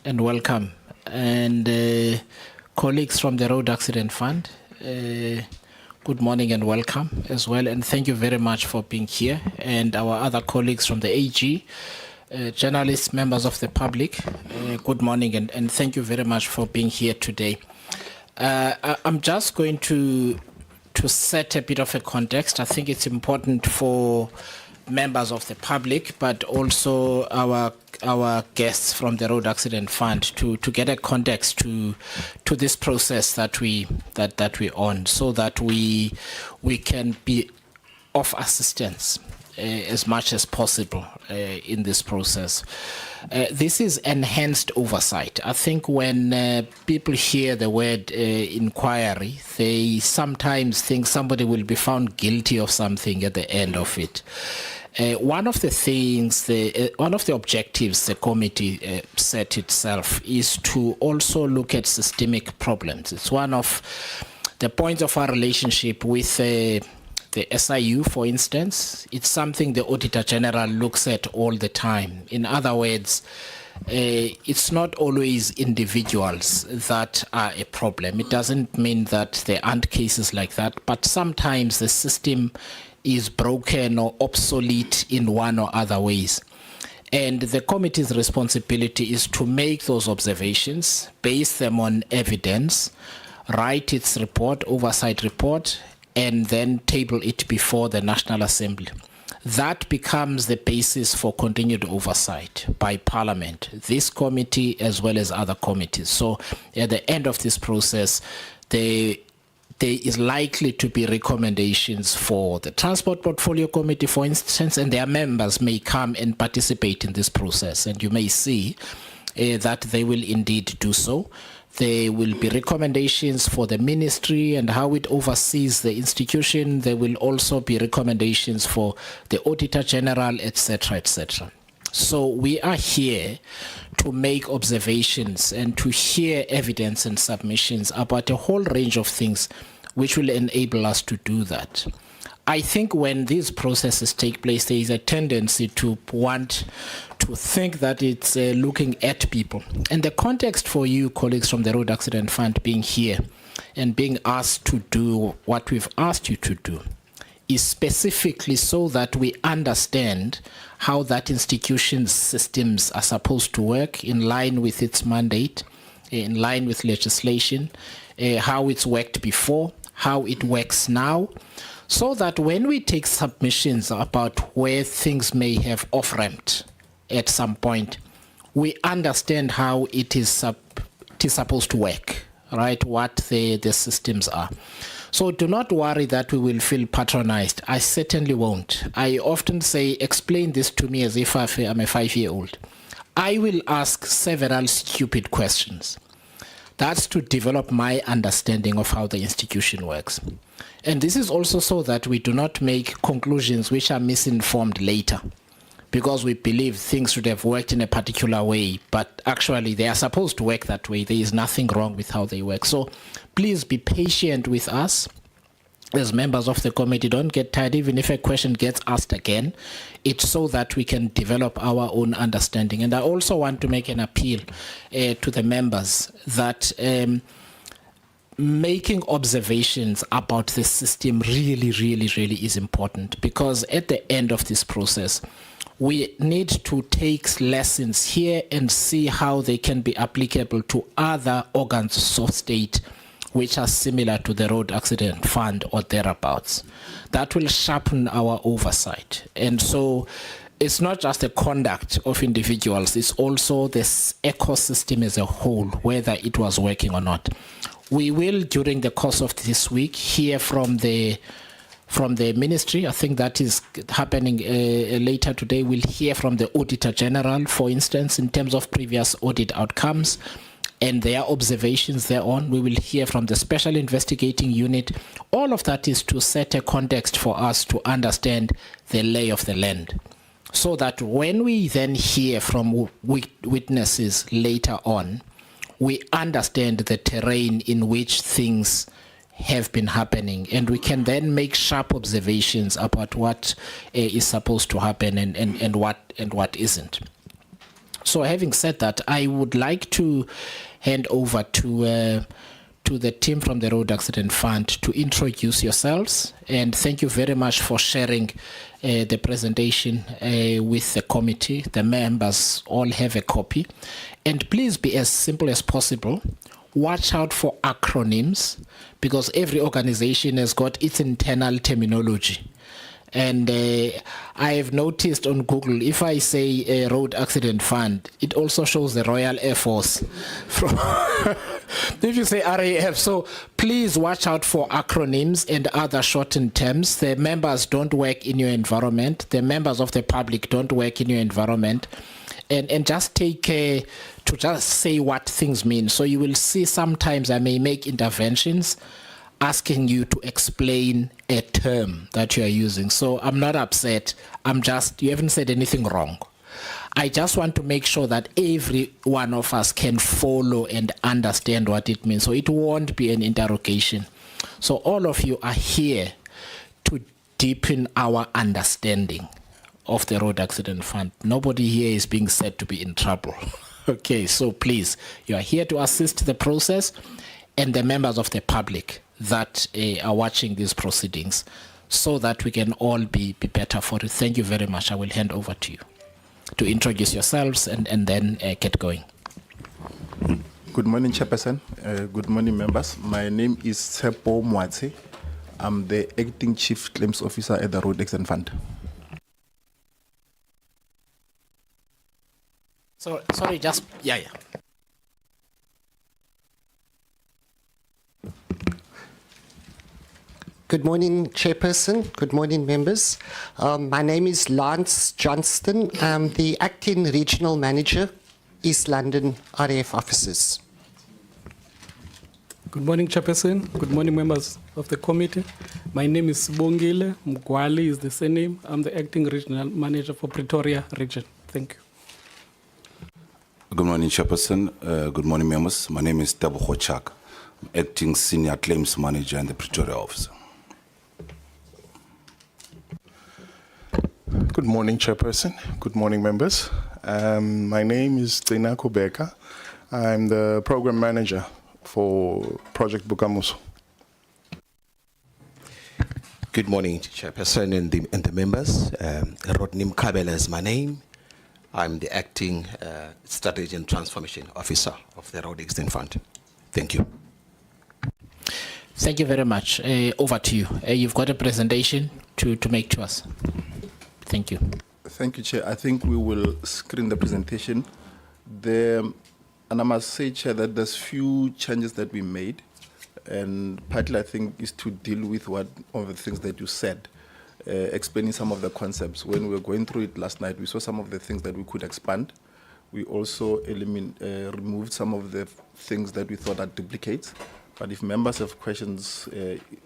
and welcome. And colleagues from the Road Accident Fund, good morning and welcome as well. And thank you very much for being here. And our other colleagues from the AG, journalists, members of the public, good morning and thank you very much for being here today. I'm just going to set a bit of a context. I think it's important for members of the public, but also our guests from the Road Accident Fund to get a context to this process that we on, so that we can be of assistance as much as possible in this process. This is enhanced oversight. I think when people hear the word inquiry, they sometimes think somebody will be found guilty of something at the end of it. One of the things, one of the objectives the committee set itself is to also look at systemic problems. It's one of the points of our relationship with the SIU, for instance. It's something the Auditor General looks at all the time. In other words, it's not always individuals that are a problem. It doesn't mean that there aren't cases like that, but sometimes the system is broken or obsolete in one or other ways. And the committee's responsibility is to make those observations, base them on evidence, write its report, oversight report, and then table it before the National Assembly. That becomes the basis for continued oversight by Parliament, this committee as well as other committees. So at the end of this process, there is likely to be recommendations for the Transport Portfolio Committee, for instance, and their members may come and participate in this process. And you may see that they will indeed do so. There will be recommendations for the ministry and how it oversees the institution. There will also be recommendations for the Auditor General, etc., etc. So we are here to make observations and to hear evidence and submissions about a whole range of things which will enable us to do that. I think when these processes take place, there is a tendency to want to think that it's looking at people. And the context for you, colleagues from the Road Accident Fund, being here and being asked to do what we've asked you to do is specifically so that we understand how that institution's systems are supposed to work in line with its mandate, in line with legislation, how it's worked before, how it works now, so that when we take submissions about where things may have off-ramped at some point, we understand how it is supposed to work, right? What the systems are. So do not worry that we will feel patronized. I certainly won't. I often say, explain this to me as if I'm a 5-year-old. I will ask several stupid questions. That's to develop my understanding of how the institution works. And this is also so that we do not make conclusions which are misinformed later, because we believe things should have worked in a particular way, but actually they are supposed to work that way. There is nothing wrong with how they work. So please be patient with us. As members of the committee, don't get tired even if a question gets asked again. It's so that we can develop our own understanding. And I also want to make an appeal to the members that making observations about the system really is important, because at the end of this process, we need to take lessons here and see how they can be applicable to other organs of state which are similar to the Road Accident Fund or thereabouts. That will sharpen our oversight. And so it's not just the conduct of individuals, it's also this ecosystem as a whole, whether it was working or not. We will, during the course of this week, hear from the ministry. I think that is happening later today. We'll hear from the Auditor General, for instance, in terms of previous audit outcomes and their observations thereon. We will hear from the Special Investigating Unit. All of that is to set a context for us to understand the lay of the land, so that when we then hear from witnesses later on, we understand the terrain in which things have been happening, and we can then make sharp observations about what is supposed to happen and what isn't. So having said that, I would like to hand over to the team from the Road Accident Fund to introduce yourselves, and thank you very much for sharing the presentation with the committee. The members all have a copy, and please be as simple as possible. Watch out for acronyms, because every organization has got its internal terminology. And I have noticed on Google, if I say Road Accident Fund, it also shows the Royal Air Force. If you say RAF, so please watch out for acronyms and other shortened terms. The members don't work in your environment. The members of the public don't work in your environment. And just take care to just say what things mean. So you will see sometimes I may make interventions asking you to explain a term that you are using. So I'm not upset. You haven't said anything wrong. I just want to make sure that every one of us can follow and understand what it means. So it won't be an interrogation. So all of you are here to deepen our understanding of the Road Accident Fund. Nobody here is being said to be in trouble. Okay, so please, you are here to assist the process and the members of the public that are watching these proceedings, so that we can all be better for it. Thank you very much. I will hand over to you to introduce yourselves and then get going. Good morning, Chairperson. Good morning, members. My name is Tsepo Mwatse. I'm the Acting Chief Claims Officer at the Road Accident Fund. Sorry, just, yeah. Good morning, Chairperson. Good morning, members. My name is Lance Johnston. I'm the Acting Regional Manager, East London RAF Offices. Good morning, Chairperson. Good morning, members of the committee. My name is Bongile Mgwali is the surname. I'm the Acting Regional Manager for Pretoria Region. Thank you. Good morning, Chairperson. Good morning, members. My name is Tabo Chak, Acting Senior Claims Manager in the Pretoria office. Good morning, Chairperson. Good morning, members. My name is Tina Kubeka. I'm the Program Manager for Project Bukamuso. Good morning, Chairperson and the members. Rodney Mkabela is my name. I'm the Acting Strategy and Transformation Officer of the Road Accident Fund. Thank you. Thank you very much. Over to you. You've got a presentation to make to us. Thank you. Thank you, Chair. I think we will screen the presentation. And I must say, Chair, that there's few changes that we made, and partly I think is to deal with one of the things that you said, explaining some of the concepts. When we were going through it last night, we saw some of the things that we could expand. We also removed some of the things that we thought are duplicates. But if members have questions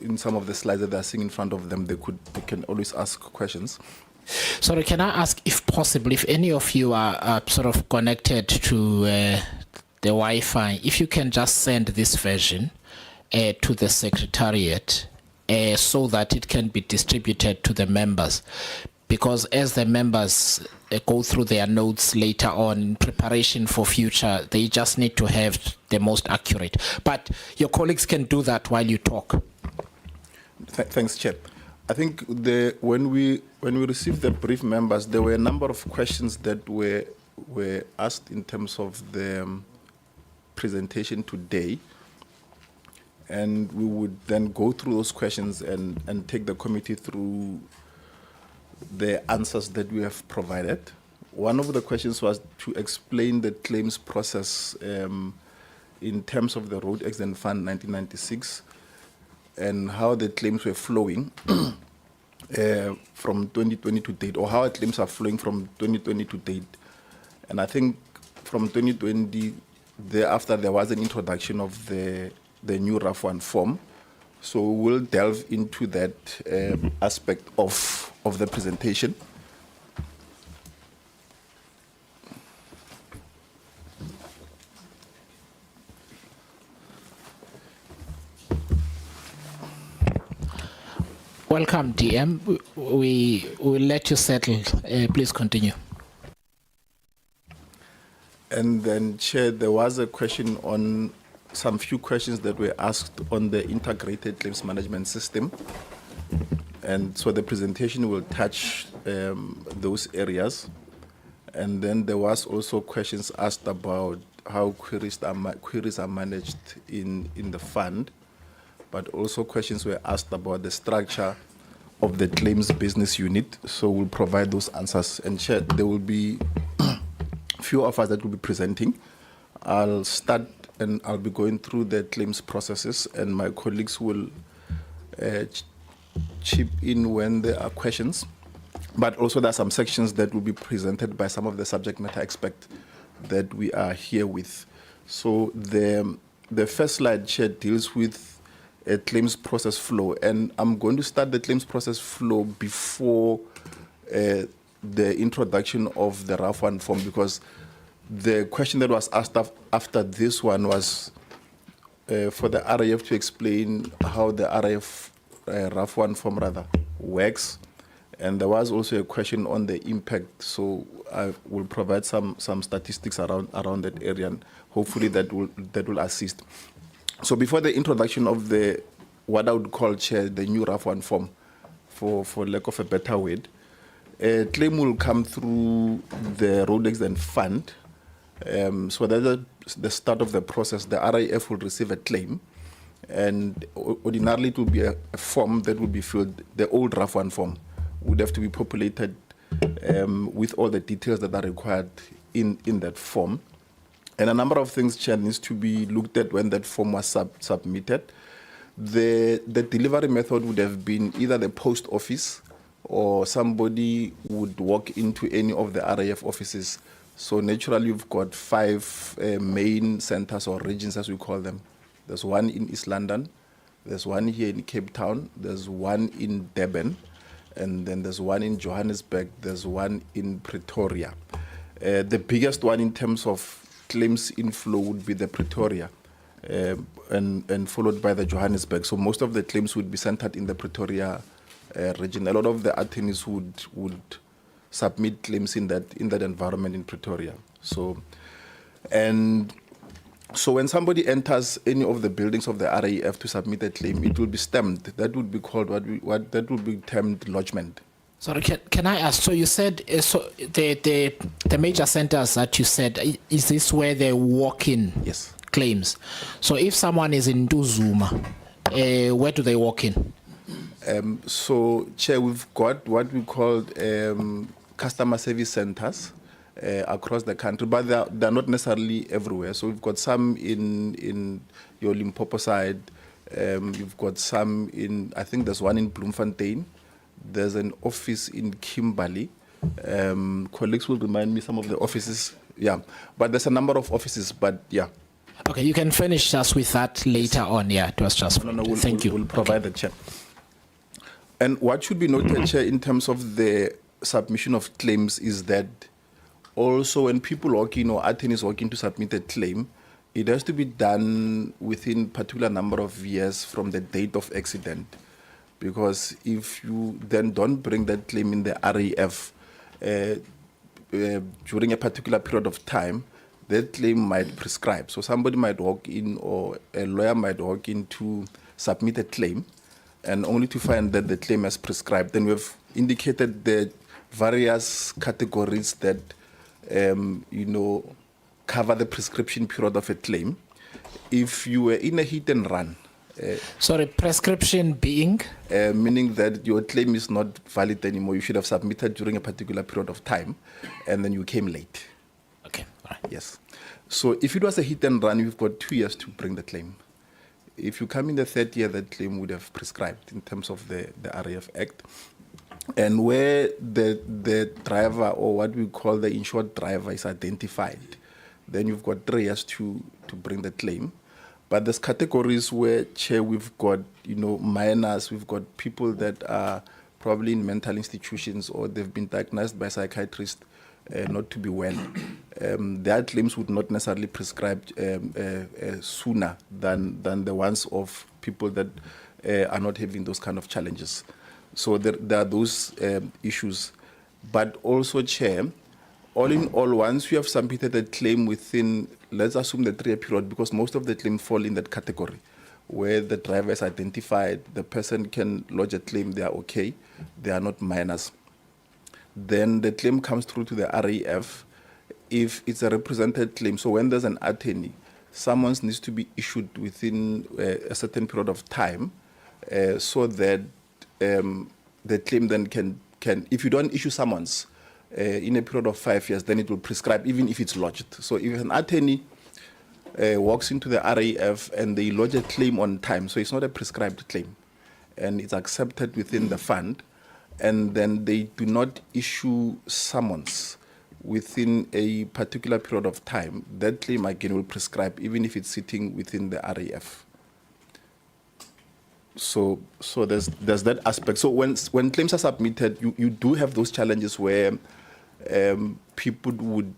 in some of the slides that they're seeing in front of them, they can always ask questions. Sorry, can I ask, if possible, if any of you are sort of connected to the Wi-Fi, if you can just send this version to the Secretariat so that it can be distributed to the members. Because as the members go through their notes later on in preparation for future, they just need to have the most accurate. But your colleagues can do that while you talk. Thanks, Chair. I think when we received the brief, members, there were a number of questions that were asked in terms of the presentation today, and we would then go through those questions and take the committee through the answers that we have provided. One of the questions was to explain the claims process in terms of the Road Accident Fund 1996 and how the claims were flowing from 2020 to date, or how claims are flowing from 2020 to date. And I think from 2020, thereafter, there was an introduction of the new RAF1 form. So we'll delve into that aspect of the presentation. Welcome, DM. We will let you settle. Please continue. And then, Chair, there was a question on some few questions that were asked on the integrated claims management system. And so the presentation will touch those areas. And then there was also questions asked about how queries are managed in the fund, but also questions were asked about the structure of the claims business unit. So we'll provide those answers. And Chair, there will be few of us that will be presenting. I'll start and I'll be going through the claims processes, and my colleagues will chip in when there are questions. But also there are some sections that will be presented by some of the subject matter experts that we are here with. So the first slide, Chair, deals with a claims process flow, and I'm going to start the claims process flow before the introduction of the RAF 1 form, because the question that was asked after this one was for the RAF to explain how the RAF 1 form rather works. And there was also a question on the impact, so I will provide some statistics around that area, and hopefully that will assist. So before the introduction of what I would call, Chair, the new RAF 1 form, for lack of a better word, a claim will come through the Road Accident Fund. So that's the start of the process. The RAF will receive a claim, and ordinarily it will be a form that will be filled. The old RAF 1 form would have to be populated with all the details that are required in that form. And a number of things, Chair, needs to be looked at when that form was submitted. The delivery method would have been either the post office, or somebody would walk into any of the RAF offices. So naturally, you've got 5 main centers or regions, as we call them. There's one in East London, there's one here in Cape Town, there's one in Durban, and then there's one in Johannesburg, there's one in Pretoria. The biggest one in terms of claims inflow would be the Pretoria, and followed by the Johannesburg. So most of the claims would be centered in the Pretoria region. A lot of the attorneys would submit claims in that environment in Pretoria. So when somebody enters any of the buildings of the RAF to submit a claim, it will be stamped. That would be called that would be termed lodgement. Sorry, can I ask? So you said so the major centers that you said, is this where they walk in? Yes. Claims. So if someone is in Duzuma, where do they walk in? So, Chair, we've got what we call customer service centers across the country, but they're not necessarily everywhere. So we've got some in your Limpopo side. You've got some I think there's one in Bloemfontein. There's an office in Kimberley. Colleagues will remind me some of the offices. Yeah, but there's a number of offices, but yeah. Okay, you can finish us with that later on. Yeah, it was just. Thank you. We'll provide the Chair. And what should be noted, Chair, in terms of the submission of claims is that also when people walk in or attorneys walk in to submit a claim, it has to be done within a particular number of years from the date of accident. Because if you then don't bring that claim in the RAF during a particular period of time, that claim might prescribe. So somebody might walk in, or a lawyer might walk in to submit a claim, and only to find that the claim has prescribed. Then we've indicated the various categories that cover the prescription period of a claim. If you were in a hit and run, sorry, prescription being? Meaning that your claim is not valid anymore. You should have submitted during a particular period of time, and then you came late. Okay, all right. Yes. So if it was a hit and run, you've got 2 years to bring the claim. If you come in the 3rd year, that claim would have prescribed in terms of the RAF Act. And where the driver, or what we call the insured driver, is identified, then you've got 3 years to bring the claim. But there's categories where, Chair, we've got minors, we've got people that are probably in mental institutions, or they've been diagnosed by psychiatrists not to be well. Their claims would not necessarily prescribe sooner than the ones of people that are not having those kind of challenges. So there are those issues. But also, Chair, all in all, once you have submitted a claim within, let's assume the 3-year period, because most of the claims fall in that category, where the driver is identified, the person can lodge a claim, they are okay, they are not minors. Then the claim comes through to the RAF. If it's a represented claim, so when there's an attorney, summons needs to be issued within a certain period of time, so that the claim then can, if you don't issue summons in a period of 5 years, then it will prescribe even if it's lodged. So if an attorney walks into the RAF and they lodge a claim on time, so it's not a prescribed claim, and it's accepted within the fund, and then they do not issue summons within a particular period of time, that claim again will prescribe even if it's sitting within the RAF. So there's that aspect. So when claims are submitted, you do have those challenges where people would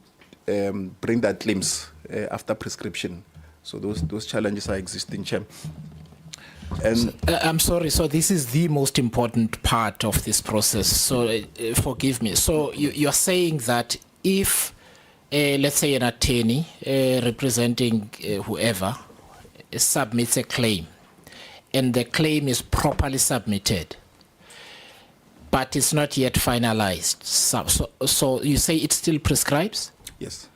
bring their claims after prescription. So those challenges are existing, Chair. And I'm sorry. So this is the most important part of this process. So forgive me. So you're saying that if, let's say, an attorney representing whoever submits a claim, and the claim is properly submitted, but it's not yet finalized, so you say it still prescribes? yes.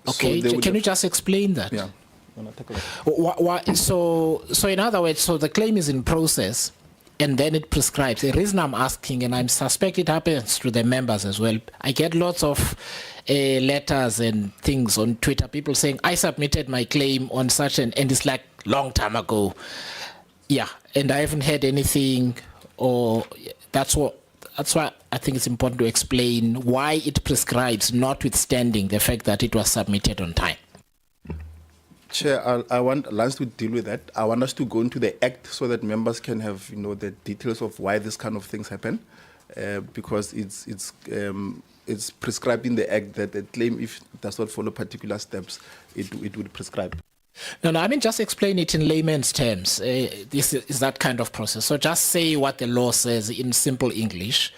Okay. So they would Can you have- just explain that? Yeah. So in other words, so the claim is in process and then it prescribes. The reason I'm asking, and I suspect it happens to the members as well, I get lots of letters and things on Twitter, people saying, I submitted my claim on such and it's like long time ago. Yeah, and I haven't heard anything, or that's why I think it's important to explain why it prescribes, notwithstanding the fact that it was submitted on time. Chair, I want Lance to deal with that. I want us to go into the Act so that members can have, the details of why this kind of things happen, because it's prescribed in the Act that a claim, if it does not follow particular steps, it would prescribe. No, I mean, just explain it in layman's terms. This is that kind of process. So just say what the law says in simple English,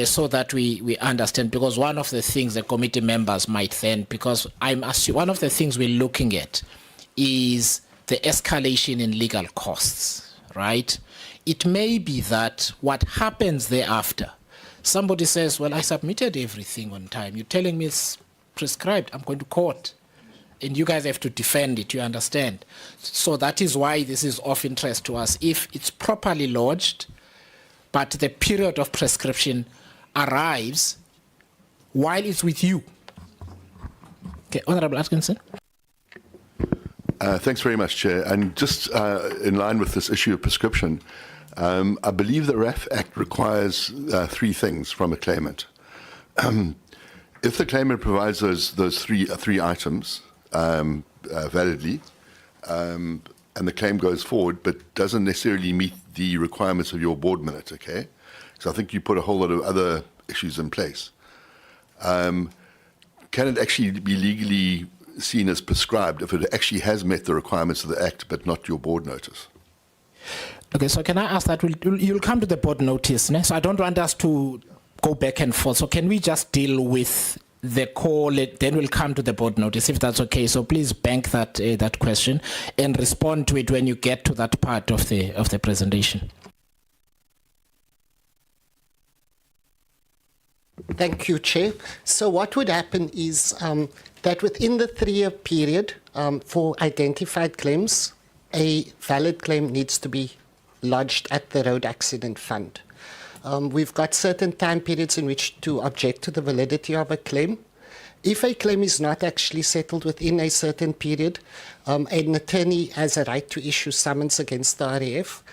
so that we understand. Because one of the things the committee members might then, because one of the things we're looking at is the escalation in legal costs, right? It may be that what happens thereafter, somebody says, well, I submitted everything on time. You're telling me it's prescribed. I'm going to court. And you guys have to defend it, you understand? So that is why this is of interest to us. If it's properly lodged, but the period of prescription arrives while it's with you. Okay, Honorable Atkinson. Thanks very much, Chair. And just in line with this issue of prescription, I believe the RAF Act requires 3 things from a claimant. If the claimant provides those three items validly, and the claim goes forward, but doesn't necessarily meet the requirements of your board minute, okay? So I think you put a whole lot of other issues in place. Can it actually be legally seen as prescribed if it actually has met the requirements of the Act, but not your board notice? Okay, so can I ask that? You'll come to the board notice, ne? So I don't want us to go back and forth. So can we just deal with the call, then we'll come to the board notice, if that's okay. So please bank that question and respond to it when you get to that part of the presentation. Thank you, Chair. So what would happen is that within the 3-year period for identified claims, a valid claim needs to be lodged at the Road Accident Fund. We've got certain time periods in which to object to the validity of a claim. If a claim is not actually settled within a certain period, an attorney has a right to issue summons against the RAF.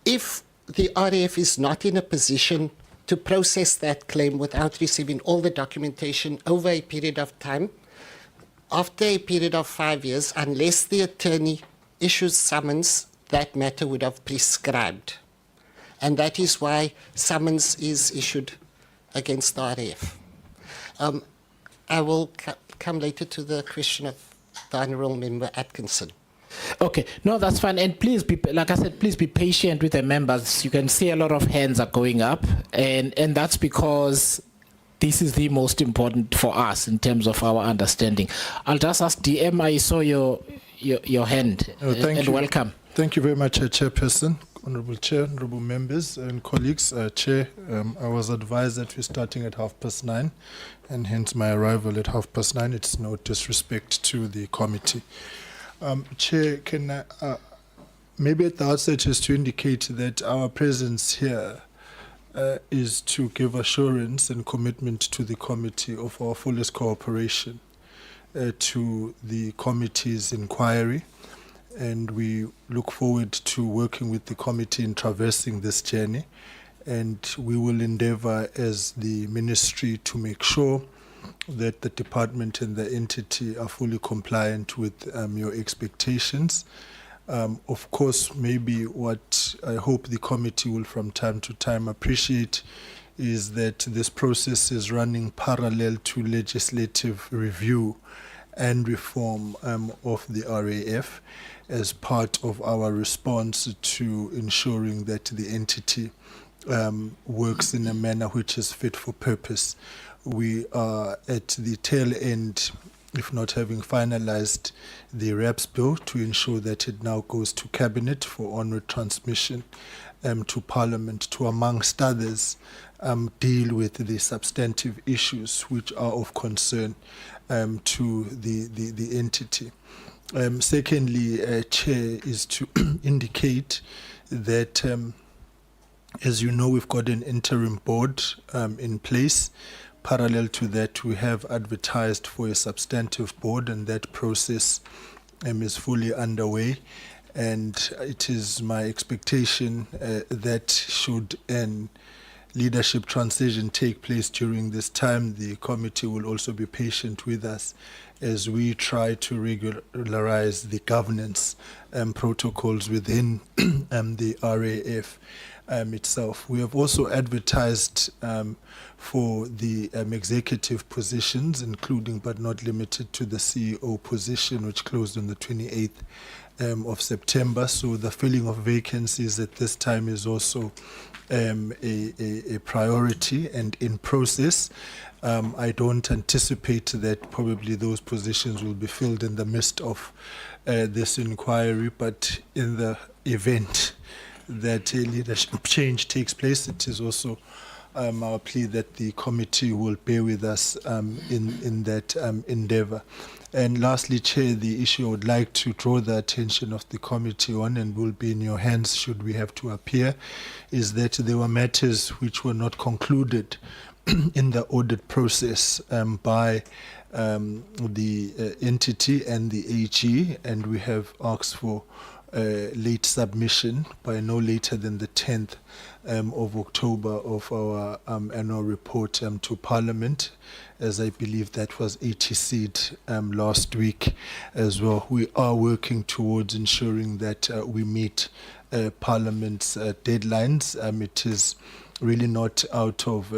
If the RAF is not in a position to process that claim without receiving all the documentation over a period of time, after a period of 5 years, unless the attorney issues summons, that matter would have prescribed. And that is why summons is issued against the RAF. I will come later to the question of the Honourable Member Atkinson. Okay, no, that's fine. And please be, like I said, please be patient with the members. You can see a lot of hands are going up, and that's because this is the most important for us in terms of our understanding. I'll just ask DM, I saw your hand, Oh, thank and you. welcome. Thank you very much, Chairperson, Honourable Chair, Honourable Members and colleagues. Chair, I was advised that we're starting at 9:30, and hence my arrival at 9:30. It's no disrespect to the committee. Chair, can I, maybe at the outset just to indicate that our presence here is to give assurance and commitment to the committee of our fullest cooperation to the committee's inquiry. And we look forward to working with the committee in traversing this journey. And we will endeavor as the ministry to make sure that the department and the entity are fully compliant with your expectations. Of course, maybe what I hope the committee will from time to time appreciate is that this process is running parallel to legislative review and reform of the RAF as part of our response to ensuring that the entity works in a manner which is fit for purpose. We are at the tail end, if not having finalized the RAPS bill, to ensure that it now goes to Cabinet for onward transmission to Parliament to, amongst others, deal with the substantive issues which are of concern to the entity. Secondly, Chair, is to indicate that, as you know, we've got an interim board in place. Parallel to that, we have advertised for a substantive board, and that process is fully underway. And it is my expectation that should an leadership transition take place during this time, the committee will also be patient with us as we try to regularize the governance protocols within the RAF itself. We have also advertised for the executive positions, including but not limited to the CEO position, which closed on the 28th of September. So the filling of vacancies at this time is also a priority and in process. I don't anticipate that probably those positions will be filled in the midst of this inquiry, but in the event that a leadership change takes place, it is also our plea that the committee will bear with us in that endeavor. And lastly, Chair, the issue I would like to draw the attention of the committee on, and will be in your hands should we have to appear, is that there were matters which were not concluded in the audit process by the entity and the AG, and we have asked for late submission by no later than the 10th of October of our annual report to Parliament, as I believe that was ATC'd last week as well. We are working towards ensuring that we meet Parliament's deadlines. It is really not out of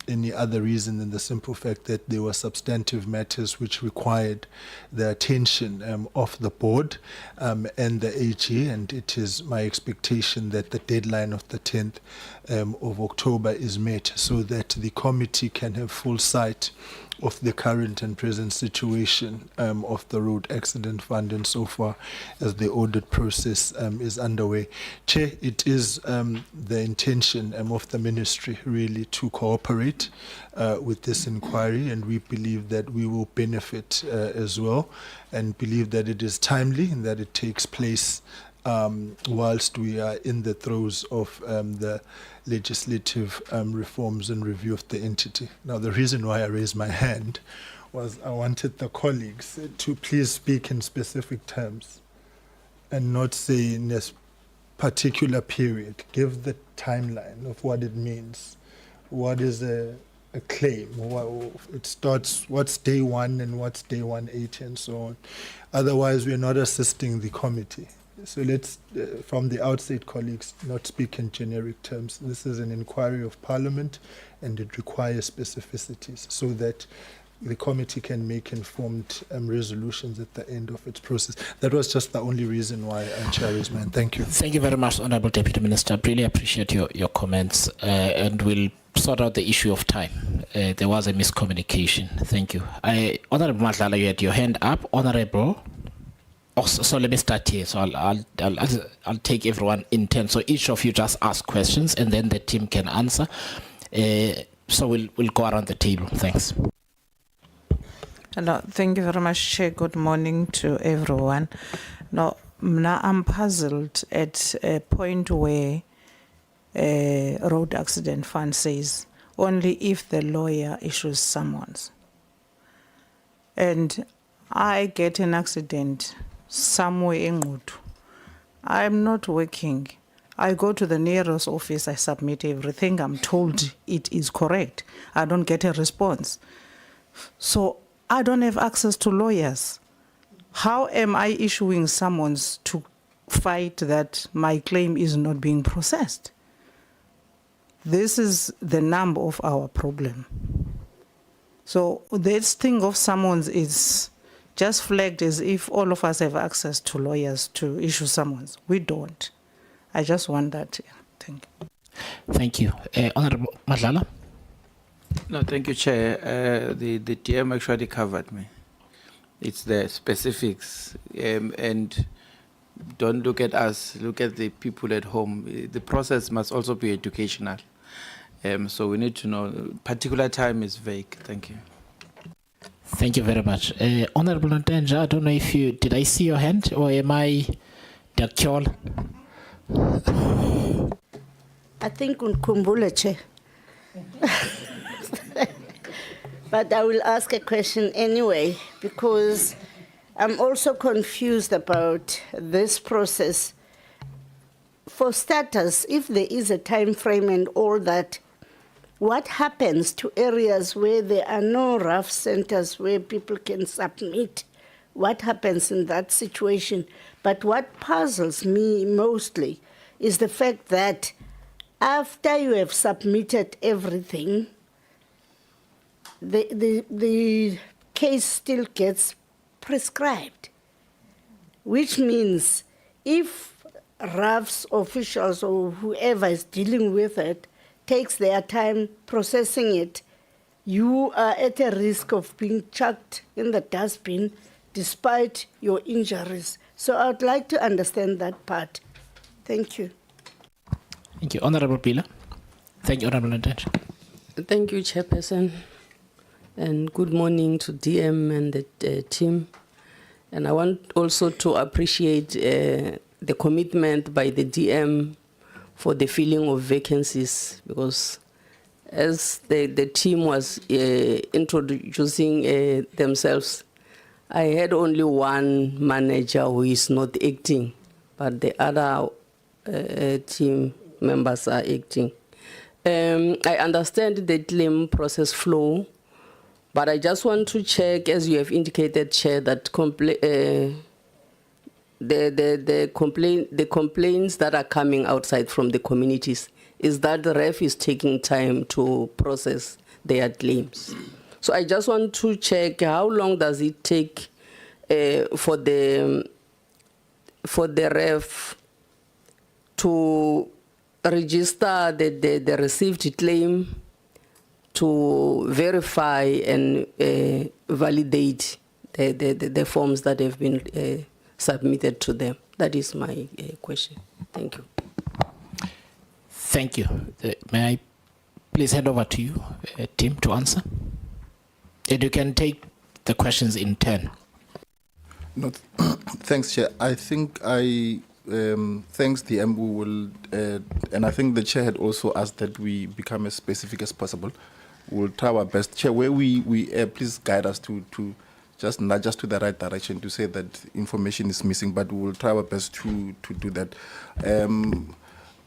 any other reason than the simple fact that there were substantive matters which required the attention of the board and the AG, and it is my expectation that the deadline of the 10th of October is met so that the committee can have full sight of the current and present situation of the Road Accident Fund, and so far as the audit process is underway. Chair, it is the intention of the ministry really to cooperate with this inquiry, and we believe that we will benefit as well, and believe that it is timely and that it takes place whilst we are in the throes of the legislative reforms and review of the entity. Now, the reason why I raised my hand was I wanted the colleagues to please speak in specific terms and not say in a particular period. Give the timeline of what it means. What is a claim? It starts, what's day one and what's day 180 and so on. Otherwise, we're not assisting the committee. So let's, from the outset, colleagues, not speak in generic terms. This is an inquiry of Parliament, and it requires specificities so that the committee can make informed resolutions at the end of its process. That was just the only reason why I chair raised my hand. Thank you. Thank you very much, Honorable Deputy Minister. Really appreciate your comments, and we'll sort out the issue of time. There was a miscommunication. Thank you. Honorable Madlala, you had your hand up. Honorable. Oh, so let me start here. So I'll take everyone in turn. So each of you just ask questions, and then the team can answer. So we'll go around the table. Thanks. Hello, thank you very much, Chair. Good morning to everyone. Now, I'm puzzled at a point where Road Accident Fund says only if the lawyer issues summons. And I get an accident somewhere in Ngutu. I'm not working. I go to the nearest office, I submit everything, I'm told it is correct. I don't get a response. So I don't have access to lawyers. How am I issuing summons to fight that my claim is not being processed? This is the number of our problem. So this thing of summons is just flagged as if all of us have access to lawyers to issue summons. We don't. I just want that. Yeah. Thank you. Thank you. Honorable Madlala. No, thank you, Chair. The DM actually covered me. It's the specifics, and don't look at us, look at the people at home. The process must also be educational. So we need to know, particular time is vague. Thank you. Thank you very much. Honorable Ntenja, I don't know if did I see your hand or am I Dakyol? I think Unkumbula, Chair. But I will ask a question anyway, because I'm also confused about this process. For starters, if there is a time frame and all that, what happens to areas where there are no RAF centers where people can submit? What happens in that situation? But what puzzles me mostly is the fact that after you have submitted everything, the case still gets prescribed, which means if RAF's officials or whoever is dealing with it takes their time processing it, you are at a risk of being chucked in the dustbin despite your injuries. So I'd like to understand that part. Thank you. Thank you. Honorable Pila. Thank you, Honorable Ntenja. Thank you, Chairperson. And good morning to DM and the team. And I want also to appreciate the commitment by the DM for the filling of vacancies, because as the team was introducing themselves, I had only one manager who is not acting, but the other team members are acting. I understand the claim process flow, but I just want to check, as you have indicated, Chair, that the complaints that are coming outside from the communities is that the REF is taking time to process their claims. So I just want to check, how long does it take for the REF to register the received claim, to verify and validate the forms that have been submitted to them? That is my question. Thank you. Thank you. May I please hand over to you, Tim, to answer? And you can take the questions in turn. No, thanks, Chair. I think thanks, DM. We will, and I think the Chair had also asked that we become as specific as possible. We'll try our best. Chair, where we please guide us to just nudge us to the right direction to say that information is missing, but we will try our best to do that.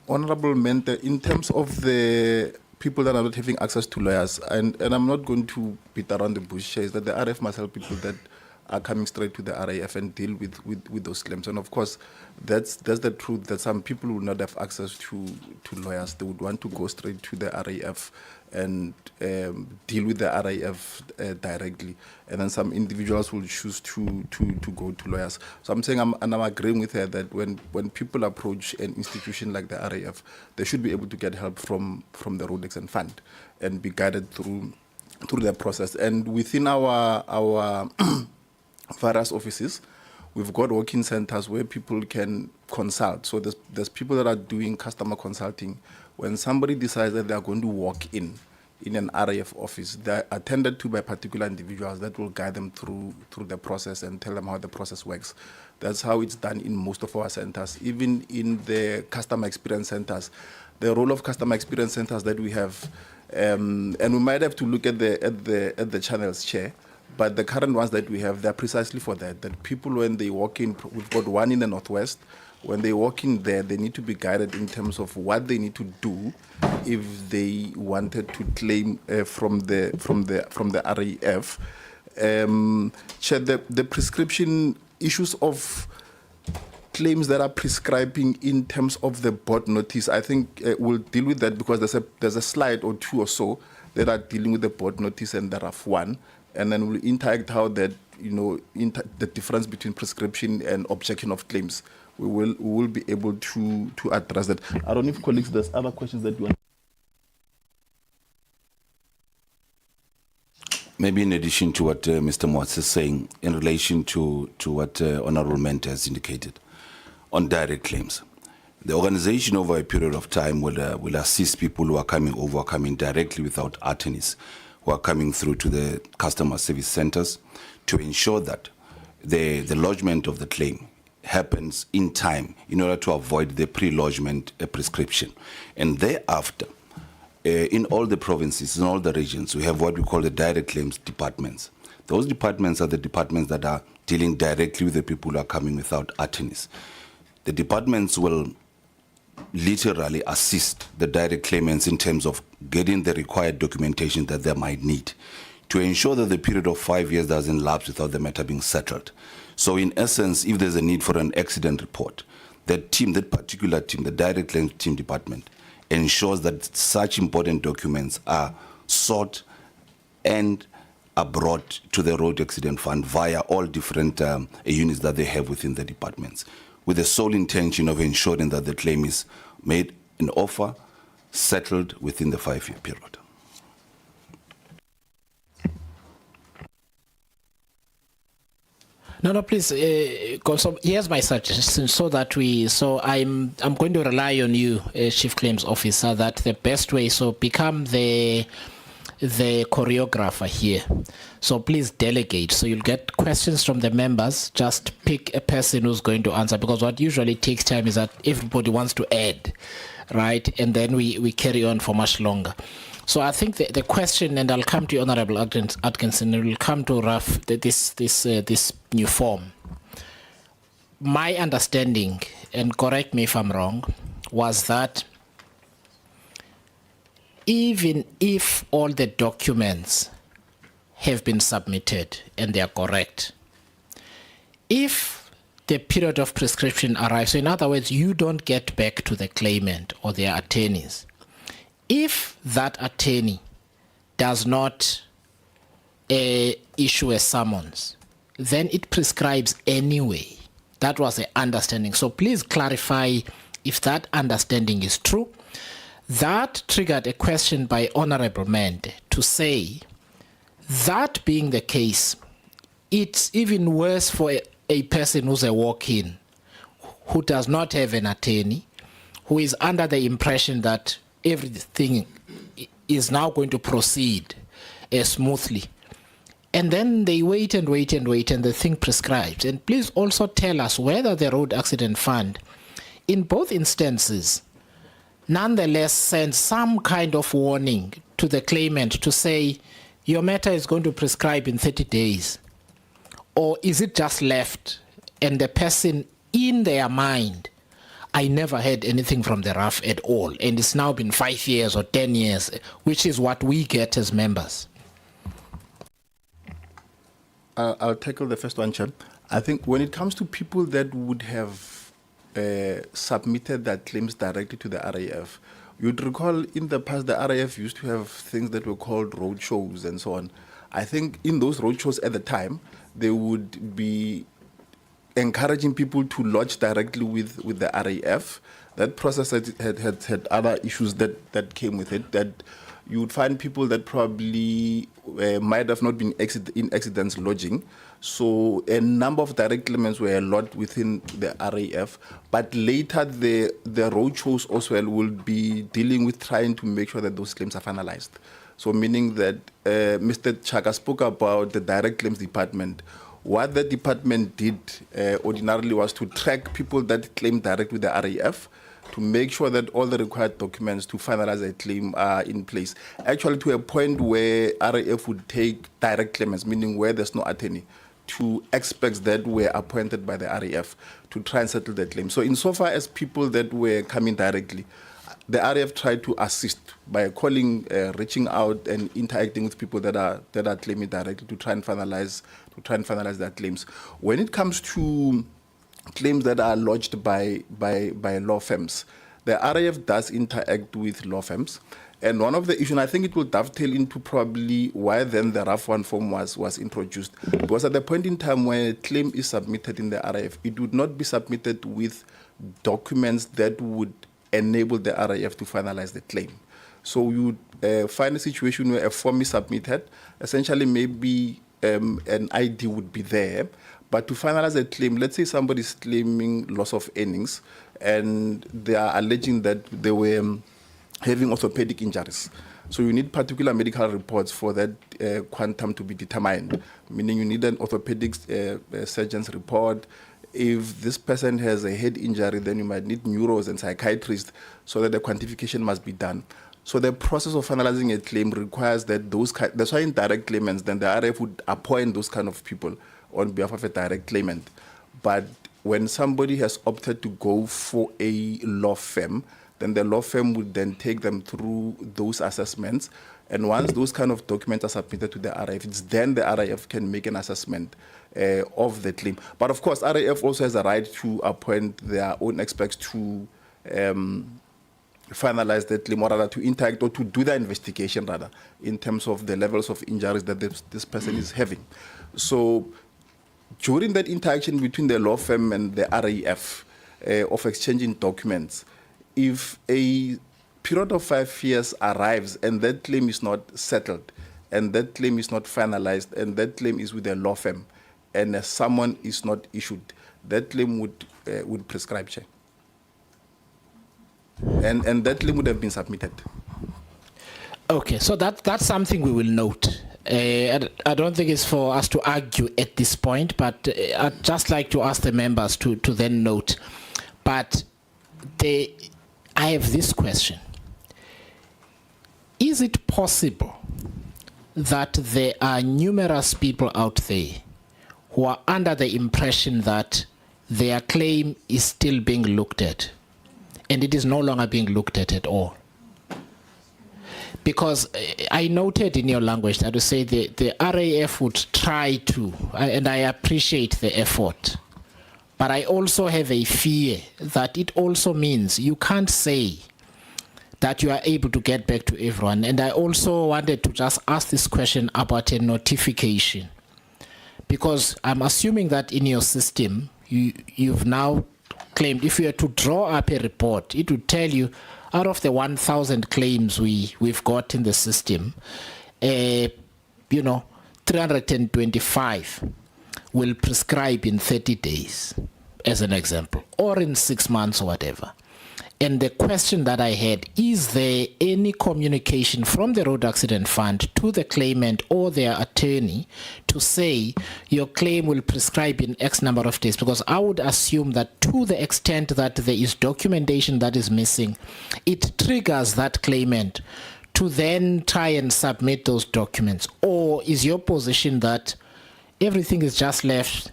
Honorable Mentor, in terms of the people that are not having access to lawyers, and I'm not going to beat around the bush, Chair, is that the RF must help people that are coming straight to the RAF and deal with those claims. And of course, that's the truth, that some people will not have access to lawyers. They would want to go straight to the RAF and deal with the RAF directly. And then some individuals will choose to go to lawyers. So I'm saying, I'm agreeing with her that when people approach an institution like the RAF, they should be able to get help from the Road Accident Fund and be guided through the process. And within our various offices, we've got walk-in centers where people can consult. So there's people that are doing customer consulting. When somebody decides that they are going to walk in an RAF office, they're attended to by particular individuals that will guide them through the process and tell them how the process works. That's how it's done in most of our centers. Even in the customer experience centers, the role of customer experience centers that we have, and we might have to look at the channels, Chair, but the current ones that we have, they're precisely for that. That people, when they walk in, we've got one in the Northwest. When they walk in there, they need to be guided in terms of what they need to do if they wanted to claim from the RAF. Chair, the prescription issues of claims that are prescribing in terms of the board notice, I think we'll deal with that, because there's a slide or two or so that are dealing with the board notice and the RAF one, and then we'll interact how that, the difference between prescription and objection of claims. We will be able to address that. I don't know if colleagues, there's other questions that you want. Maybe in addition to what Mr. Moats is saying, in relation to what Honorable Mente has indicated on direct claims, the organization over a period of time will assist people who are coming directly without attorneys, who are coming through to the customer service centers, to ensure that the lodgement of the claim happens in time in order to avoid the pre-lodgement prescription. And thereafter, in all the provinces, in all the regions, we have what we call the direct claims departments. Those departments are the departments that are dealing directly with the people who are coming without attorneys. The departments will literally assist the direct claimants in terms of getting the required documentation that they might need to ensure that the period of 5 years doesn't lapse without the matter being settled. So in essence, if there's a need for an accident report, that particular team, the direct claims team department, ensures that such important documents are sought and are brought to the Road Accident Fund via all different units that they have within the departments, with the sole intention of ensuring that the claim is made an offer, settled within the 5-year period. No, please. So here's my suggestion, so I'm going to rely on you, Chief Claims Officer, that the best way, so become the choreographer here. So please delegate. So you'll get questions from the members. Just pick a person who's going to answer, because what usually takes time is that everybody wants to add, right? And then we carry on for much longer. So I think the question, and I'll come to you, Honorable Atkinson, and we'll come to RAF, this new form. My understanding, and correct me if I'm wrong, was that even if all the documents have been submitted and they are correct, if the period of prescription arrives, so in other words, you don't get back to the claimant or their attorneys, if that attorney does not issue a summons, then it prescribes anyway. That was the understanding. So please clarify if that understanding is true. That triggered a question by Honorable Mente to say, that being the case, it's even worse for a person who's a walk-in, who does not have an attorney, who is under the impression that everything is now going to proceed smoothly. And then they wait and wait and wait, and the thing prescribes. And please also tell us whether the Road Accident Fund, in both instances, nonetheless sends some kind of warning to the claimant to say, your matter is going to prescribe in 30 days. Or is it just left and the person in their mind, I never heard anything from the RAF at all, and it's now been 5 years or 10 years, which is what we get as members? I'll tackle the first one, Chair. I think when it comes to people that would have submitted their claims directly to the RAF, you'd recall in the past the RAF used to have things that were called roadshows and so on. I think in those roadshows at the time, they would be encouraging people to lodge directly with the RAF. That process had other issues that came with it, that you would find people that probably might have not been in accidents lodging. So a number of direct claimants were lodged within the RAF, but later the roadshows also will be dealing with trying to make sure that those claims are finalized. So meaning that Mr. Chaka spoke about the direct claims department. What the department did ordinarily was to track people that claim direct with the RAF, to make sure that all the required documents to finalize a claim are in place. Actually, to a point where RAF would take direct claimants, meaning where there's no attorney, to experts that were appointed by the RAF to try and settle the claim. So insofar as people that were coming directly, the RAF tried to assist by calling, reaching out and interacting with people that are claiming directly to try and finalize their claims. When it comes to claims that are lodged by law firms, the RAF does interact with law firms. And one of the issues, and I think it will dovetail into probably why then the RAF 1 form was introduced, because at the point in time when a claim is submitted in the RAF, it would not be submitted with documents that would enable the RAF to finalize the claim. So you would find a situation where a form is submitted, essentially maybe an ID would be there, but to finalize a claim, let's say somebody is claiming loss of earnings and they are alleging that they were having orthopedic injuries. So you need particular medical reports for that quantum to be determined, meaning you need an orthopedic surgeon's report. If this person has a head injury, then you might need neuros and psychiatrists, so that the quantification must be done. So the process of finalizing a claim requires that that's why in direct claimants, then the RF would appoint those kind of people on behalf of a direct claimant. But when somebody has opted to go for a law firm, then the law firm would then take them through those assessments. And once those kind of documents are submitted to the RAF, it's then the RAF can make an assessment of the claim. But of course, RAF also has a right to appoint their own experts to finalize that claim, or rather to interact or to do the investigation, rather, in terms of the levels of injuries that this person is having. So during that interaction between the law firm and the RAF of exchanging documents, if a period of 5 years arrives and that claim is not settled, and that claim is not finalized, and that claim is with a law firm, and a summon is not issued, that claim would prescribe, Chair. And that claim would have been submitted. Okay, so that's something we will note. I don't think it's for us to argue at this point, but I'd just like to ask the members to then note. But I have this question. Is it possible that there are numerous people out there who are under the impression that their claim is still being looked at, and it is no longer being looked at all? Because I noted in your language that you say the RAF would try to, and I appreciate the effort, but I also have a fear that it also means you can't say that you are able to get back to everyone. And I also wanted to just ask this question about a notification, because I'm assuming that in your system, you've now claimed, if you were to draw up a report, it would tell you out of the 1,000 claims we've got in the system, 325 will prescribe in 30 days, as an example, or in 6 months or whatever. And the question that I had, is there any communication from the Road Accident Fund to the claimant or their attorney to say your claim will prescribe in X number of days? Because I would assume that to the extent that there is documentation that is missing, it triggers that claimant to then try and submit those documents. Or is your position that everything is just left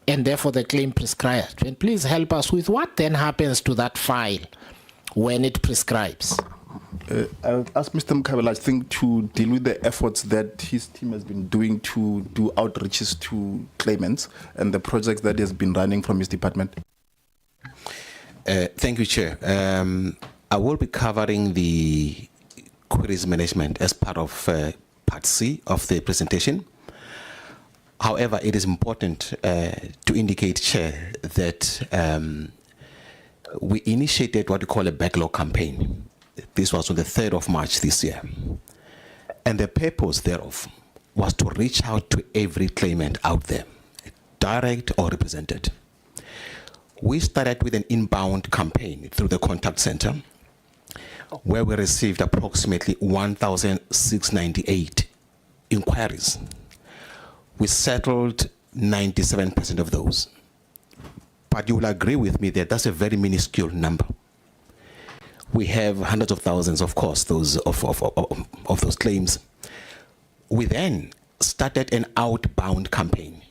and therefore the claim prescribed? And please help us with what then happens to that file when it prescribes. I'll ask Mr. Mkabela, I think, to deal with the efforts that his team has been doing to do outreaches to claimants and the projects that he has been running from his department. Thank you, Chair. I will be covering the queries management as part of Part C of the presentation. However, it is important to indicate, Chair, that we initiated what we call a backlog campaign. This was on the 3rd of March this year. And the purpose thereof was to reach out to every claimant out there, direct or represented. We started with an inbound campaign through the contact center, where we received approximately 1,698 inquiries. We settled 97% of those. But you will agree with me that that's a very minuscule number. We have hundreds of thousands, of course, those of those claims. We then started an outbound campaign.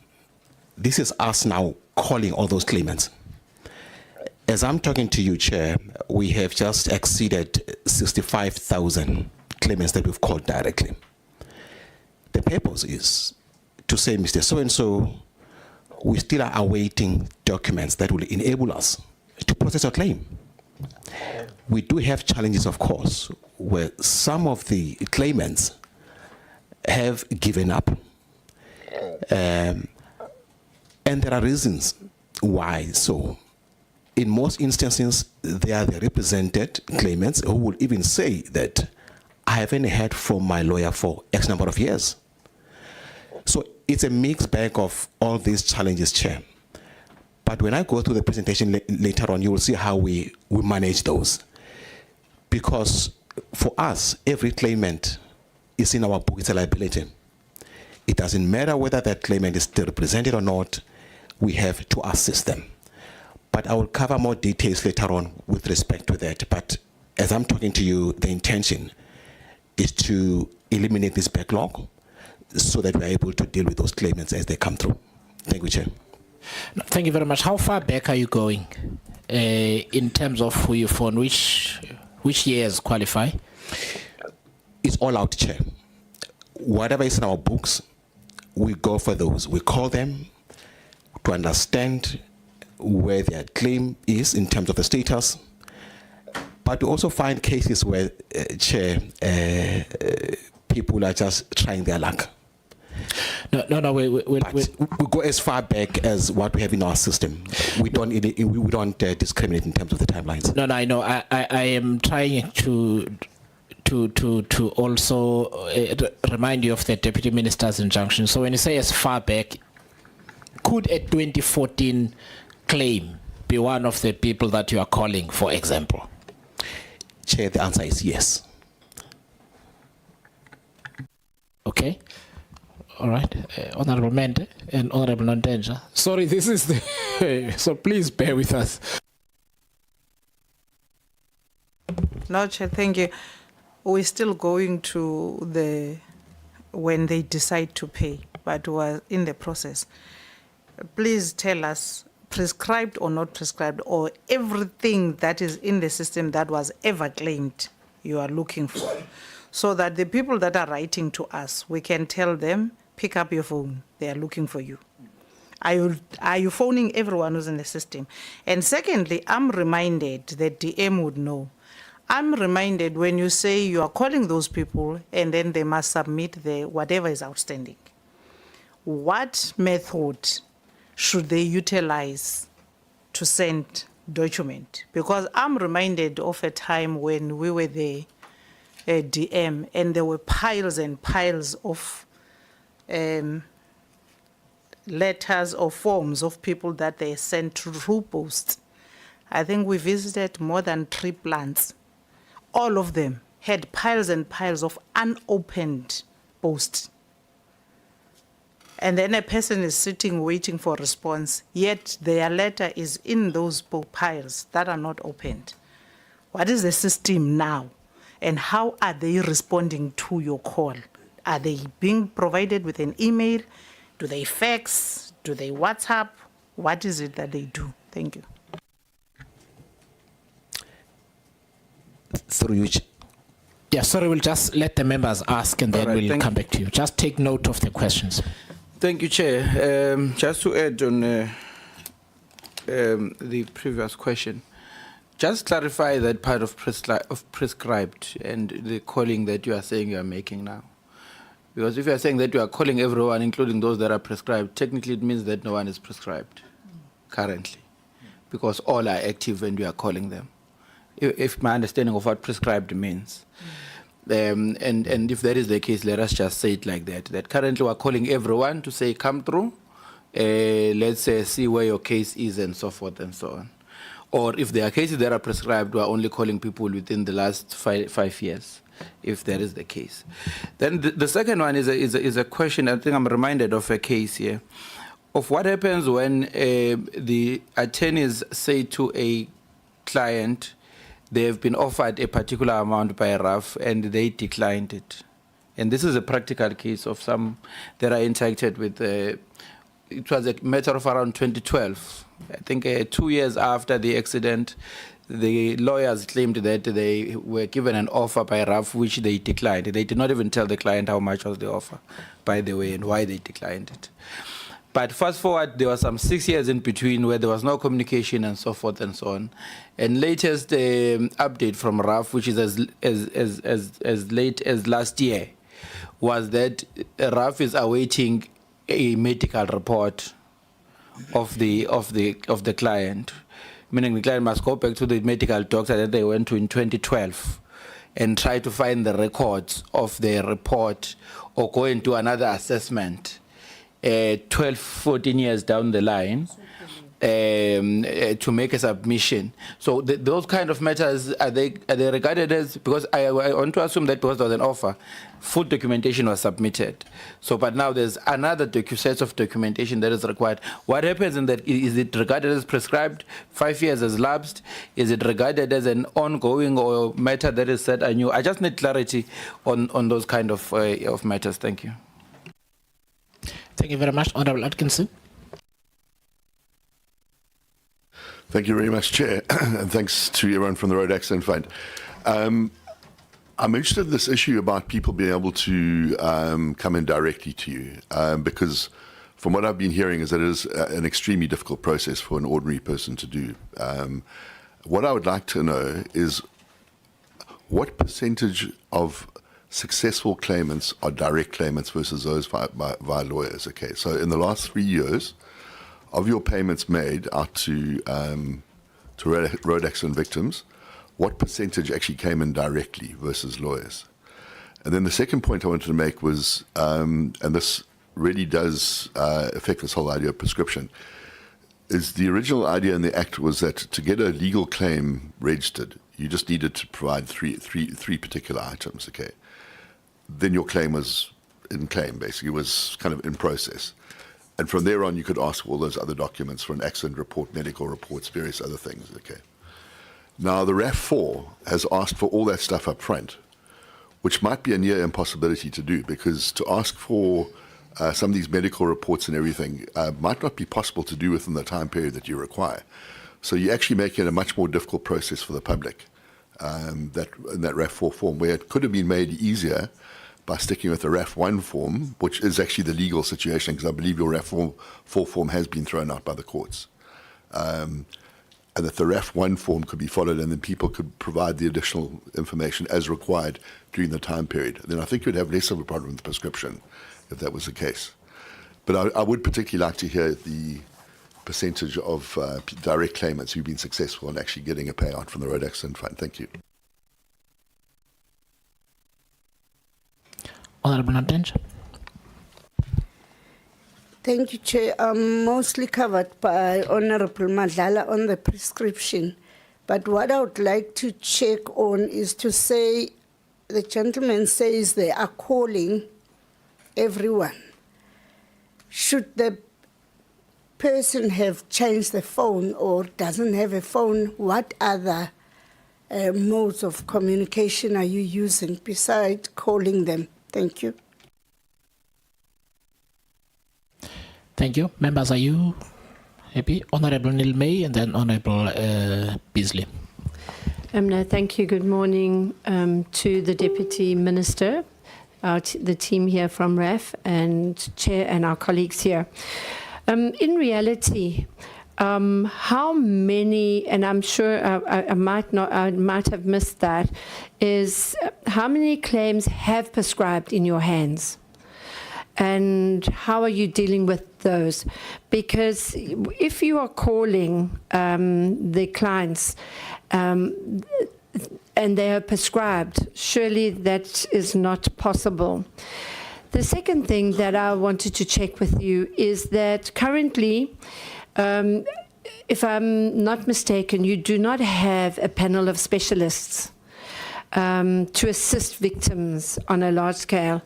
This is us now calling all those claimants. As I'm talking to you, Chair, we have just exceeded 65,000 claimants that we've called directly. The purpose is to say, Mr. So-and-so, we still are awaiting documents that will enable us to process a claim. We do have challenges, of course, where some of the claimants have given up. And there are reasons why so. In most instances, they are the represented claimants who will even say that I haven't heard from my lawyer for X number of years. So it's a mixed bag of all these challenges, Chair. But when I go through the presentation later on, you will see how we manage those. Because for us, every claimant is in our book, it's a liability. It doesn't matter whether that claimant is still represented or not, we have to assist them. But I will cover more details later on with respect to that. But as I'm talking to you, the intention is to eliminate this backlog so that we're able to deal with those claimants as they come through. Thank you, Chair. No, thank you very much. How far back are you going in terms of who you phone? Which years qualify? It's all out, Chair. Whatever is in our books, we go for those. We call them to understand where their claim is in terms of the status. But we also find cases where, Chair, people are just trying their luck. No, we go as far back as what we have in our system. We don't discriminate in terms of the timelines. No, I know. I am trying to also remind you of the Deputy Minister's injunction. So when you say as far back, could a 2014 claim be one of the people that you are calling, for example? Chair, the answer is yes. Okay. All right. Honorable Mende and Honorable Nondenja. Sorry, this is the... so please bear with us. No, Chair, thank you. We're still going to when they decide to pay, but we're in the process. Please tell us, prescribed or not prescribed, or everything that is in the system that was ever claimed you are looking for, so that the people that are writing to us, we can tell them, pick up your phone, they are looking for you. Are you phoning everyone who's in the system? And secondly, I'm reminded, the DM would know, I'm reminded when you say you are calling those people and then they must submit whatever is outstanding. What method should they utilize to send document? Because I'm reminded of a time when we were there, DM, and there were piles and piles of letters or forms of people that they sent through post. I think we visited more than 3 plants. All of them had piles and piles of unopened posts. And then a person is sitting waiting for a response, yet their letter is in those piles that are not opened. What is the system now? And how are they responding to your call? Are they being provided with an email? Do they fax? Do they WhatsApp? What is it that they do? Thank you. Through you, Yeah, sorry, we'll just let the members ask and then All right, we'll thank come back to you. Just take note of the questions. Thank you, Chair. Just to add on the previous question, just clarify that part of prescribed and the calling that you are saying you are making now. Because if you are saying that you are calling everyone, including those that are prescribed, technically it means that no one is prescribed currently, because all are active and you are calling them. If my understanding of what prescribed means. And if that is the case, let us just say it like that. That currently we're calling everyone to say, come through, let's see where your case is and so forth and so on. Or if there are cases that are prescribed, we're only calling people within the last 5 years, if that is the case. Then the second one is a question, I think I'm reminded of a case here, of what happens when the attorneys say to a client, they have been offered a particular amount by RAF and they declined it. And this is a practical case of some that are interacted with. It was a matter of around 2012. I think 2 years after the accident, the lawyers claimed that they were given an offer by RAF which they declined. They did not even tell the client how much was the offer, by the way, and why they declined it. But fast forward, there was some 6 years in between where there was no communication and so forth and so on. And latest update from RAF, which is as late as last year, was that RAF is awaiting a medical report of the client, meaning the client must go back to the medical doctor that they went to in 2012 and try to find the records of the report or go into another assessment 12, 14 years down the line to make a submission. So those kind of matters, are they regarded as, because I want to assume that because there was an offer, full documentation was submitted. So, but now there's another set of documentation that is required. What happens in that? Is it regarded as prescribed? 5 years has lapsed? Is it regarded as an ongoing or matter that is set anew? I just need clarity on those kind of matters. Thank you. Thank you very much. Honorable Atkinson. Thank you very much, Chair, and thanks to everyone from the Road Accident Fund. I'm interested in this issue about people being able to come in directly to you, because from what I've been hearing is that it is an extremely difficult process for an ordinary person to do. What I would like to know is what percentage of successful claimants are direct claimants versus those via lawyers. Okay, so in the last 3 years, of your payments made out to road accident victims, what percentage actually came in directly versus lawyers? And then the second point I wanted to make was, and this really does affect this whole idea of prescription, is the original idea in the Act was that to get a legal claim registered, you just needed to provide three particular items, okay? Then your claim was in claim, basically, it was kind of in process. And from there on, you could ask for all those other documents for an accident report, medical reports, various other things, okay? Now, the RAF4 has asked for all that stuff up front, which might be a near impossibility to do, because to ask for some of these medical reports and everything might not be possible to do within the time period that you require. So you're actually making it a much more difficult process for the public, in that RAF4 form, where it could have been made easier by sticking with the RAF1 form, which is actually the legal situation, because I believe your RAF4 form has been thrown out by the courts. And that the RAF1 form could be followed, and then people could provide the additional information as required during the time period. Then I think you'd have less of a problem with prescription if that was the case. But I would particularly like to hear the percentage of direct claimants who've been successful in actually getting a payout from the Road Accident Fund. Thank you. Honorable Nadenja. Thank you, Chair. I'm mostly covered by Honorable Madlala on the prescription. But what I would like to check on is to say, the gentleman says they are calling everyone. Should the person have changed the phone or doesn't have a phone, what other modes of communication are you using besides calling them? Thank you. Thank you. Members, are you happy? Honorable Neil May and then Honorable Beasley. No, thank you. Good morning to the Deputy Minister, the team here from RAF, and Chair, and our colleagues here. In reality, how many, and I'm sure I might have missed that, is how many claims have prescribed in your hands? And how are you dealing with those? Because if you are calling the clients and they are prescribed, surely that is not possible. The second thing that I wanted to check with you is that currently, if I'm not mistaken, you do not have a panel of specialists to assist victims on a large scale.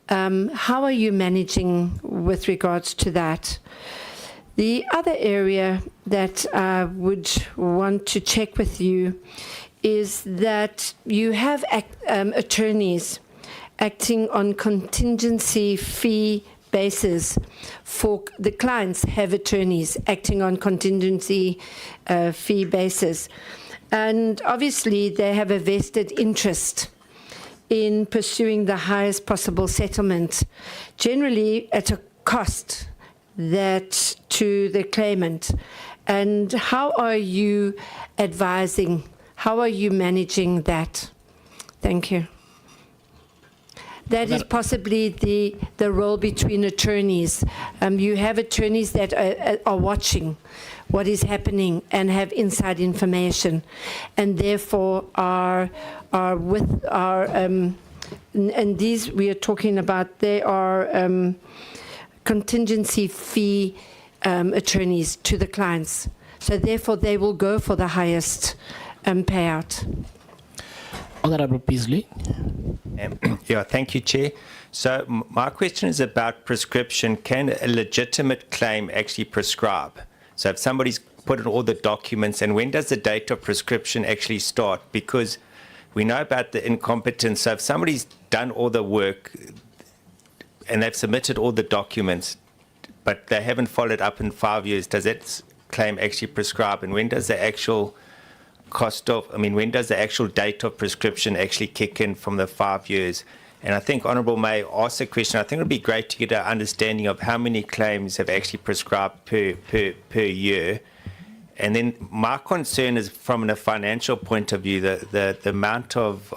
How are you managing with regards to that? The other area that I would want to check with you is that you have attorneys acting on contingency fee basis. For the clients have attorneys acting on contingency fee basis. And obviously they have a vested interest in pursuing the highest possible settlement, generally at a cost that to the claimant. And how are you advising? How are you managing that? Thank you. That is possibly the role between attorneys. You have attorneys that are watching what is happening and have inside information, and therefore are with our and these we are talking about. They are contingency fee attorneys to the clients, so therefore they will go for the highest payout. Honourable Beasley. Yeah, thank you, Chair. So my question is about prescription. Can a legitimate claim actually prescribe? So if somebody's put in all the documents, and when does the date of prescription actually start? Because we know about the incompetence. So if somebody's done all the work and they've submitted all the documents, but they haven't followed up in 5 years, does that claim actually prescribe? And when does the actual when does the actual date of prescription actually kick in from the 5 years? And I think Honourable May asked the question. I think it would be great to get an understanding of how many claims have actually prescribed per year. And then my concern is from a financial point of view, the amount of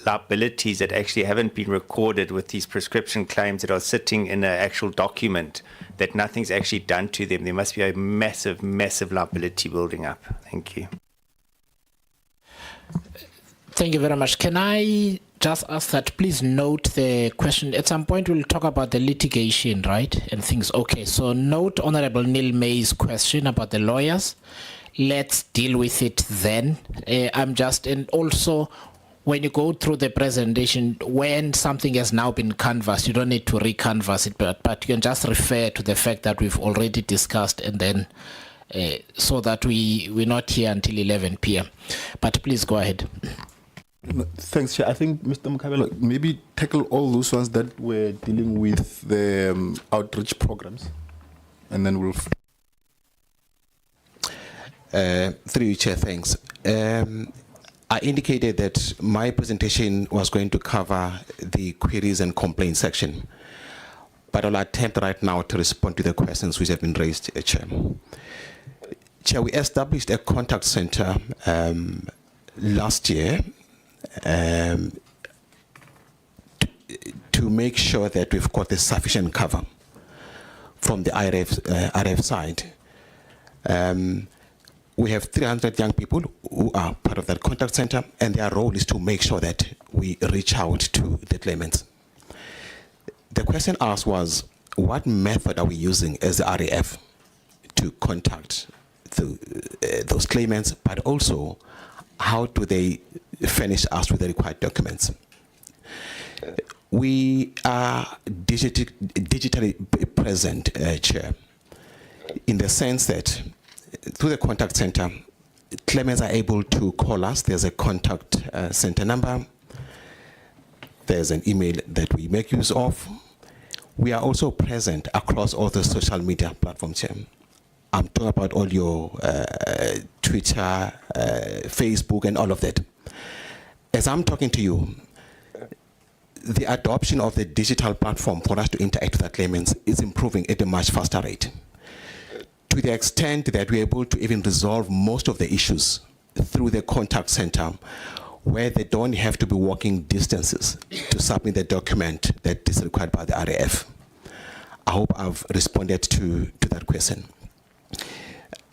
liabilities that actually haven't been recorded with these prescription claims that are sitting in an actual document that nothing's actually done to them. There must be a massive, massive liability building up. Thank you. Thank you very much. Can I just ask that please note the question? At some point we'll talk about the litigation, right, and things. Okay, so note Honourable Neil May's question about the lawyers. Let's deal with it then. And also when you go through the presentation, when something has now been canvassed, you don't need to re-canvass it, but you can just refer to the fact that we've already discussed, and then so that we're not here until 11 p.m. But please go ahead. No, thanks, Chair. I think Mr. Mukabelo, maybe tackle all those ones that we're dealing with the outreach programs, and then we'll. Through you, Chair, thanks. I indicated that my presentation was going to cover the queries and complaints section, but I'll attempt right now to respond to the questions which have been raised, Chair. Chair, we established a contact center last year to make sure that we've got the sufficient cover from the RF side. We have 300 young people who are part of that contact center, and their role is to make sure that we reach out to the claimants. The question asked was, what method are we using as the RAF to contact those claimants, but also how do they furnish us with the required documents? We are digitally present, Chair, in the sense that through the contact center, claimants are able to call us. There's a contact center number. There's an email that we make use of. We are also present across all the social media platforms here. I'm talking about all your Twitter, Facebook, and all of that. As I'm talking to you, the adoption of the digital platform for us to interact with our claimants is improving at a much faster rate, to the extent that we're able to even resolve most of the issues through the contact center, where they don't have to be walking distances to submit the document that is required by the RAF. I hope I've responded to that question.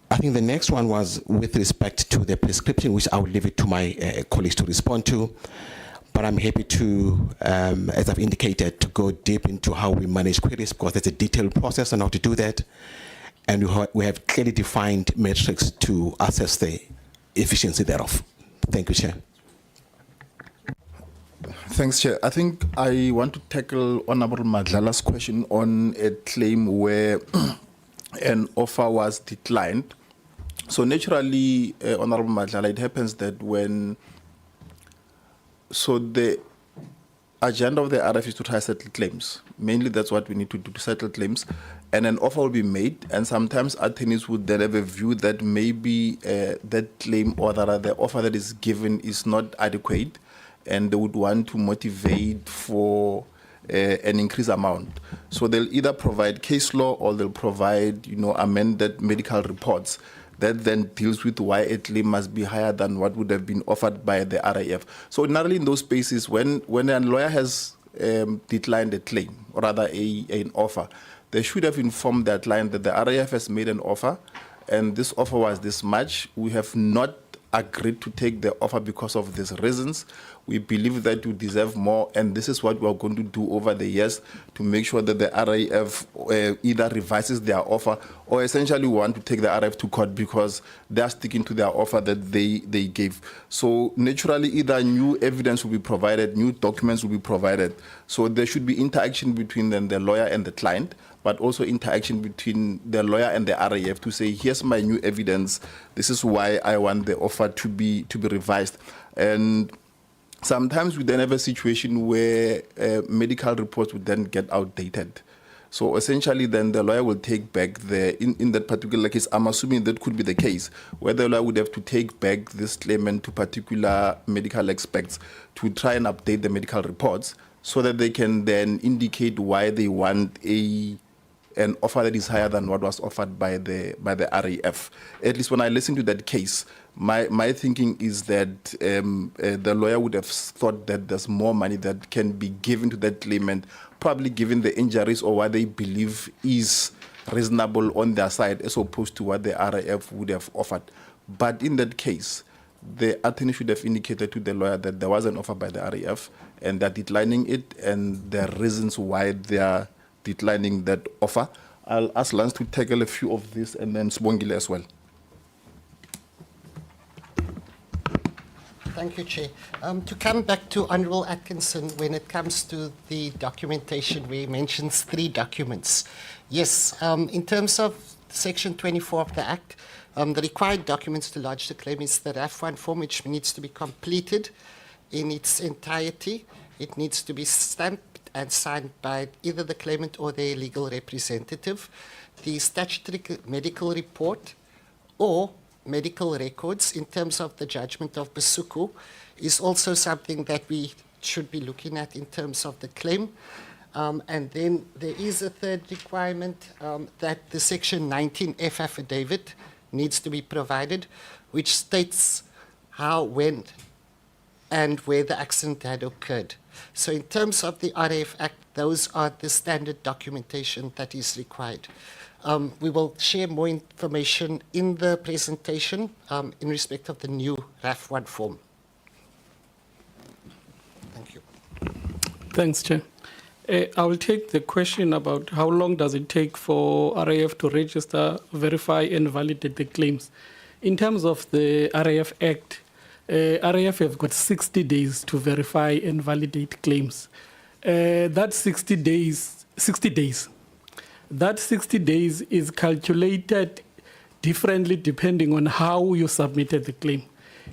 I think the next one was with respect to the prescription, which I will leave it to my colleagues to respond to. But I'm happy to, as I've indicated, to go deep into how we manage queries, because there's a detailed process on how to do that. And we have clearly defined metrics to assess the efficiency thereof. Thank you, Chair. Thanks, Chair. I think I want to tackle Honorable Madlala's question on a claim where an offer was declined. So naturally, Honorable Madlala, it happens that when, so the agenda of the RF is to try to settle claims. Mainly that's what we need to do, to settle claims. And an offer will be made, and sometimes attorneys would then have a view that maybe that claim, or that the offer that is given is not adequate, and they would want to motivate for an increased amount. So they'll either provide case law, or they'll provide, amended medical reports that then deals with why a claim must be higher than what would have been offered by the RAF. So ordinarily in those spaces, when a lawyer has declined a claim, or rather an offer, they should have informed their client that the RAF has made an offer, and this offer was this much. We have not agreed to take the offer because of these reasons. We believe that you deserve more, and this is what we are going to do over the years to make sure that the RAF either revises their offer, or essentially want to take the RAF to court because they are sticking to their offer that they gave. So naturally, either new evidence will be provided, new documents will be provided. So there should be interaction between then the lawyer and the client, but also interaction between the lawyer and the RAF to say, here's my new evidence, this is why I want the offer to be revised. And sometimes we then have a situation where medical reports would then get outdated. So essentially then the lawyer will take back in that particular case, I'm assuming that could be the case, where the lawyer would have to take back this claimant to particular medical experts to try and update the medical reports, so that they can then indicate why they want an offer that is higher than what was offered by the RAF. At least when I listen to that case, my thinking is that the lawyer would have thought that there's more money that can be given to that claimant, probably given the injuries or what they believe is reasonable on their side, as opposed to what the RAF would have offered. But in that case, the attorney should have indicated to the lawyer that there was an offer by the RAF, and they're declining it, and the reasons why they are declining that offer. I'll ask Lance to tackle a few of this, and then Sibongile as well. Thank you, Chair. To come back to Honourable Atkinson, when it comes to the documentation, where he mentions 3 documents. Yes, in terms of Section 24 of the Act, the required documents to lodge the claim is the RAF1 form, which needs to be completed in its entirety. It needs to be stamped and signed by either the claimant or their legal representative. The statutory medical report or medical records in terms of the judgment of Basuku is also something that we should be looking at in terms of the claim. And then there is a third requirement that the Section 19F affidavit needs to be provided, which states how, when, and where the accident had occurred. So in terms of the RAF Act, those are the standard documentation that is required. We will share more information in the presentation in respect of the new RAF1 form. Thank you. Thanks, Chair. I will take the question about how long does it take for RAF to register, verify, and validate the claims. In terms of the RAF Act, RAF have got 60 days to verify and validate claims. That 60 days. That 60 days is calculated differently depending on how you submitted the claim.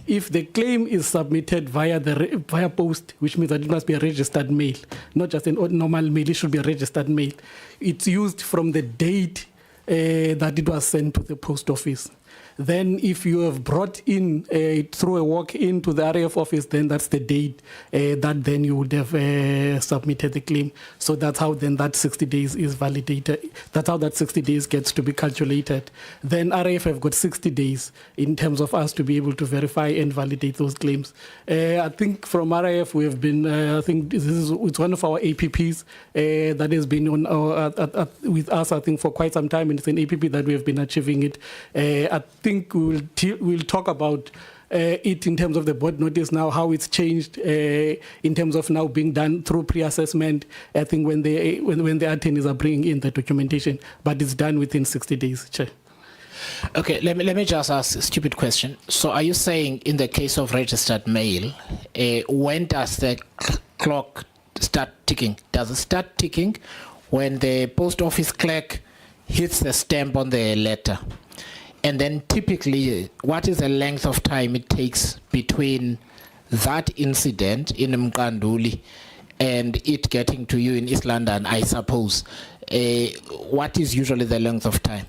If the claim is submitted via post, which means that it must be a registered mail, not just a normal mail, it should be a registered mail. It's used from the date that it was sent to the post office. Then if you have brought in through a walk-in to the RAF office, then that's the date that then you would have submitted the claim. So that's how then that 60 days is validated. That's how that 60 days gets to be calculated. Then RAF have got 60 days in terms of us to be able to verify and validate those claims. I think from RAF we have been, I think it's one of our APPs that has been on with us, I think, for quite some time, and it's an APP that we have been achieving it. I think we'll talk about it in terms of the board notice now, how it's changed in terms of now being done through pre-assessment. I think when the attorneys are bringing in the documentation, but it's done within 60 days, Chair. Okay, let me just ask a stupid question. So are you saying in the case of registered mail, when does the clock start ticking? Does it start ticking when the post office clerk hits the stamp on the letter? And then typically, what is the length of time it takes between that incident in Mkanduli and it getting to you in East London, I suppose? What is usually the length of time?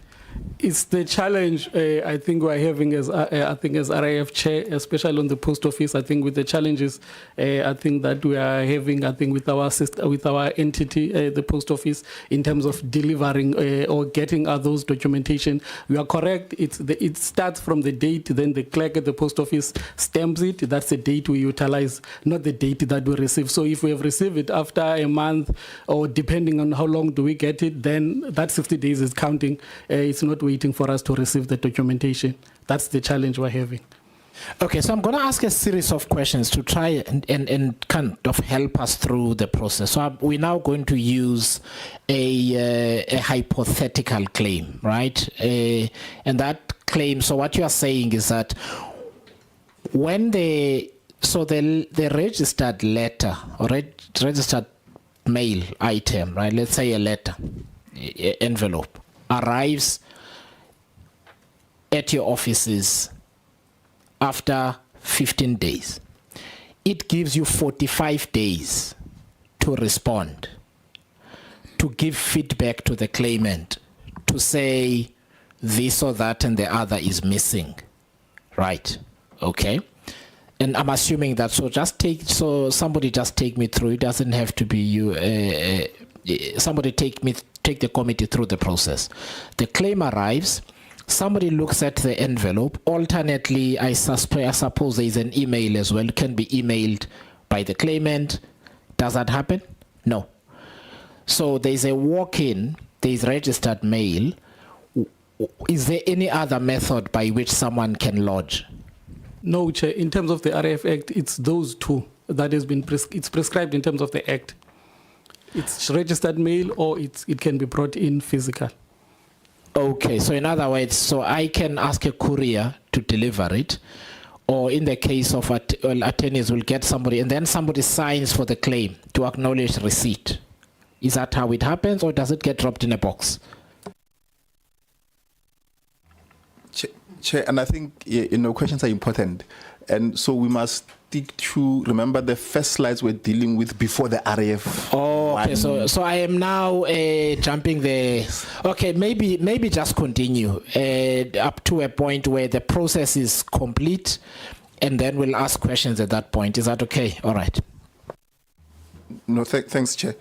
It's the challenge I think we're having as RAF chair, especially on the post office. I think with the challenges I think that we are having, I think with our entity, the post office, in terms of delivering or getting those documentation. We are correct. It starts from the date, then the clerk at the post office stamps it. That's the date we utilize, not the date that we receive. So if we have received it after a month, or depending on how long do we get it, then that 60 days is counting. It's not waiting for us to receive the documentation. That's the challenge we're having. Okay, so I'm going to ask a series of questions to try and kind of help us through the process. So we're now going to use a hypothetical claim, right? And that claim, so what you are saying is that when the registered letter or registered mail item, right? Let's say a letter, envelope, arrives at your offices after 15 days. It gives you 45 days to respond, to give feedback to the claimant, to say this or that and the other is missing, right? Okay. And I'm assuming that, so somebody just take me through. It doesn't have to be you. Somebody take the committee through the process. The claim arrives. Somebody looks at the envelope. Alternately, I suppose there is an email as well. It can be emailed by the claimant. Does that happen? No. So there's a walk-in, there's registered mail. Is there any other method by which someone can lodge? No, Chair. In terms of the RAF Act, it's those two that has been it's prescribed in terms of the Act. It's registered mail, or it can be brought in physical. Okay, so in other words, so I can ask a courier to deliver it, or in the case of attorneys will get somebody, and then somebody signs for the claim to acknowledge receipt. Is that how it happens, or does it get dropped in a box? Chair, and I think questions are important, and so we must stick to remember the first slides we're dealing with before the RAF. Oh, okay. So I am now jumping the. Okay, maybe just continue up to a point where the process is complete, and then we'll ask questions at that point. Is that okay? All right. No, thanks, Chair.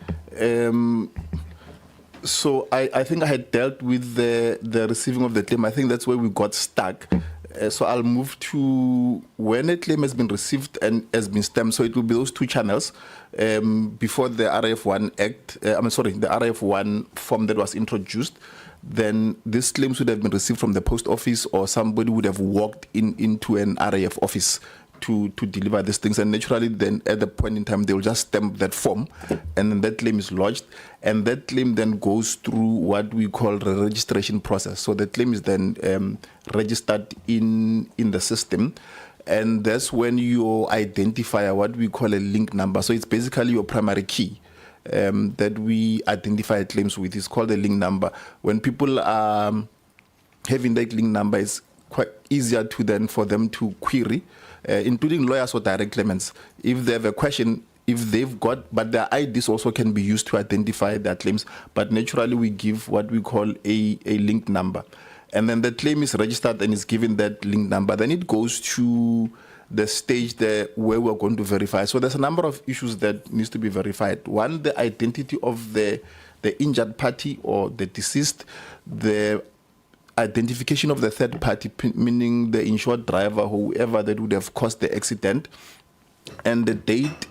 So I think I had dealt with the receiving of the claim. I think that's where we got stuck. So I'll move to when a claim has been received and has been stamped. So it will be those two channels before the RAF1 Act. the RAF1 form that was introduced. Then these claims would have been received from the post office, or somebody would have walked into an RAF office to deliver these things, and naturally then at the point in time they will just stamp that form, and then that claim is lodged, and that claim then goes through what we call the registration process. So the claim is then registered in the system, and that's when you identify what we call a link number. So it's basically your primary key that we identify claims with. It's called a link number. When people are having that link number, it's quite easier to then for them to query, including lawyers or direct claimants. If they have a question, if they've got, but their IDs also can be used to identify their claims. But naturally, we give what we call a link number. And then the claim is registered and is given that link number. Then it goes to the stage there where we're going to verify. So there's a number of issues that needs to be verified. One, the identity of the injured party or the deceased, the identification of the third party, meaning the insured driver, whoever that would have caused the accident, and the date,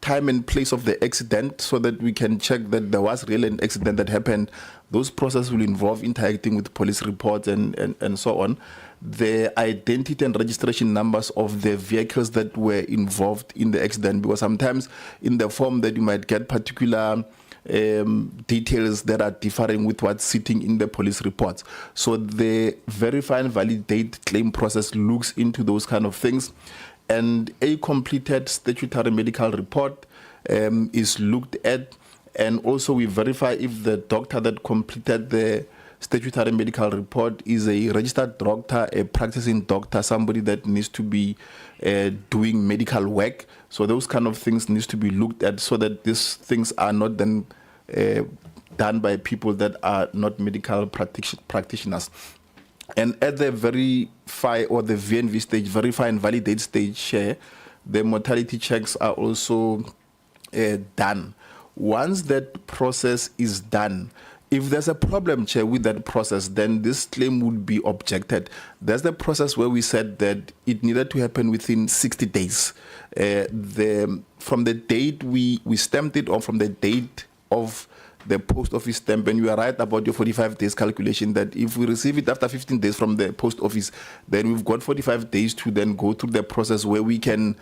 time and place of the accident, so that we can check that there was really an accident that happened. Those processes will involve interacting with police reports and so on. The identity and registration numbers of the vehicles that were involved in the accident, because sometimes in the form that you might get particular details that are differing with what's sitting in the police reports. So the verify and validate claim process looks into those kind of things. And a completed statutory medical report is looked at, and also we verify if the doctor that completed the statutory medical report is a registered doctor, a practicing doctor, somebody that needs to be doing medical work. So those kind of things needs to be looked at, so that these things are not then done by people that are not medical practitioners. And at the verify or the VNV stage, verify and validate stage, the mortality checks are also done. Once that process is done, if there's a problem, Chair, with that process, then this claim would be objected. That's the process where we said that it needed to happen within 60 days. From the date we stamped it, or from the date of the post office stamp, and you are right about your 45 days calculation, that if we receive it after 15 days from the post office, then we've got 45 days to then go through the process where we can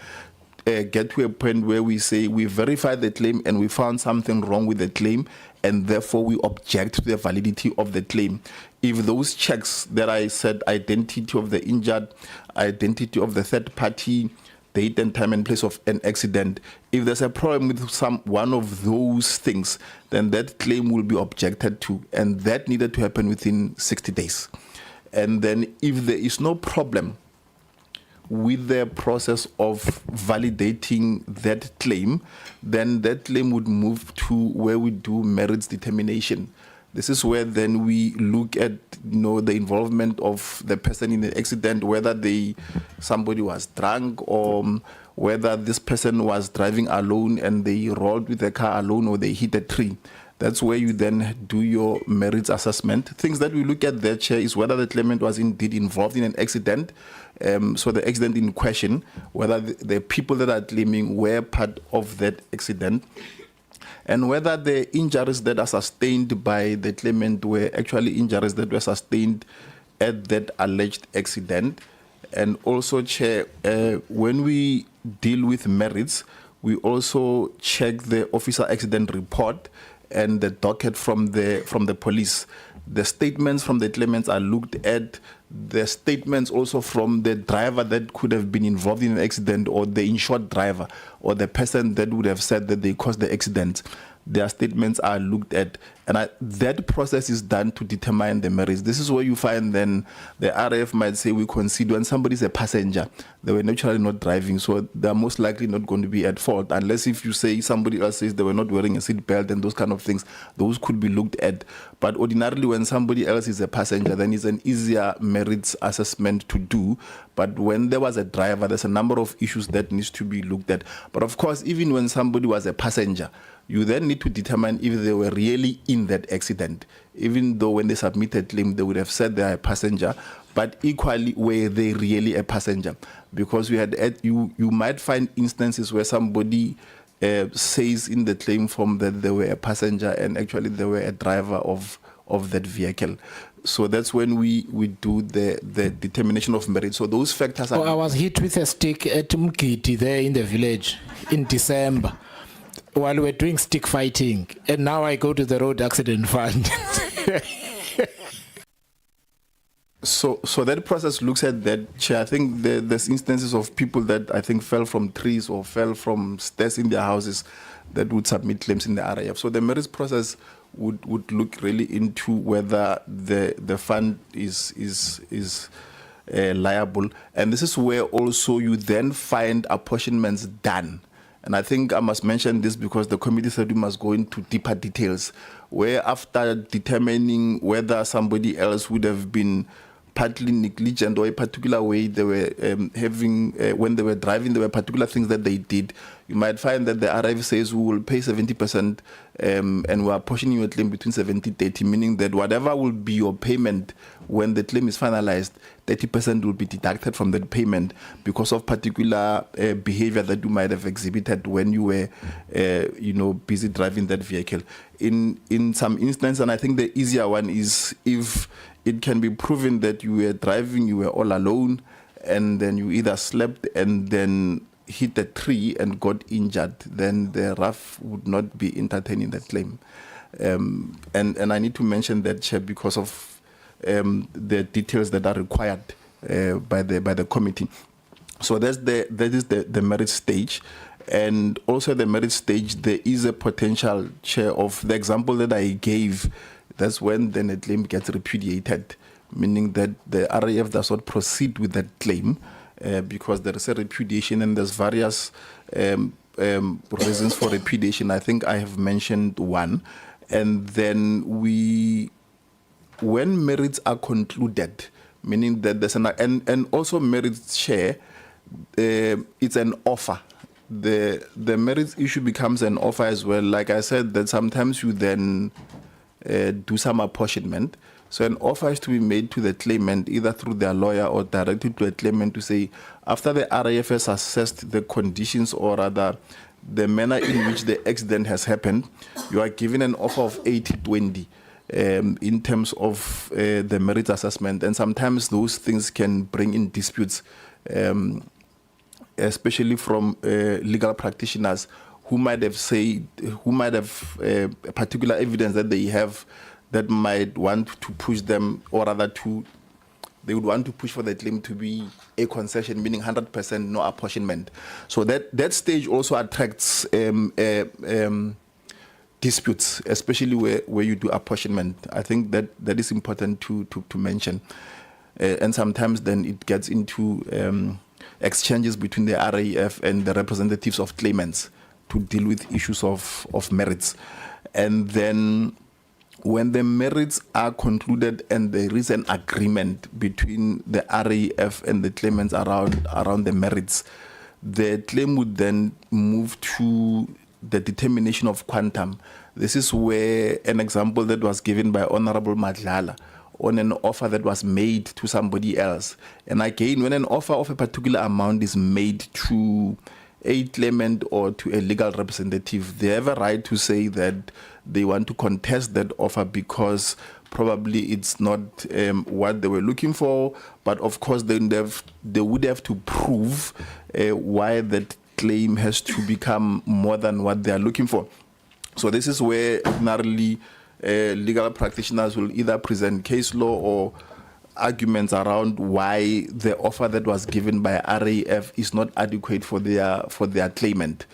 get to a point where we say we verified the claim and we found something wrong with the claim, and therefore we object to the validity of the claim. If those checks that I said, identity of the injured, identity of the third party, date and time and place of an accident, if there's a problem with one of those things, then that claim will be objected to, and that needed to happen within 60 days. And then if there is no problem with the process of validating that claim, then that claim would move to where we do merits determination. This is where then we look at the involvement of the person in the accident, whether somebody was drunk, or whether this person was driving alone and they rolled with the car alone, or they hit a tree. That's where you then do your merits assessment. Things that we look at there, Chair, is whether the claimant was indeed involved in an accident. So the accident in question, whether the people that are claiming were part of that accident, and whether the injuries that are sustained by the claimant were actually injuries that were sustained at that alleged accident. And also, Chair, when we deal with merits, we also check the officer accident report and the docket from the police. The statements from the claimants are looked at. The statements also from the driver that could have been involved in an accident, or the insured driver, or the person that would have said that they caused the accident. Their statements are looked at, and that process is done to determine the merits. This is where you find then the RAF might say we consider when somebody is a passenger, they were naturally not driving, so they're most likely not going to be at fault, unless if you say somebody else says they were not wearing a seat belt and those kind of things, those could be looked at. But ordinarily when somebody else is a passenger, then it's an easier merits assessment to do. But when there was a driver, there's a number of issues that needs to be looked at. But of course, even when somebody was a passenger, you then need to determine if they were really in that accident, even though when they submitted claim, they would have said they are a passenger, but equally, were they really a passenger? Because you might find instances where somebody says in the claim form that they were a passenger and actually they were a driver of that vehicle. So that's when we do the determination of merit. So those factors are... I was hit with a stick at Mkiti there in the village in December, while we were doing stick fighting, and now I go to the road accident fund. So that process looks at that, Chair. I think there's instances of people that I think fell from trees or fell from stairs in their houses that would submit claims in the RAF. So the merits process would look really into whether the fund is liable, and this is where also you then find apportionments done. And I think I must mention this because the committee said we must go into deeper details, where after determining whether somebody else would have been partly negligent or a particular way they were having, when they were driving, there were particular things that they did. You might find that the RIF says we will pay 70% and we are portioning your claim between 70-30, meaning that whatever will be your payment when the claim is finalized, 30% will be deducted from that payment because of particular behavior that you might have exhibited when you were, busy driving that vehicle. In some instances, and I think the easier one is if it can be proven that you were driving, you were all alone, and then you either slept and then hit a tree and got injured, then the RAF would not be entertaining that claim. And I need to mention that, Chair, because of the details that are required by the committee. So that is the merit stage. And also the merit stage, there is a potential, Chair, of the example that I gave. That's when then a claim gets repudiated, meaning that the RAF does not proceed with that claim because there is a repudiation and there's various reasons for repudiation. I think I have mentioned one. And then when merits are concluded, meaning that there's and also merits share, it's an offer. The merits issue becomes an offer as well. Like I said, that sometimes you then do some apportionment. So an offer is to be made to the claimant, either through their lawyer or directly to a claimant, to say, after the RAF has assessed the conditions or rather the manner in which the accident has happened, you are given an offer of 80-20 in terms of the merit assessment. And sometimes those things can bring in disputes, especially from legal practitioners who might have particular evidence that they have that might want to push them, or rather they would want to push for the claim to be a concession, meaning 100% no apportionment. So that stage also attracts disputes, especially where you do apportionment. I think that is important to mention. And sometimes then it gets into exchanges between the RAF and the representatives of claimants to deal with issues of merits. And then when the merits are concluded and there is an agreement between the RAF and the claimants around the merits, the claim would then move to the determination of quantum. This is where an example that was given by Honorable Madlala on an offer that was made to somebody else. And again, when an offer of a particular amount is made to a claimant or to a legal representative, they have a right to say that they want to contest that offer because probably it's not what they were looking for, but of course they would have to prove why that claim has to become more than what they are looking for. So this is where ordinarily legal practitioners will either present case law or arguments around why the offer that was given by RAF is not adequate for their claimant.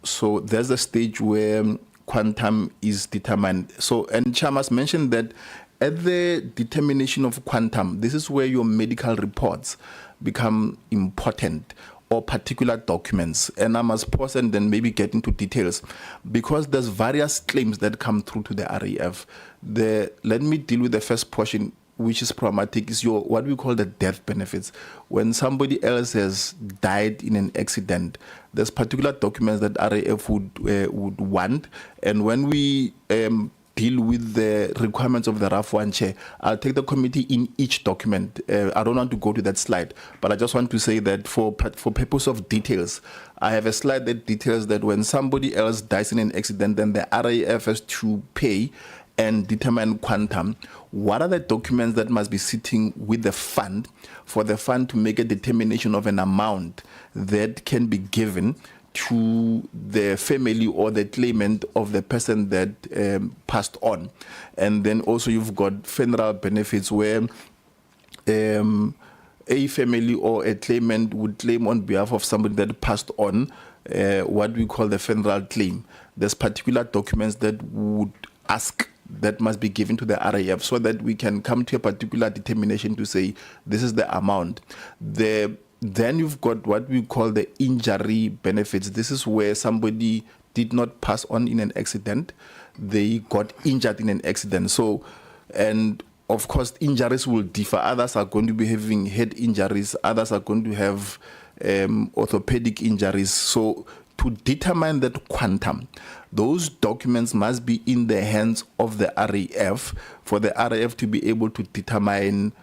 So there's a stage where quantum is determined. So, and Chamas mentioned that at the determination of quantum, this is where your medical reports become important, or particular documents. And I must pause and then maybe get into details because there's various claims that come through to the RAF. Let me deal with the first portion, which is problematic, is what we call the death benefits. When somebody else has died in an accident, there's particular documents that RAF would want. And when we deal with the requirements of the RAF 1 chair, I'll take the committee in each document. I don't want to go to that slide, but I just want to say that for purpose of details, I have a slide that details that when somebody else dies in an accident, then the RAF has to pay and determine quantum. What are the documents that must be sitting with the fund for the fund to make a determination of an amount that can be given to the family or the claimant of the person that passed on? And then also you've got funeral benefits where a family or a claimant would claim on behalf of somebody that passed on what we call the funeral claim. There's particular documents that would ask that must be given to the RAF so that we can come to a particular determination to say this is the amount. The then you've got what we call the injury benefits. This is where somebody did not pass on in an accident. They got injured in an accident. So, and of course, injuries will differ. Others are going to be having head injuries. Others are going to have orthopedic injuries. So to determine that quantum, those documents must be in the hands of the RAF for the RAF to be able to determine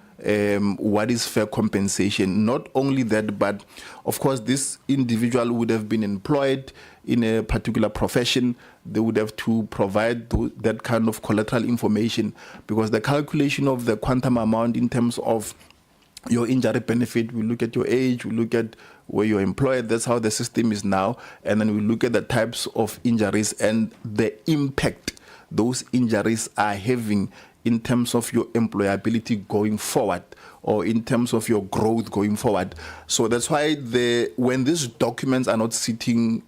what is fair compensation. Not only that, but of course, this individual would have been employed in a particular profession. They would have to provide that kind of collateral information, because the calculation of the quantum amount in terms of your injury benefit, we look at your age, we look at where you're employed. That's how the system is now. And then we look at the types of injuries and the impact those injuries are having in terms of your employability going forward, or in terms of your growth going forward. So that's why when these documents are not sitting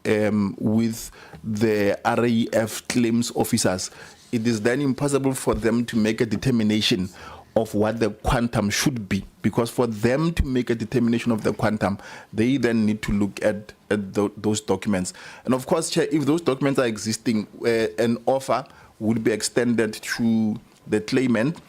with the RAF claims officers, it is then impossible for them to make a determination of what the quantum should be, because for them to make a determination of the quantum, they then need to look at those documents. And of course, Chair, if those documents are existing, an offer would be extended to the claimant,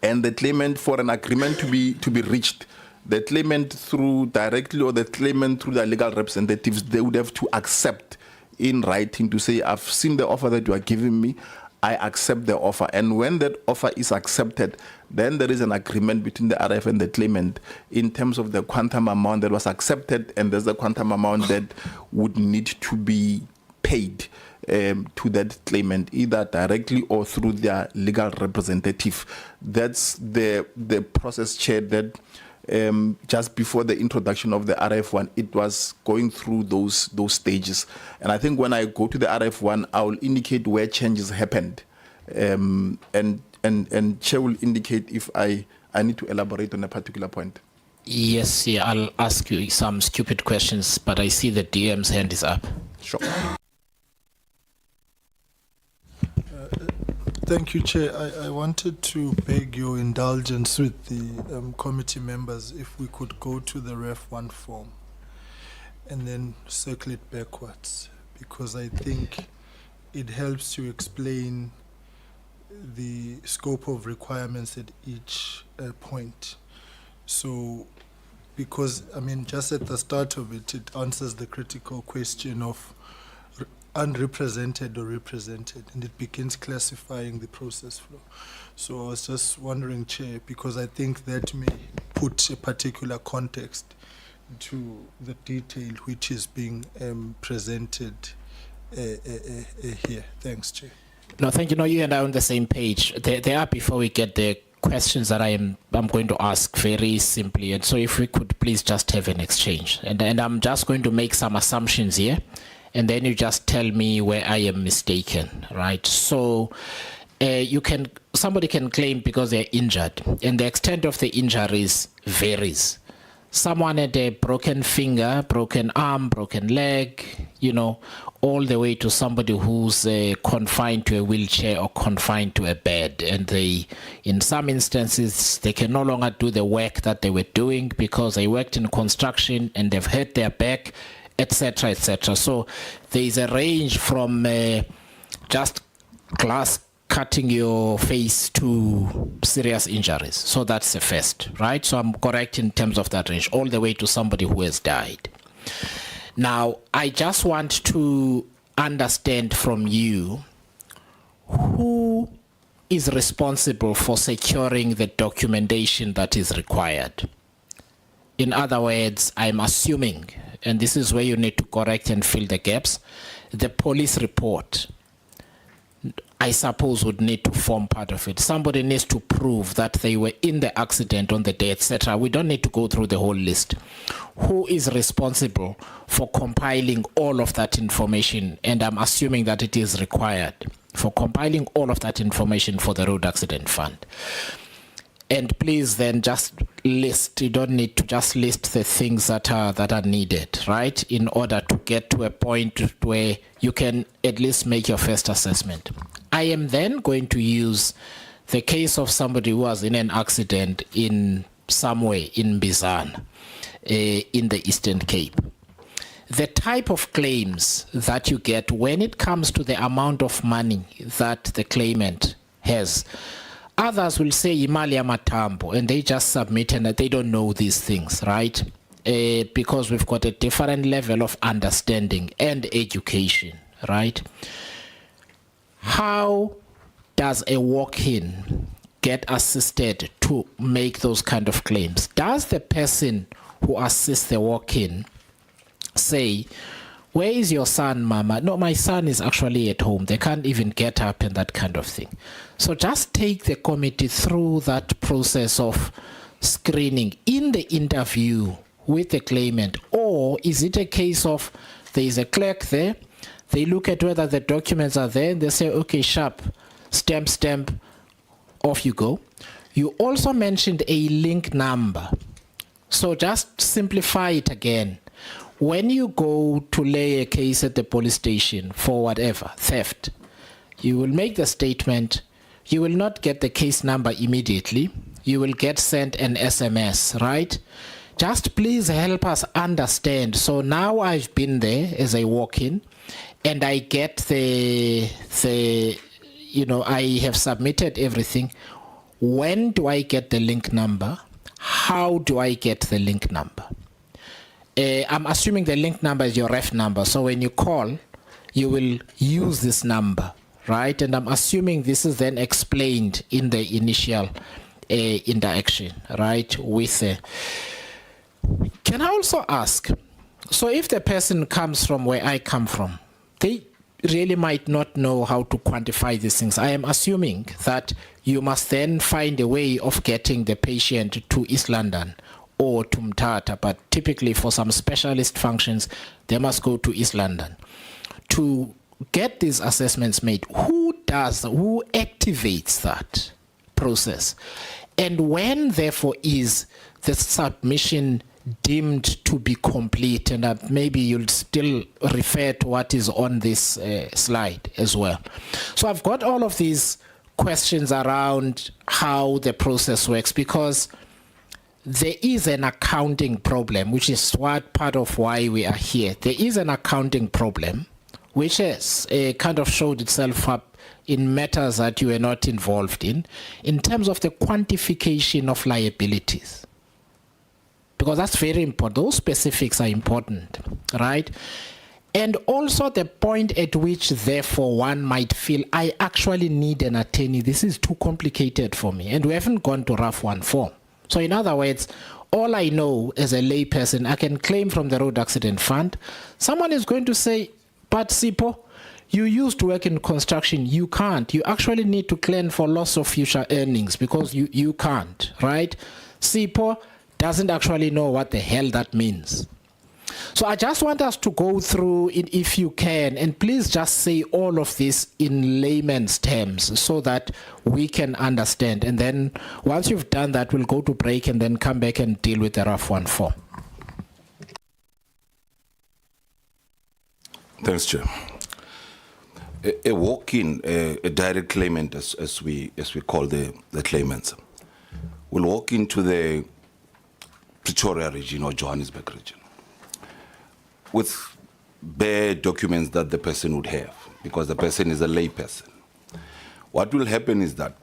and the claimant, for an agreement to be reached, the claimant through directly or the claimant through their legal representatives, they would have to accept in writing to say, I've seen the offer that you are giving me, I accept the offer. And when that offer is accepted, then there is an agreement between the RF and the claimant in terms of the quantum amount that was accepted, and there's the quantum amount that would need to be paid to that claimant, either directly or through their legal representative. That's the process, Chair, that just before the introduction of the RF1, it was going through those stages. And I think when I go to the RF1, I will indicate where changes happened. And Chair will indicate if I need to elaborate on a particular point. Yes, yeah, I'll ask you some stupid questions, but I see the DM's hand is up. Sure. Thank you, Chair. I wanted to beg your indulgence with the committee members if we could go to the Ref1 form and then circle it backwards, because I think it helps to explain the scope of requirements at each point. So, because, I mean, just at the start of it, it answers the critical question of unrepresented or represented, and it begins classifying the process flow. So I was just wondering, Chair, because I think that may put a particular context to the detail which is being presented here. Thanks, Chair. No, thank you. No, you and I are on the same page. They are, before we get the questions that I'm going to ask very simply. And so if we could please just have an exchange. And I'm just going to make some assumptions here, and then you just tell me where I am mistaken, right? So somebody can claim because they're injured, and the extent of the injuries varies. Someone had a broken finger, broken arm, broken leg, all the way to somebody who's confined to a wheelchair or confined to a bed. And they, in some instances, they can no longer do the work that they were doing because they worked in construction and they've hurt their back, etc., etc. So there is a range from just glass cutting your face to serious injuries. So that's the first, right? So I'm correct in terms of that range, all the way to somebody who has died. Now, I just want to understand from you who is responsible for securing the documentation that is required. In other words, I'm assuming, and this is where you need to correct and fill the gaps, the police report, I suppose, would need to form part of it. Somebody needs to prove that they were in the accident on the day, etc. We don't need to go through the whole list. Who is responsible for compiling all of that information? And I'm assuming that it is required for compiling all of that information for the Road Accident Fund. And please then just list, you don't need to just list the things that are needed, right? In order to get to a point where you can at least make your first assessment. I am then going to use the case of somebody who was in an accident in somewhere in Bizana, in the Eastern Cape. The type of claims that you get when it comes to the amount of money that the claimant has, others will say imali yamatambo, and they just submit and they don't know these things, right? Because we've got a different level of understanding and education, right? How does a walk-in get assisted to make those kind of claims? Does the person who assists the walk-in say, where is your son, mama? No, my son is actually at home. They can't even get up and that kind of thing. So just take the committee through that process of screening in the interview with the claimant. Or is it a case of there is a clerk there, they look at whether the documents are there, and they say, okay, sharp, stamp, off you go. You also mentioned a link number. So just simplify it again. When you go to lay a case at the police station for whatever, theft, you will make the statement, you will not get the case number immediately, you will get sent an SMS, right? Just please help us understand. So now I've been there as I walk in, and I get I have submitted everything. When do I get the link number? How do I get the link number? I'm assuming the link number is your ref number. So when you call, you will use this number, right? And I'm assuming this is then explained in the initial interaction, right? Can I also ask, so if the person comes from where I come from, they really might not know how to quantify these things. I am assuming that you must then find a way of getting the patient to East London or to Mthatha, but typically for some specialist functions, they must go to East London. To get these assessments made, who activates that process? And when, therefore, is the submission deemed to be complete? And maybe you'll still refer to what is on this slide as well. So I've got all of these questions around how the process works, because there is an accounting problem, which is part of why we are here. There is an accounting problem, which has kind of showed itself up in matters that you were not involved in terms of the quantification of liabilities. Because that's very important. Those specifics are important, right? And also the point at which, therefore, one might feel, I actually need an attorney. This is too complicated for me. And we haven't gone to RAF 1 form. So in other words, all I know as a layperson, I can claim from the Road Accident Fund. Someone is going to say, but Sipho, you used to work in construction. You can't. You actually need to claim for loss of future earnings because you can't, right? Sipho doesn't actually know what the hell that means. So I just want us to go through it if you can, and please just say all of this in layman's terms so that we can understand. And then once you've done that, we'll go to break and then come back and deal with the RAF 1 form. Thanks, Chair. A walk-in, a direct claimant, as we call the claimants, will walk into the Pretoria region or Johannesburg region with bare documents that the person would have, because the person is a lay person. What will happen is that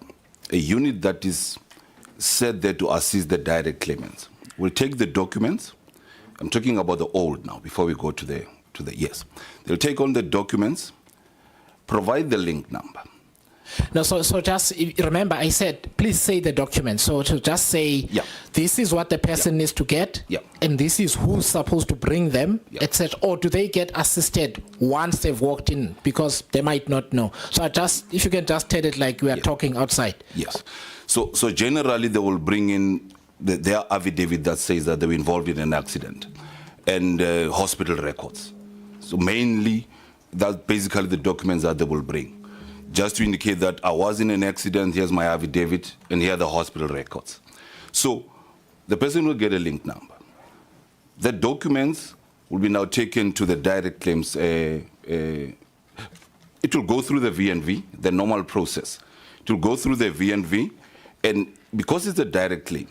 a unit that is set there to assist the direct claimants will take the documents. I'm talking about the old now, before we go to the yes. They'll take on the documents, provide the link number. No, so just remember, I said, please say the document. So to just say, this is what the person needs to get, and this is who's supposed to bring them, etc. Or do they get assisted once they've walked in? Because they might not know. So if you can just tell it like we are talking outside. Yes. So generally they will bring in their affidavit that says that they were involved in an accident and hospital records. So mainly, that's basically the documents that they will bring. Just to indicate that I was in an accident, here's my affidavit, and here are the hospital records. So the person will get a link number. The documents will be now taken to the direct claims. It will go through the VNV, the normal process. It will go through the VNV, and because it's a direct claim,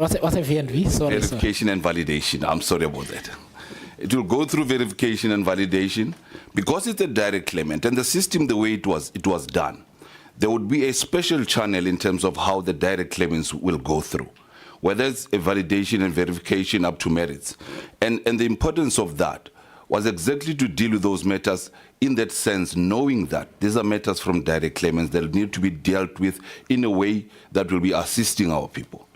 What's a VNV? Sorry, sir. Verification and validation. I'm sorry about that. It will go through verification and validation because it's a direct claimant and the system, the way it was done, there would be a special channel in terms of how the direct claimants will go through, whether it's a validation and verification up to merits. And the importance of that was exactly to deal with those matters in that sense, knowing that these are matters from direct claimants that need to be dealt with in a way that will be assisting our people.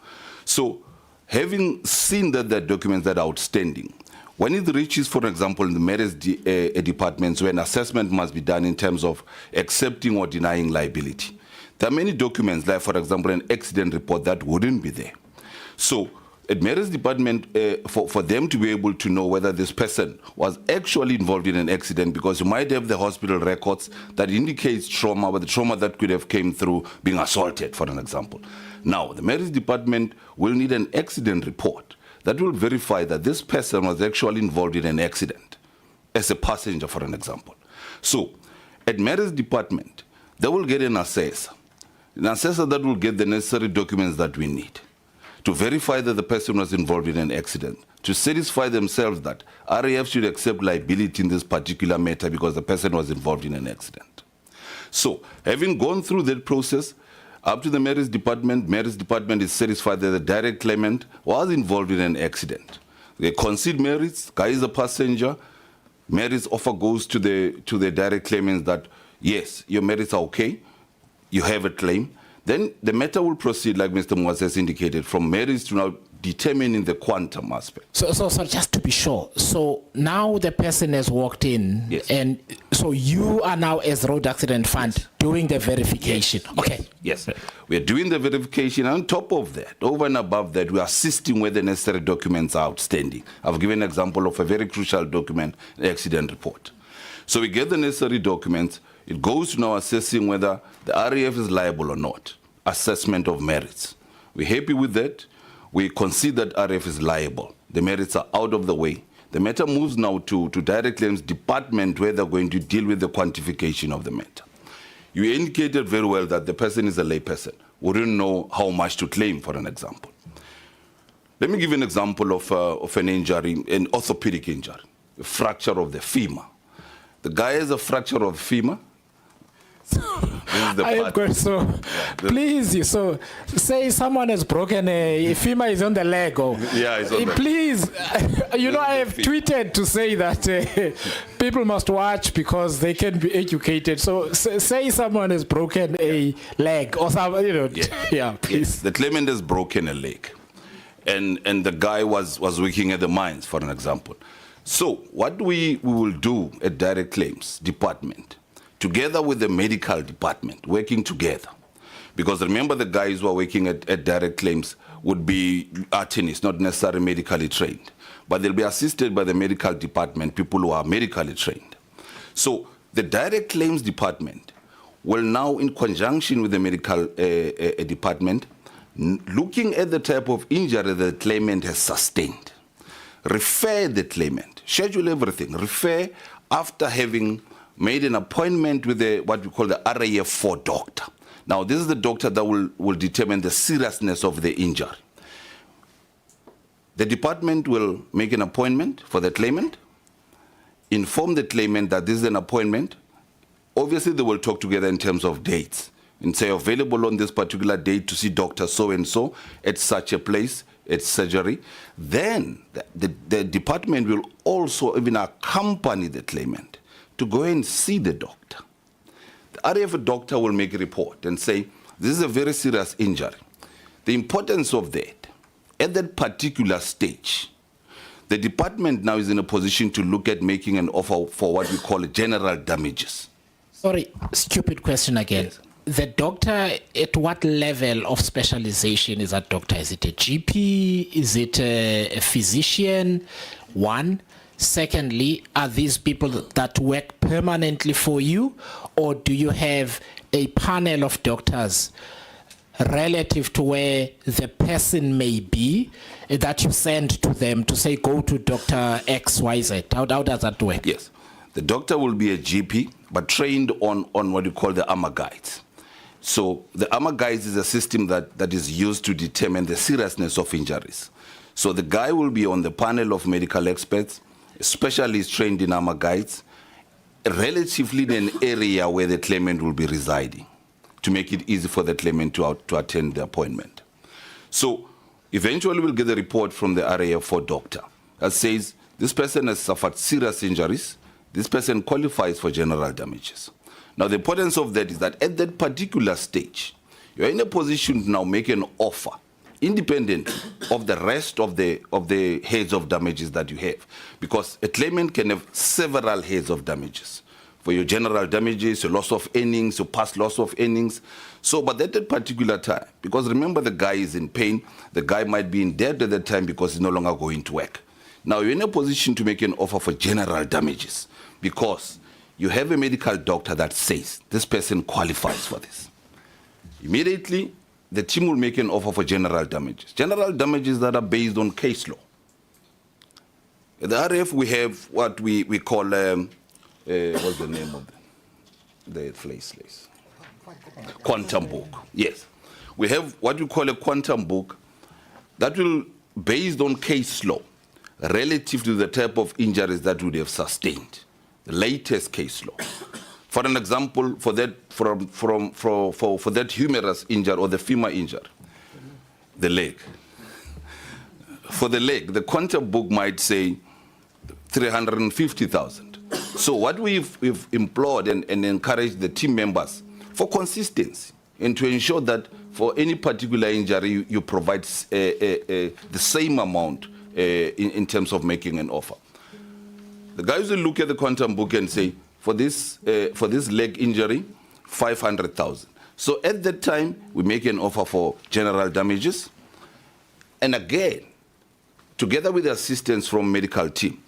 So having seen that the documents that are outstanding, when it reaches, for example, in the merits departments where an assessment must be done in terms of accepting or denying liability, there are many documents, like, for example, an accident report that wouldn't be there. So at merits department, for them to be able to know whether this person was actually involved in an accident, because you might have the hospital records that indicates trauma, but the trauma that could have came through being assaulted, for an example. Now, the merits department will need an accident report that will verify that this person was actually involved in an accident as a passenger, for an example. So at merits department, they will get an assessor that will get the necessary documents that we need to verify that the person was involved in an accident, to satisfy themselves that RAF should accept liability in this particular matter because the person was involved in an accident. So having gone through that process, up to the merits department is satisfied that the direct claimant was involved in an accident. They concede merits, guy is a passenger, merits offer goes to the direct claimants that, yes, your merits are okay, you have a claim. Then the matter will proceed, like Mr. Mwase has indicated, from merits to now determining the quantum aspect. So just to be sure, so now the person has walked in, Yes. and so you are now, as Road Accident Fund, doing the verification. Okay. Yes. We are doing the verification. On top of that, over and above that, we are assisting where the necessary documents are outstanding. I've given an example of a very crucial document, the accident report. So we get the necessary documents. It goes to now assessing whether the RAF is liable or not. Assessment of merits. We're happy with that. We concede that RAF is liable. The merits are out of the way. The matter moves now to direct claims department where they're going to deal with the quantification of the matter. You indicated very well that the person is a lay person. Wouldn't know how much to claim, for an example. Let me give you an example of an injury, an orthopedic injury, a fracture of the femur. The guy has a fracture of the femur. I have got please, so say someone has broken a femur is on the leg, or Yeah, it's on the- please, you know, I have tweeted to say that people must watch because they can be educated. So say someone has broken a leg or something, you know, yeah, please. Yes, the claimant has broken a leg, and the guy was working at the mines, for an example. So what we will do at direct claims department, together with the medical department, working together, because remember the guys who are working at direct claims would be attorneys, not necessarily medically trained, but they'll be assisted by the medical department, people who are medically trained. So the direct claims department will now, in conjunction with the medical department, looking at the type of injury the claimant has sustained, refer the claimant, schedule everything, refer after having made an appointment with what we call the RAF4 doctor. Now, this is the doctor that will determine the seriousness of the injury. The department will make an appointment for the claimant, inform the claimant that this is an appointment. Obviously, they will talk together in terms of dates and say available on this particular date to see Dr. So-and-so at such a place, at surgery. Then the department will also even accompany the claimant to go and see the doctor. The RAF doctor will make a report and say, this is a very serious injury. The importance of that, at that particular stage, the department now is in a position to look at making an offer for what we call general damages. Sorry, stupid question again. Yes. The doctor, at what level of specialization is that doctor? Is it a GP? Is it a physician? One. Secondly, are these people that work permanently for you, or do you have a panel of doctors relative to where the person may be that you send to them to say, go to Dr. XYZ? How does that work? Yes. The doctor will be a GP, but trained on what you call the AMA guides. So the AMA guides is a system that is used to determine the seriousness of injuries. So the guy will be on the panel of medical experts, specialists trained in AMA guides, relatively in an area where the claimant will be residing, to make it easy for the claimant to attend the appointment. So eventually we'll get the report from the RAF4 doctor that says this person has suffered serious injuries, this person qualifies for general damages. Now the importance of that is that at that particular stage, you're in a position to now make an offer independent of the rest of the heads of damages that you have. Because a claimant can have several heads of damages. For your general damages, your loss of earnings, your past loss of earnings. So, but at that particular time, because remember the guy is in pain, the guy might be in debt at that time because he's no longer going to work. Now you're in a position to make an offer for general damages because you have a medical doctor that says this person qualifies for this. Immediately, the team will make an offer for general damages. General damages that are based on case law. At the RF, we have what we call, what's the name of the place? Quantum book, yes. We have what we call a quantum book that will, based on case law, relative to the type of injuries that would have sustained. The latest case law. For an example, for that for that humerus injury or the femur injury, the leg. For the leg, the quantum book might say 350,000. So what we've implored and encouraged the team members for consistency and to ensure that for any particular injury you provide the same amount in terms of making an offer. The guys will look at the quantum book and say, for this leg injury, 500,000. So at that time, we make an offer for general damages. And again, together with the assistance from medical team,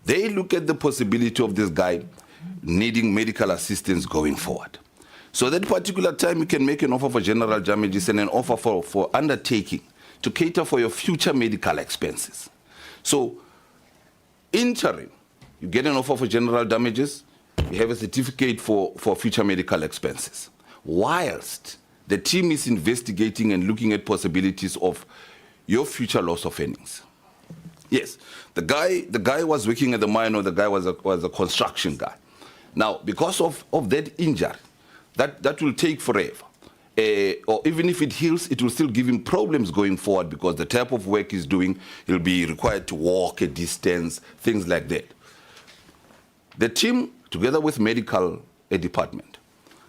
they look at the possibility of this guy needing medical assistance going forward. So at that particular time, you can make an offer for general damages and an offer for undertaking to cater for your future medical expenses. So interim, you get an offer for general damages, you have a certificate for future medical expenses. Whilst the team is investigating and looking at possibilities of your future loss of earnings. Yes, the guy was working at the mine, or the guy was a construction guy. Now, because of that injury, that will take forever. Or even if it heals, it will still give him problems going forward because the type of work he's doing, he'll be required to walk a distance, things like that. The team, together with medical department,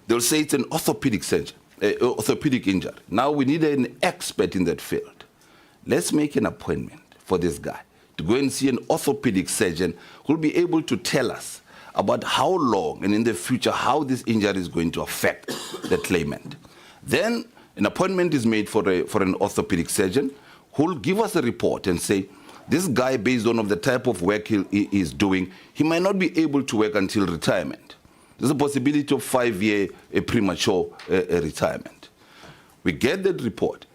they'll say it's an orthopedic surgeon, orthopedic injury. Now we need an expert in that field. Let's make an appointment for this guy to go and see an orthopedic surgeon who will be able to tell us about how long and in the future how this injury is going to affect the claimant. Then an appointment is made for an orthopedic surgeon who will give us a report and say, this guy, based on the type of work he is doing, he might not be able to work until retirement. There's a possibility of 5-year premature retirement. We get that report.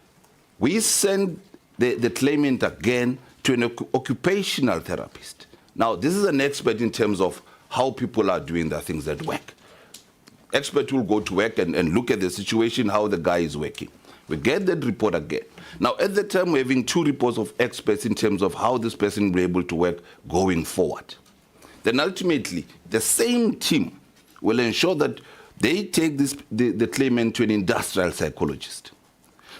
We send the claimant again to an occupational therapist. Now, this is an expert in terms of how people are doing the things at work. Expert will go to work and look at the situation, how the guy is working. We get that report again. Now, at the time, we're having 2 reports of experts in terms of how this person will be able to work going forward. Then ultimately, the same team will ensure that they take the claimant to an industrial psychologist.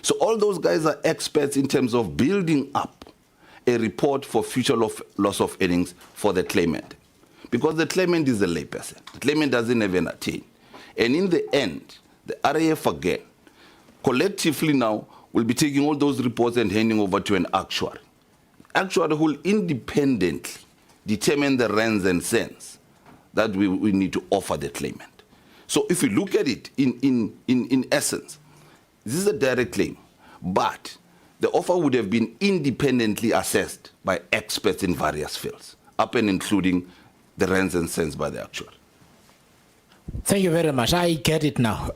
So all those guys are experts in terms of building up a report for future loss of earnings for the claimant. Because the claimant is a layperson. The claimant doesn't even attain. And in the end, the RAF again, collectively now, will be taking all those reports and handing over to an actuary. Actuary who will independently determine the rands and cents that we need to offer the claimant. So if you look at it in essence, this is a direct claim, but the offer would have been independently assessed by experts in various fields, up and including the rands and cents by the actuary. Thank you very much. I get it now.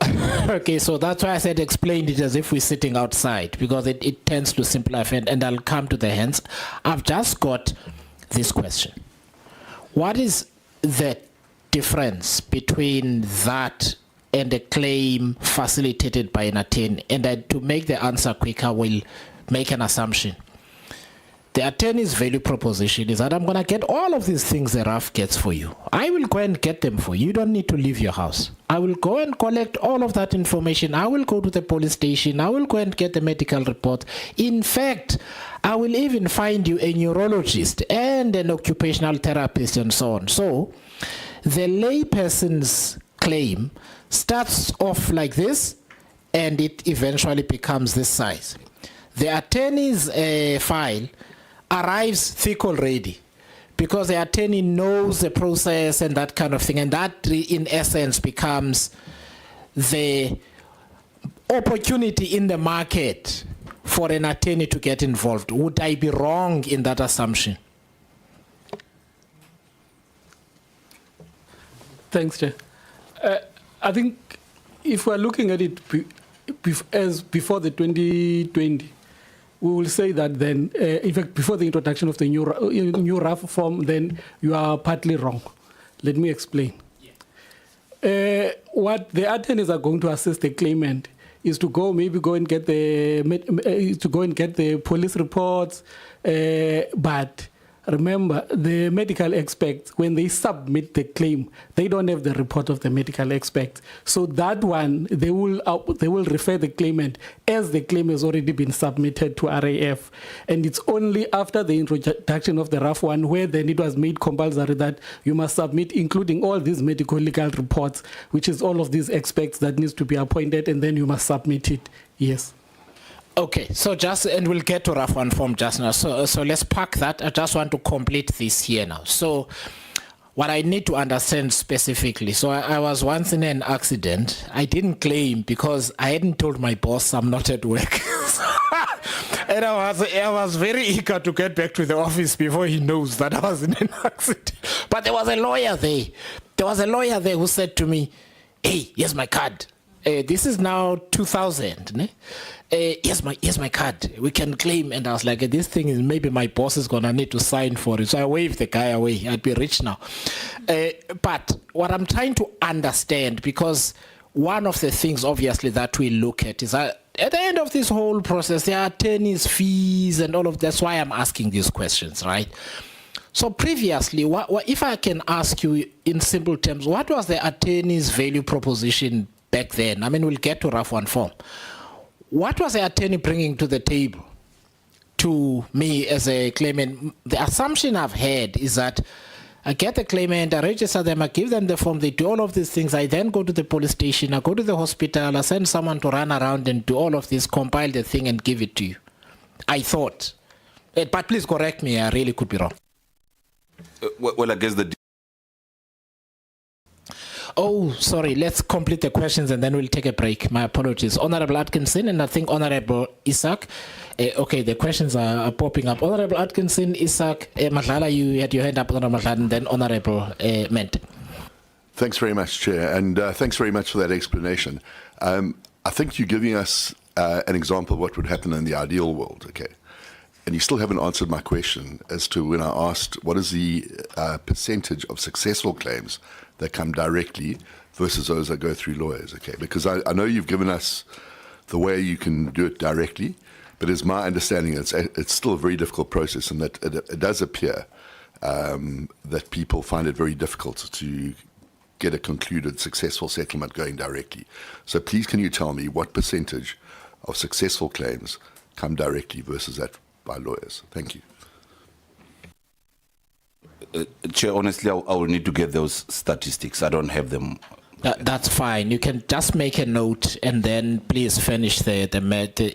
Okay, so that's why I said explain it as if we're sitting outside, because it tends to simplify, and I'll come to the hands. I've just got this question. What is the difference between that and a claim facilitated by an attorney. And to make the answer quicker, we'll make an assumption. The attorney's value proposition is that I'm going to get all of these things the RAF gets for you. I will go and get them for you. You don't need to leave your house. I will go and collect all of that information. I will go to the police station. I will go and get the medical report. In fact, I will even find you a neurologist and an occupational therapist and so on. So the layperson's claim starts off like this, and it eventually becomes this size. The attorney's file arrives thick already because the attorney knows the process and that kind of thing, and that in essence becomes the opportunity in the market for an attorney to get involved. Would I be wrong in that assumption? Thanks, Chair. I think if we're looking at it as before the 2020, we will say that then, in fact, before the introduction of the new RAF form, then you are partly wrong. Let me explain. What the attorneys are going to assist the claimant is to go and get the police reports, but remember, the medical experts, when they submit the claim, they don't have the report of the medical experts. So that one, they will refer the claimant as the claim has already been submitted to RAF. And it's only after the introduction of the RAF one where then it was made compulsory that you must submit, including all these medical legal reports, which is all of these experts that needs to be appointed, and then you must submit it. Yes. Okay, so and we'll get to RAF 1 form just now. So let's park that. I just want to complete this here now. So what I need to understand specifically. So I was once in an accident. I didn't claim because I hadn't told my boss I'm not at work. And I was very eager to get back to the office before he knows that I was in an accident. But there was a lawyer there. There was a lawyer there who said to me, "Hey, here's my card. This is now 2000. Ne? Here's my card. We can claim." And I was like, this thing is maybe my boss is gonna need to sign for it. So I waved the guy away. I'd be rich now. But what I'm trying to understand, because one of the things obviously that we look at is that at the end of this whole process, there are attorneys' fees and all of that's why I'm asking these questions, right? So previously, what if I can ask you in simple terms, what was the attorney's value proposition back then? I mean, we'll get to RAF 1 form. What was the attorney bringing to the table to me as a claimant? The assumption I've had is that I get the claimant, I register them, I give them the form, they do all of these things, I then go to the police station, I go to the hospital, I send someone to run around and do all of this, compile the thing and give it to you. I thought. But please correct me, I really could be wrong. Well, I guess Oh, sorry. Let's complete the questions and then we'll take a break. My apologies. Honorable Atkinson and I think Honorable Isaac. Okay, the questions are popping up. Honorable Atkinson, Isaac, Madlala, you had your hand up, Honorable Madlala, and then Honorable Mente. Thanks very much, Chair, and thanks very much for that explanation. I think you're giving us an example of what would happen in the ideal world, okay? And you still haven't answered my question as to when I asked what is the percentage of successful claims that come directly versus those that go through lawyers, okay? Because I know you've given us the way you can do it directly, but it's my understanding it's still a very difficult process, and that it does appear that people find it very difficult to get a concluded successful settlement going directly. So please can you tell me what percentage of successful claims come directly versus that by lawyers? Thank you. Chair, honestly, I will need to get those statistics. I don't have them. That's fine. You can just make a note and then please finish the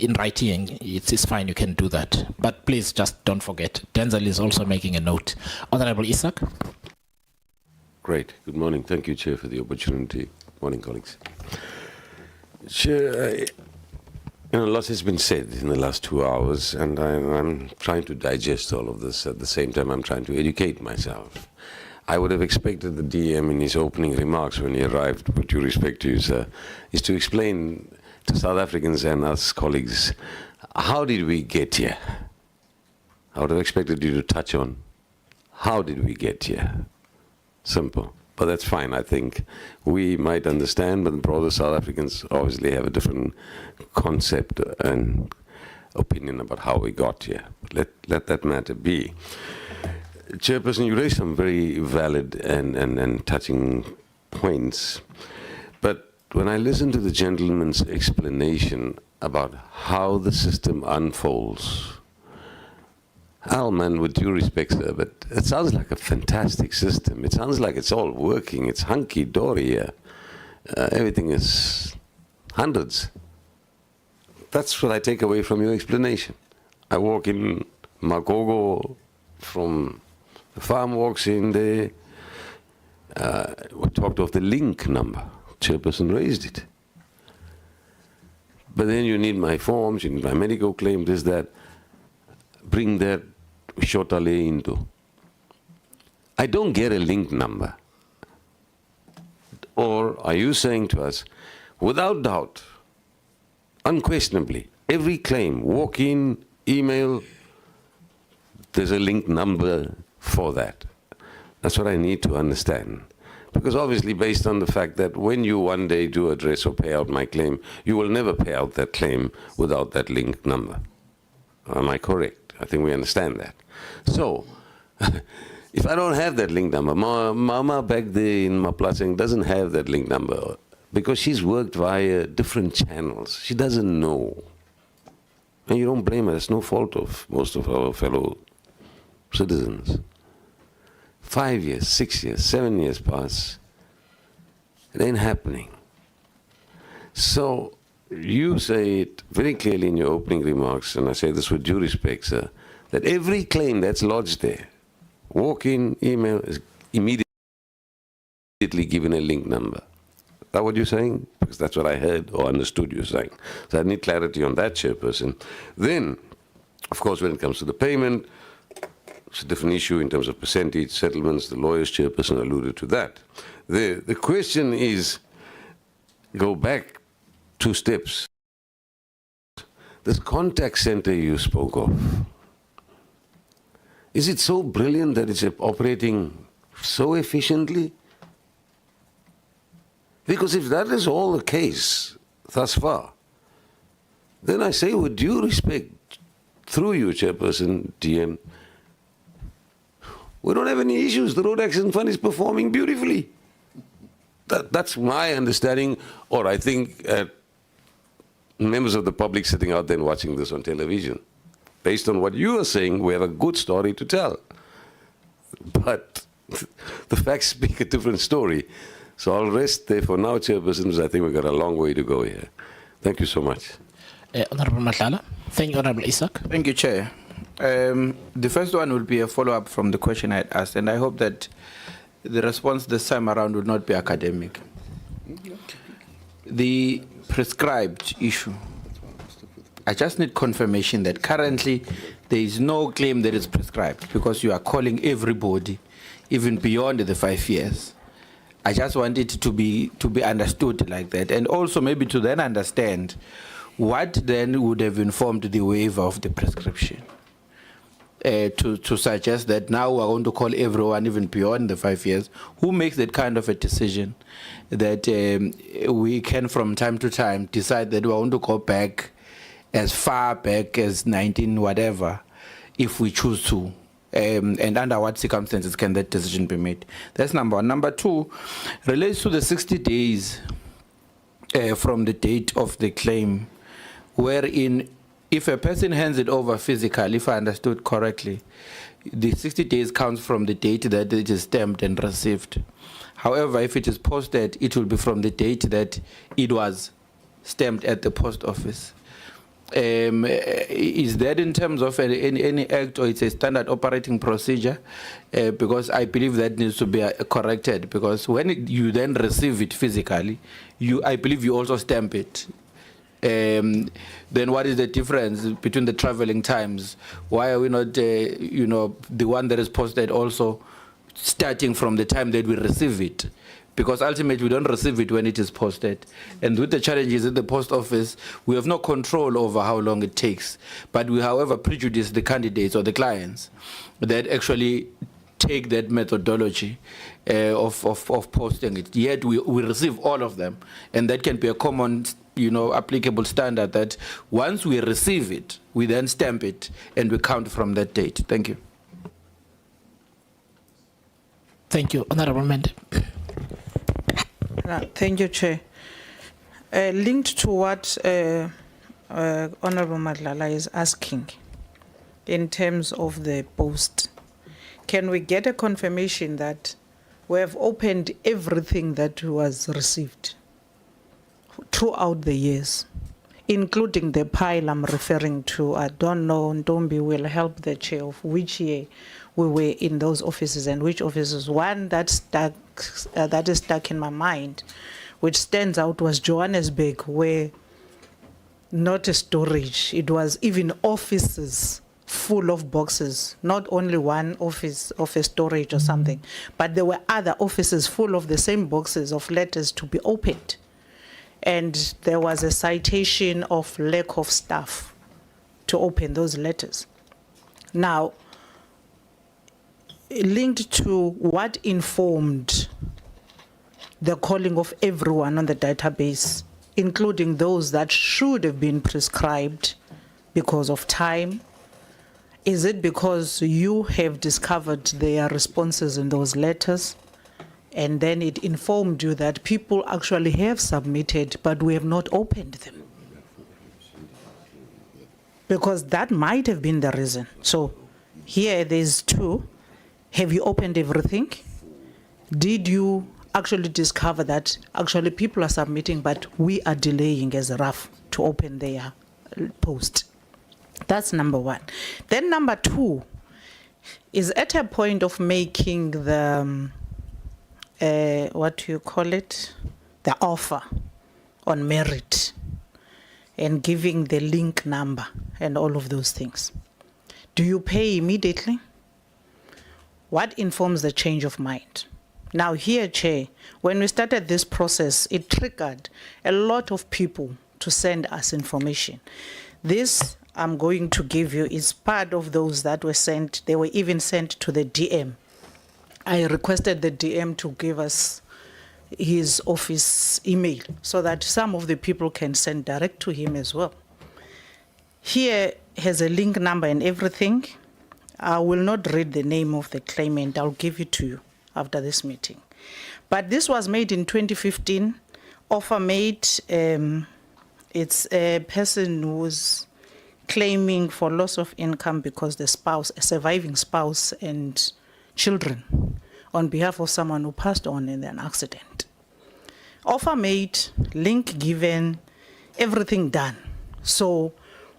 in writing. It's fine. You can do that. But please just don't forget. Denzel is also making a note. Honorable Isaac. Great. Good morning. Thank you, Chair, for the opportunity. Morning, colleagues. Chair, a lot has been said in the last 2 hours, and I'm trying to digest all of this. At the same time, I'm trying to educate myself. I would have expected the DM in his opening remarks when he arrived, with due respect to you, sir, is to explain to South Africans and us colleagues, how did we get here? I would have expected you to touch on, how did we get here? Simple. But that's fine, I think. We might understand, but the broader South Africans obviously have a different concept and opinion about how we got here. Let that matter be. Chairperson, you raised some very valid and touching points. But when I listen to the gentleman's explanation about how the system unfolds, Al, man, with due respect, sir, but it sounds like a fantastic system. It sounds like it's all working. It's hunky-dory here. Everything is hundreds. That's what I take away from your explanation. I walk in Magogo from the farm, walks in there. We talked of the link number. Chairperson raised it. But then you need my forms, you need my medical claim, this, that. Bring that shortly into. I don't get a link number. Or are you saying to us, without doubt, unquestionably, every claim, walk in, email, there's a link number for that? That's what I need to understand. Because obviously, based on the fact that when you one day do address or pay out my claim, you will never pay out that claim without that link number. Am I correct? I think we understand that. So, if I don't have that link number, Mama back there in Maplasing doesn't have that link number because she's worked via different channels. She doesn't know. And you don't blame her. It's no fault of most of our fellow citizens. 5 years, 6 years, 7 years pass. It ain't happening. So, you say it very clearly in your opening remarks, and I say this with due respect, sir, that every claim that's lodged there, walk-in, email, is immediately given a link number. Is that what you're saying? Because that's what I heard or understood you saying. So I need clarity on that, Chairperson. Then, of course, when it comes to the payment, it's a different issue in terms of percentage, settlements. The lawyer's chairperson alluded to that. The question is, go back 2 steps. This contact center you spoke of, is it so brilliant that it's operating so efficiently? Because if that is all the case thus far, then I say with due respect, through you, Chairperson, DM, we don't have any issues. The Road Accident Fund is performing beautifully. That's my understanding, or I think members of the public sitting out there and watching this on television. Based on what you are saying, we have a good story to tell. But the facts speak a different story. So I'll rest there for now, Chairperson, because I think we've got a long way to go here. Thank you so much. Honorable Matlala. Thank you, Honorable Isaac. Thank you, Chair. The first one will be a follow-up from the question I had asked, and I hope that the response this time around will not be academic. The prescribed issue, I just need confirmation that currently there is no claim that is prescribed because you are calling everybody, even beyond the 5 years. I just want it to be understood like that, and also maybe to then understand what then would have informed the waiver of the prescription. To suggest that now we're going to call everyone even beyond the 5 years. Who makes that kind of a decision that we can from time to time decide that we want to go back as far back as 19 whatever if we choose to, and under what circumstances can that decision be made? That's number one. Number two relates to the 60 days from the date of the claim, wherein if a person hands it over physically, if I understood correctly, the 60 days counts from the date that it is stamped and received. However, if it is posted, it will be from the date that it was stamped at the post office. Is that in terms of any act, or it's a standard operating procedure? Because I believe that needs to be corrected, because when you then receive it physically, I believe you also stamp it. Then what is the difference between the traveling times? Why are we not, the one that is posted also starting from the time that we receive it? Because ultimately we don't receive it when it is posted. And with the challenges at the post office, we have no control over how long it takes. But we, however, prejudice the candidates or the clients that actually take that methodology of posting it. Yet we receive all of them, and that can be a common, applicable standard that once we receive it, we then stamp it and we count from that date. Thank you. Thank you. Honorable Mende. Thank you, Chair. Linked to what Honorable Madlala is asking in terms of the post, can we get a confirmation that we have opened everything that was received throughout the years, including the pile I'm referring to? I don't know, Ntombi will help the chair of which year we were in those offices and which offices. One that is stuck in my mind, which stands out, was Johannesburg, where not a storage, it was even offices full of boxes, not only one office of a storage or something, but there were other offices full of the same boxes of letters to be opened. And there was a citation of lack of staff to open those letters. Now, linked to what informed the calling of everyone on the database, including those that should have been prescribed because of time, is it because you have discovered their responses in those letters, and then it informed you that people actually have submitted, but we have not opened them? Because that might have been the reason. So here there's two. Have you opened everything? Did you actually discover that actually people are submitting, but we are delaying as a RAF to open their post? That's number one. Then number two is at a point of making the, what do you call it? The offer on merit and giving the link number and all of those things. Do you pay immediately? What informs the change of mind? Now here, Chair, when we started this process, it triggered a lot of people to send us information. This I'm going to give you is part of those that were sent. They were even sent to the DM. I requested the DM to give us his office email so that some of the people can send direct to him as well. Here has a link number and everything. I will not read the name of the claimant. I'll give it to you after this meeting. But this was made in 2015. Offer made, it's a person who's claiming for loss of income because the spouse, a surviving spouse and children, on behalf of someone who passed on in an accident. Offer made, link given, everything done. So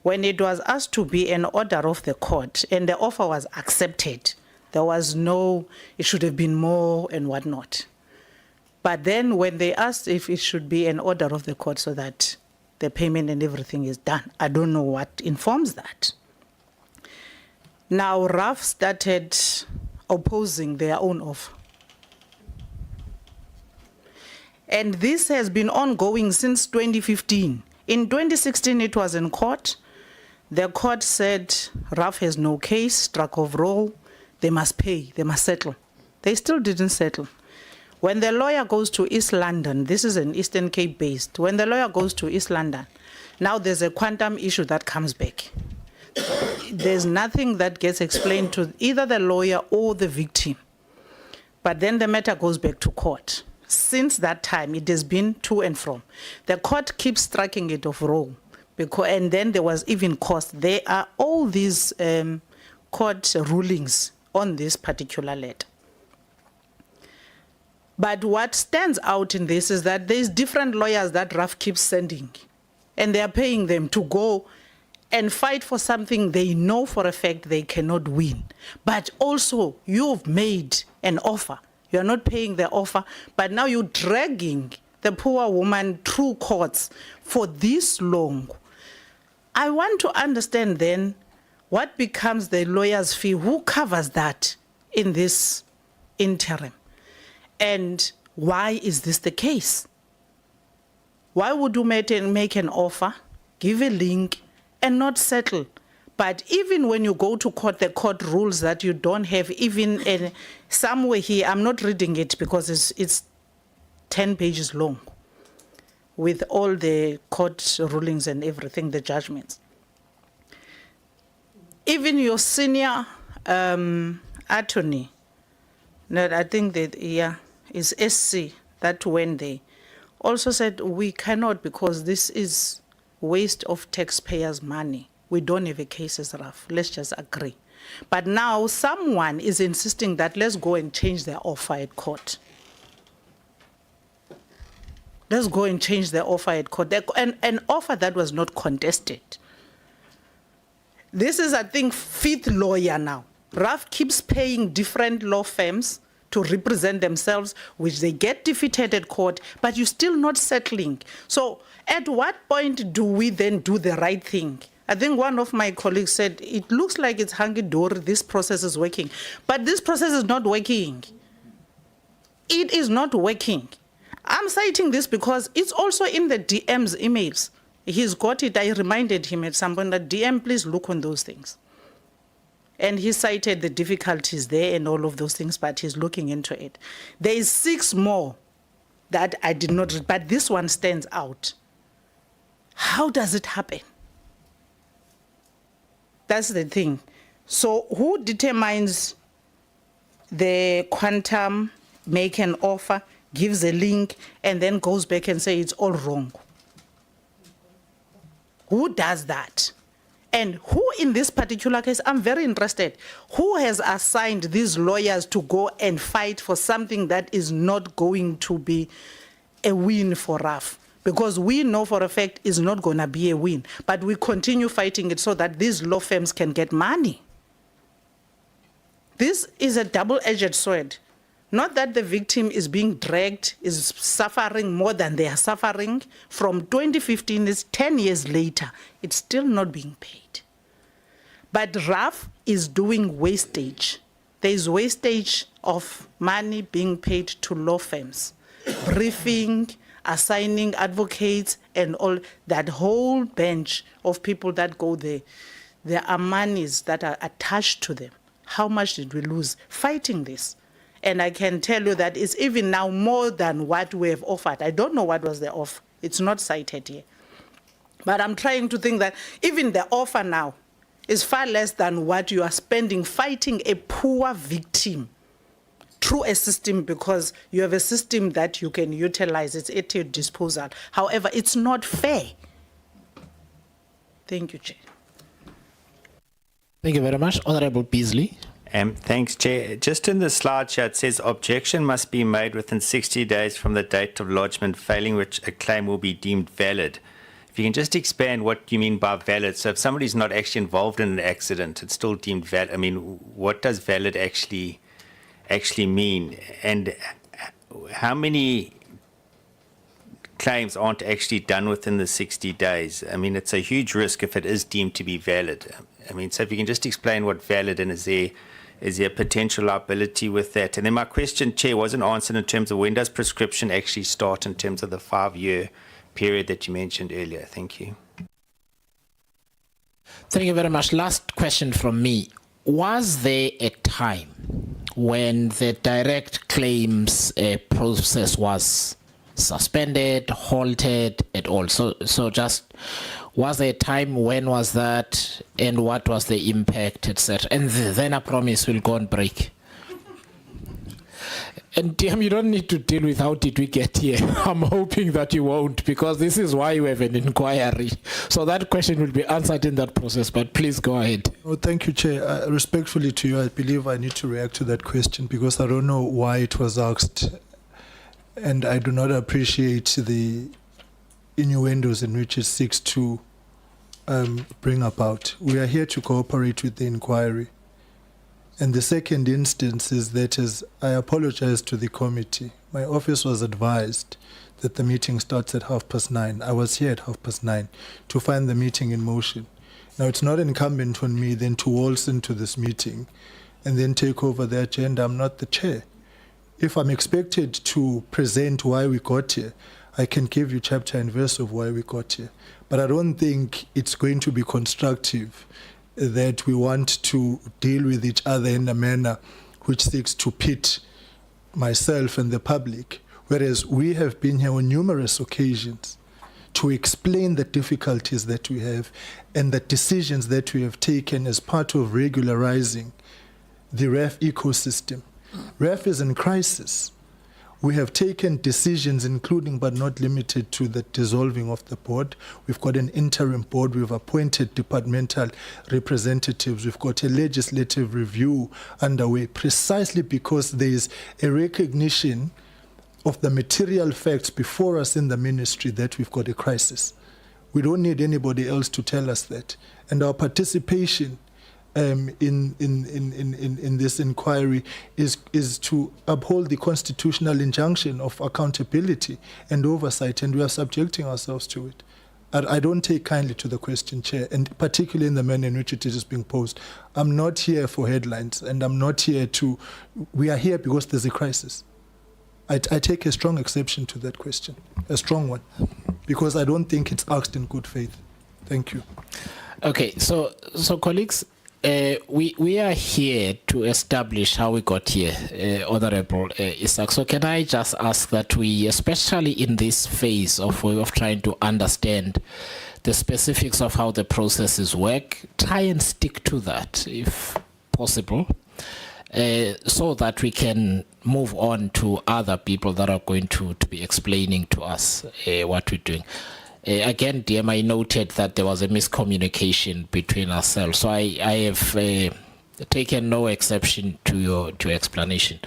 when it was asked to be an order of the court and the offer was accepted, there was no, it should have been more and whatnot. But then when they asked if it should be an order of the court so that the payment and everything is done, I don't know what informs that. Now RAF started opposing their own offer. And this has been ongoing since 2015. In 2016, it was in court. The court said RAF has no case, struck of roll, they must pay, they must settle. They still didn't settle. When the lawyer goes to East London, this is an Eastern Cape based, when the lawyer goes to East London, now there's a quantum issue that comes back. There's nothing that gets explained to either the lawyer or the victim. But then the matter goes back to court. Since that time, it has been to and from. The court keeps striking it off roll. And then there was even cost. There are all these court rulings on this particular letter. But what stands out in this is that there's different lawyers that RAF keeps sending, and they are paying them to go and fight for something they know for a fact they cannot win. But also, you've made an offer. You're not paying the offer, but now you're dragging the poor woman through courts for this long. I want to understand then what becomes the lawyer's fee, who covers that in this interim, and why is this the case? Why would you make an offer, give a link, and not settle, But even when you go to court, the court rules that you don't have even somewhere here, I'm not reading it because it's 10 pages long with all the court rulings and everything, the judgments. Even your senior attorney, I think that, is SC, that when they also said we cannot because this is waste of taxpayers' money. We don't have a case as rough. Let's just agree. But now someone is insisting that let's go and change their offer at court. Let's go and change their offer at court. An offer that was not contested. This is, I think, fifth lawyer now. RAF keeps paying different law firms to represent themselves, which they get defeated at court, but you're still not settling. So at what point do we then do the right thing? I think one of my colleagues said, it looks like it's hunky-dory, this process is working. But this process is not working. It is not working. I'm citing this because it's also in the DM's emails. He's got it. I reminded him at some point that DM, please look on those things. And he cited the difficulties there and all of those things, but he's looking into it. There is 6 more that I did not read, but this one stands out. How does it happen? That's the thing. So who determines the quantum, make an offer, gives a link, and then goes back and say it's all wrong? Who does that? And who in this particular case, I'm very interested, who has assigned these lawyers to go and fight for something that is not going to be a win for RAF? Because we know for a fact it's not going to be a win, but we continue fighting it so that these law firms can get money. This is a double-edged sword. Not that the victim is being dragged, is suffering more than they are suffering. From 2015, it's 10 years later, it's still not being paid. But RAF is doing wastage. There is wastage of money being paid to law firms, briefing, assigning advocates, and all that whole bench of people that go there. There are monies that are attached to them. How much did we lose fighting this? And I can tell you that it's even now more than what we have offered. I don't know what was the offer. It's not cited here. But I'm trying to think that even the offer now is far less than what you are spending fighting a poor victim through a system, because you have a system that you can utilize. It's at your disposal. However, it's not fair. Thank you, Chair. Thank you very much. Honorable Beasley. Thanks, Chair. Just in the slideshow, it says objection must be made within 60 days from the date of lodgement, failing which a claim will be deemed valid. If you can just expand what you mean by valid. So if somebody's not actually involved in an accident, it's still deemed valid. I mean, what does valid actually mean? And how many claims aren't actually done within the 60 days? I mean, it's a huge risk if it is deemed to be valid. I mean, so if you can just explain what valid, and is there potential liability with that? And then my question, Chair, wasn't answered in terms of when does prescription actually start in terms of the 5-year period that you mentioned earlier. Thank you. Thank you very much. Last question from me. Was there a time when the direct claims process was suspended, halted at all? So just, was there a time, when was that, and what was the impact, etc.? And then I promise we'll go on break. And DM, you don't need to deal with how did we get here. I'm hoping that you won't, because this is why you have an inquiry. So that question will be answered in that process, but please go ahead. Oh, thank you, Chair. Respectfully to you, I believe I need to react to that question because I don't know why it was asked, and I do not appreciate the innuendos in which it seeks to bring about. We are here to cooperate with the inquiry. And the second instance is that I apologize to the committee. My office was advised that the meeting starts at 9:30. I was here at 9:30 to find the meeting in motion. Now, it's not incumbent on me then to waltz into this meeting and then take over the agenda. I'm not the chair. If I'm expected to present why we got here, I can give you chapter and verse of why we got here. But I don't think it's going to be constructive that we want to deal with each other in a manner which seeks to pit myself and the public, whereas we have been here on numerous occasions to explain the difficulties that we have and the decisions that we have taken as part of regularizing the REF ecosystem. REF is in crisis. We have taken decisions, including but not limited to the dissolving of the board. We've got an interim board. We've appointed departmental representatives. We've got a legislative review underway, precisely because there is a recognition of the material facts before us in the ministry that we've got a crisis. We don't need anybody else to tell us that. And our participation in this inquiry is to uphold the constitutional injunction of accountability and oversight, and we are subjecting ourselves to it. I don't take kindly to the question, Chair, and particularly in the manner in which it is being posed. I'm not here for headlines, and I'm not here to... We are here because there's a crisis. I take a strong exception to that question, a strong one, because I don't think it's asked in good faith. Thank you. Okay, so colleagues, we are here to establish how we got here, Honorable Isaac. So can I just ask that we, especially in this phase of trying to understand the specifics of how the processes work, try and stick to that if possible, so that we can move on to other people that are going to be explaining to us what we're doing. Again, DMI noted that there was a miscommunication between ourselves, so I have taken no exception to your explanation.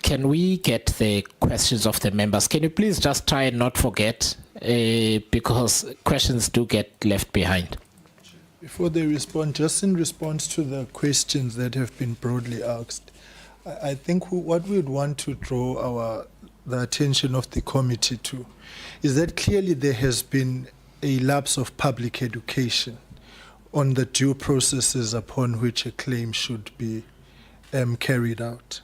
Can we get the questions of the members? Can you please just try and not forget, because questions do get left behind. Before they respond, just in response to the questions that have been broadly asked, I think what we would want to draw the attention of the committee to is that clearly there has been a lapse of public education on the due processes upon which a claim should be carried out.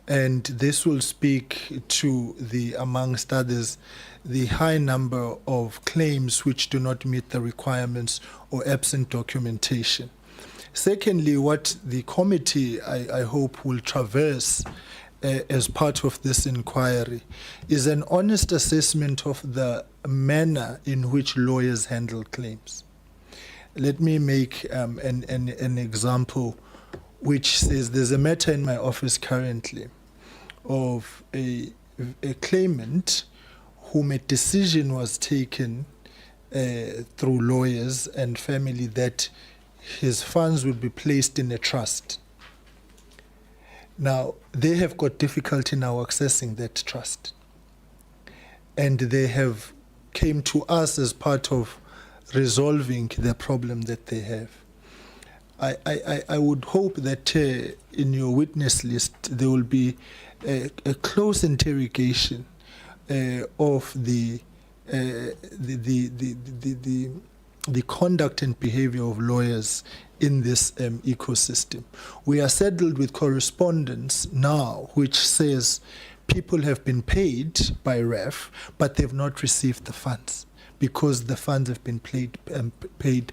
And this will speak to amongst others, the high number of claims which do not meet the requirements or absent documentation. Secondly, what the committee, I hope, will traverse as part of this inquiry is an honest assessment of the manner in which lawyers handle claims. Let me make an example which says there's a matter in my office currently of a claimant whom a decision was taken through lawyers and family that his funds would be placed in a trust. Now, they have got difficulty now accessing that trust. And they have came to us as part of resolving the problem that they have. I would hope that in your witness list there will be a close interrogation of the conduct and behavior of lawyers in this ecosystem. We are saddled with correspondence now which says people have been paid by REF, but they've not received the funds because the funds have been paid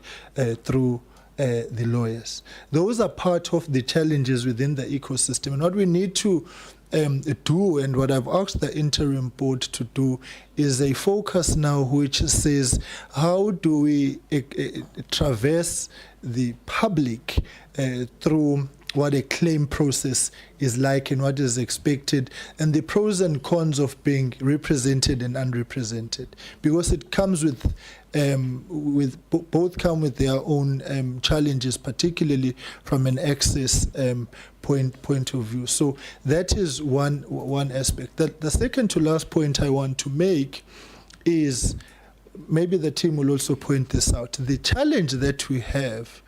through the lawyers. Those are part of the challenges within the ecosystem. And what we need to do, and what I've asked the interim board to do, is a focus now which says how do we traverse the public through what a claim process is like and what is expected, and the pros and cons of being represented and unrepresented, because it comes with both come with their own challenges, particularly from an access point of view. So that is one aspect. The second to last point I want to make is, maybe the team will also point this out, the challenge that we have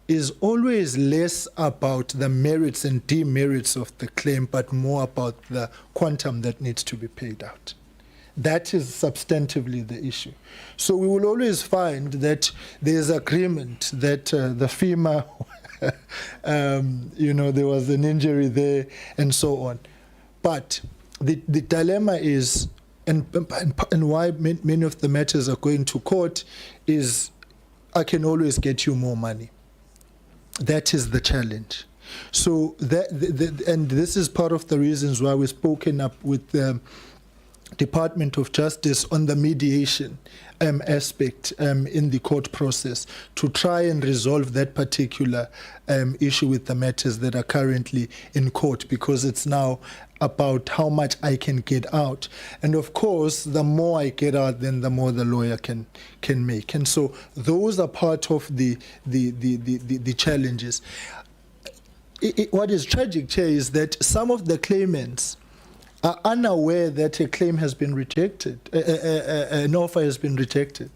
is always less about the merits and demerits of the claim, but more about the quantum that needs to be paid out. That is substantively the issue. So we will always find that there's agreement that the FEMA, there was an injury there and so on. But the dilemma is, and why many of the matters are going to court is I can always get you more money. That is the challenge. So and this is part of the reasons why we've spoken up with the Department of Justice on the mediation aspect in the court process to try and resolve that particular issue with the matters that are currently in court, because it's now about how much I can get out. And of course, the more I get out, then the more the lawyer can make. And so those are part of the challenges. What is tragic here is that some of the claimants are unaware that a claim has been rejected, an offer has been rejected.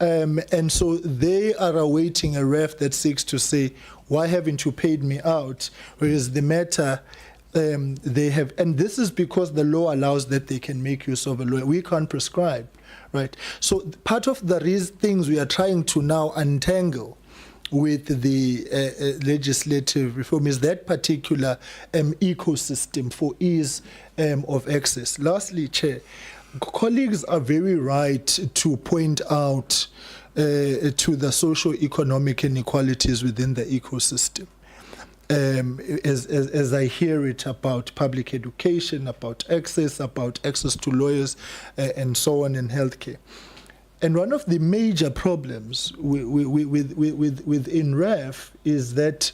And so they are awaiting a ref that seeks to say, why haven't you paid me out? Whereas the matter, they have, and this is because the law allows that they can make use of a lawyer. We can't prescribe, right? So part of the things we are trying to now untangle with the legislative reform is that particular ecosystem for ease of access. Lastly, Chair, colleagues are very right to point out to the socio-economic inequalities within the ecosystem. As I hear it about public education, about access to lawyers, and so on in healthcare. And one of the major problems within REF is that,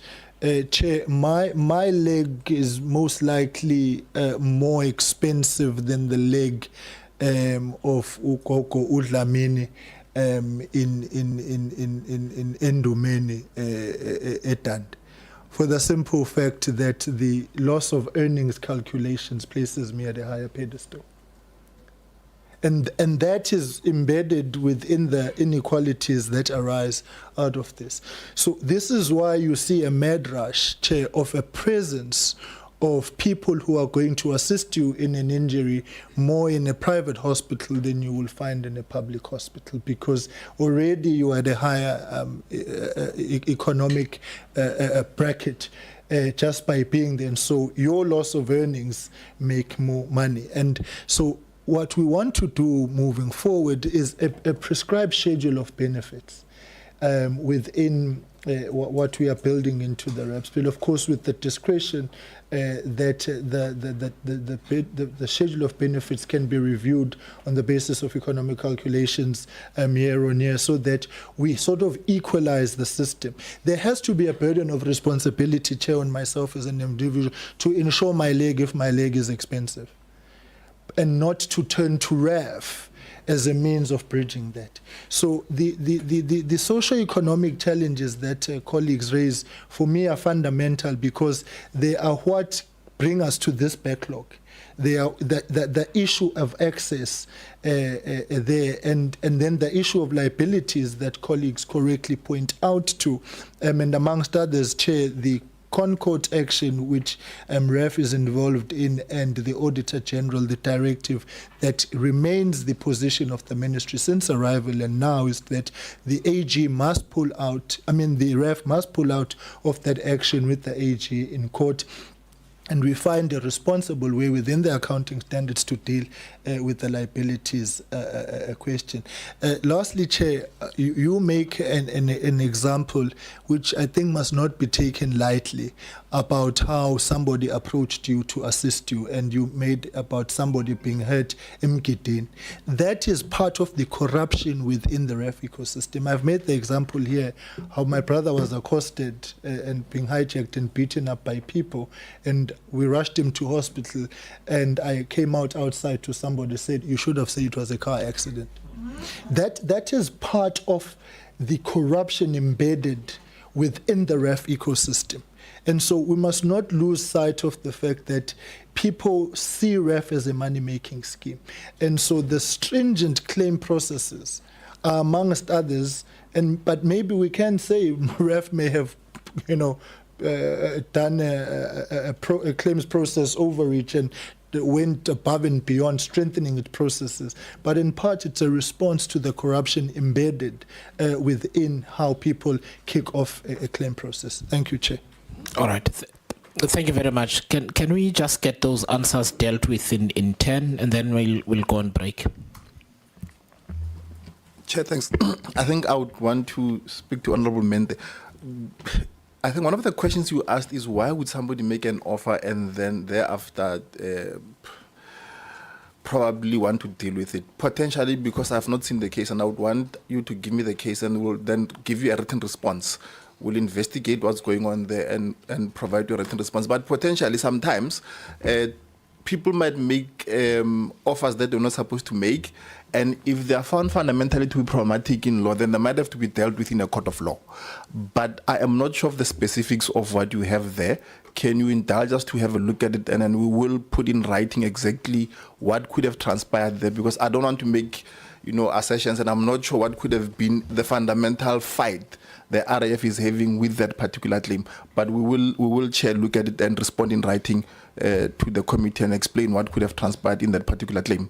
Chair, my leg is most likely more expensive than the leg of Ukoko Udlamini in Ndumeni Etand, for the simple fact that the loss of earnings calculations places me at a higher pedestal. And that is embedded within the inequalities that arise out of this. So this is why you see a mad rush, Chair, of a presence of people who are going to assist you in an injury more in a private hospital than you will find in a public hospital, because already you are at a higher economic bracket just by being there. And so your loss of earnings make more money. And so what we want to do moving forward is a prescribed schedule of benefits within what we are building into the REPS bill, of course, with the discretion that the schedule of benefits can be reviewed on the basis of economic calculations year on year, so that we sort of equalize the system. There has to be a burden of responsibility, Chair, on myself as an individual to insure my leg if my leg is expensive, and not to turn to REF as a means of bridging that. So the socio-economic challenges that colleagues raise for me are fundamental, because they are what bring us to this backlog. They are the issue of access there, and then the issue of liabilities that colleagues correctly point out to, and amongst others, Chair, the Concord action, which REF is involved in, and the Auditor General, the directive that remains the position of the ministry since arrival and now, is that the AG must pull out, the REF must pull out of that action with the AG in court. And we find a responsible way within the accounting standards to deal with the liabilities question. Lastly, Chair, you make an example which I think must not be taken lightly about how somebody approached you to assist you, and you made about somebody being hurt in Mgidin. That is part of the corruption within the REF ecosystem. I've made the example here how my brother was accosted and being hijacked and beaten up by people, and we rushed him to hospital, and I came outside to somebody said, you should have said it was a car accident. That is part of the corruption embedded within the REF ecosystem. And so we must not lose sight of the fact that people see REF as a money-making scheme. And so the stringent claim processes are amongst others, but maybe we can say REF may have, done a claims process overreach and went above and beyond strengthening its processes. But in part, it's a response to the corruption embedded within how people kick off a claim process. Thank you, Chair. All right. Thank you very much. Can we just get those answers dealt with in turn, and then we'll go on break? Chair, thanks. I think I would want to speak to Honorable Mente. I think one of the questions you asked is why would somebody make an offer and then thereafter probably want to deal with it? Potentially because I've not seen the case and I would want you to give me the case and we'll then give you a written response. We'll investigate what's going on there and provide you a written response. But potentially sometimes people might make offers that they're not supposed to make. And if they are found fundamentally to be problematic in law, then they might have to be dealt with in a court of law. But I am not sure of the specifics of what you have there. Can you indulge us to have a look at it? And then we will put in writing exactly what could have transpired there, because I don't want to make, assertions, and I'm not sure what could have been the fundamental fight the RAF is having with that particular claim. But we will, Chair, look at it and respond in writing to the committee and explain what could have transpired in that particular claim.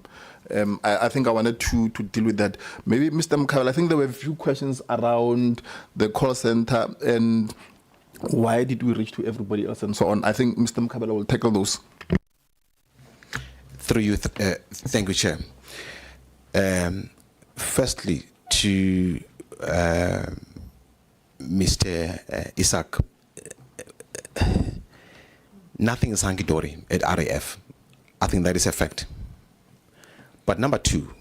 I think I wanted to deal with that. Maybe Mr. Mkhabela, I think there were a few questions around the call center and why did we reach to everybody else and so on. I think Mr. Mkhabela will tackle those. Through you, thank you, Chair. Firstly, to Mr. Isaac, nothing is hunky-dory at RAF. I think that is a fact. But number two,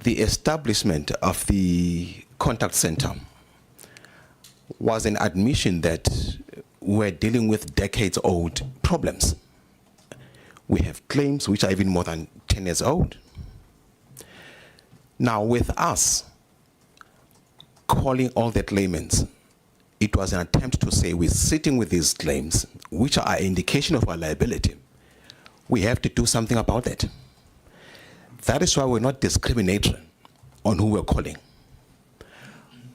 the establishment of the contact center was an admission that we're dealing with decades-old problems. We have claims which are even more than 10 years old. Now, with us calling all the claimants, it was an attempt to say we're sitting with these claims, which are an indication of our liability. We have to do something about that. That is why we're not discriminatory on who we're calling.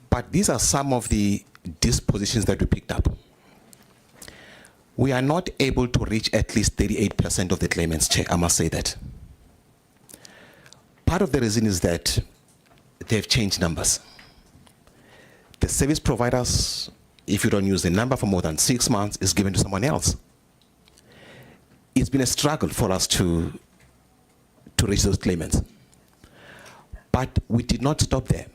But these are some of the dispositions that we picked up. We are not able to reach at least 38% of the claimants, Chair, I must say that. Part of the reason is that they've changed numbers. The service providers, if you don't use the number for more than 6 months, is given to someone else. It's been a struggle for us to reach those claimants. But we did not stop there.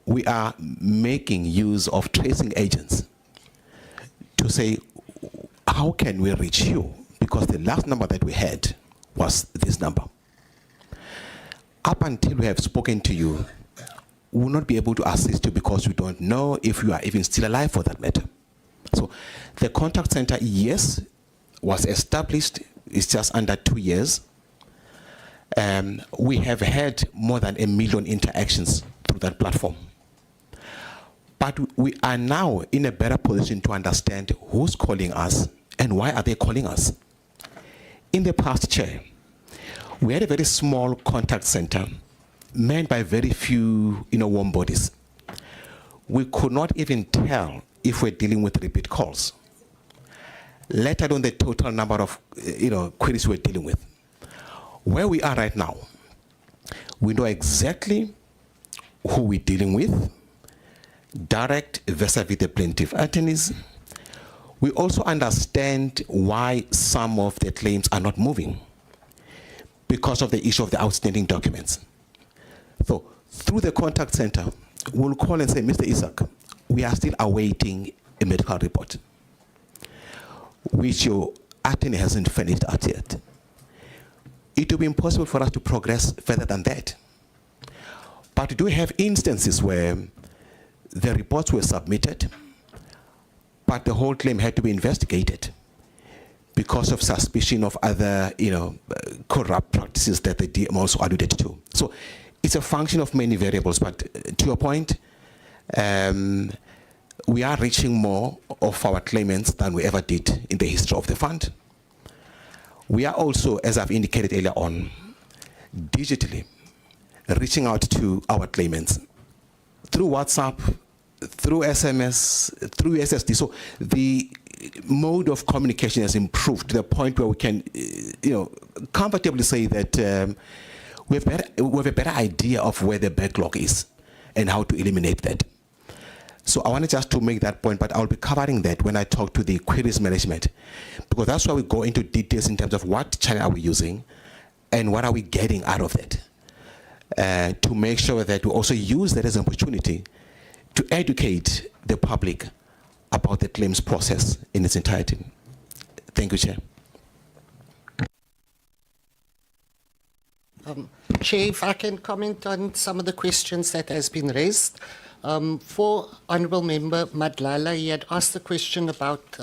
We are making use of tracing agents to say, how can we reach you? Because the last number that we had was this number. Up until we have spoken to you, we will not be able to assist you because we don't know if you are even still alive for that matter. So the contact center, yes, was established. It's just under 2 years. We have had more than 1 million interactions through that platform. But we are now in a better position to understand who's calling us and why are they calling us. In the past, Chair, we had a very small contact center manned by very few warm bodies. We could not even tell if we're dealing with repeat calls, let alone the total number of queries we're dealing with. Where we are right now, we know exactly who we're dealing with, direct vis-a-vis the plaintiff attorneys. We also understand why some of the claims are not moving because of the issue of the outstanding documents. So through the contact center, we'll call and say, Mr. Isaac, we are still awaiting a medical report, which your attorney hasn't finished out yet. It will be impossible for us to progress further than that. But we do have instances where the reports were submitted, but the whole claim had to be investigated because of suspicion of other, corrupt practices that the DM also alluded to. So it's a function of many variables, but to your point, we are reaching more of our claimants than we ever did in the history of the fund. We are also, as I've indicated earlier on, digitally reaching out to our claimants through WhatsApp, through SMS, through SSD. So the mode of communication has improved to the point where we can, comfortably say that we have a better idea of where the backlog is and how to eliminate that. So I wanted just to make that point, but I'll be covering that when I talk to the queries management, because that's why we go into details in terms of what channel are we using and what are we getting out of it. to make sure that we also use that as an opportunity to educate the public about the claims process in its entirety. Thank you, Chair. Chair, if I can comment on some of the questions that has been raised. For Honourable Member Madlala, he had asked a question about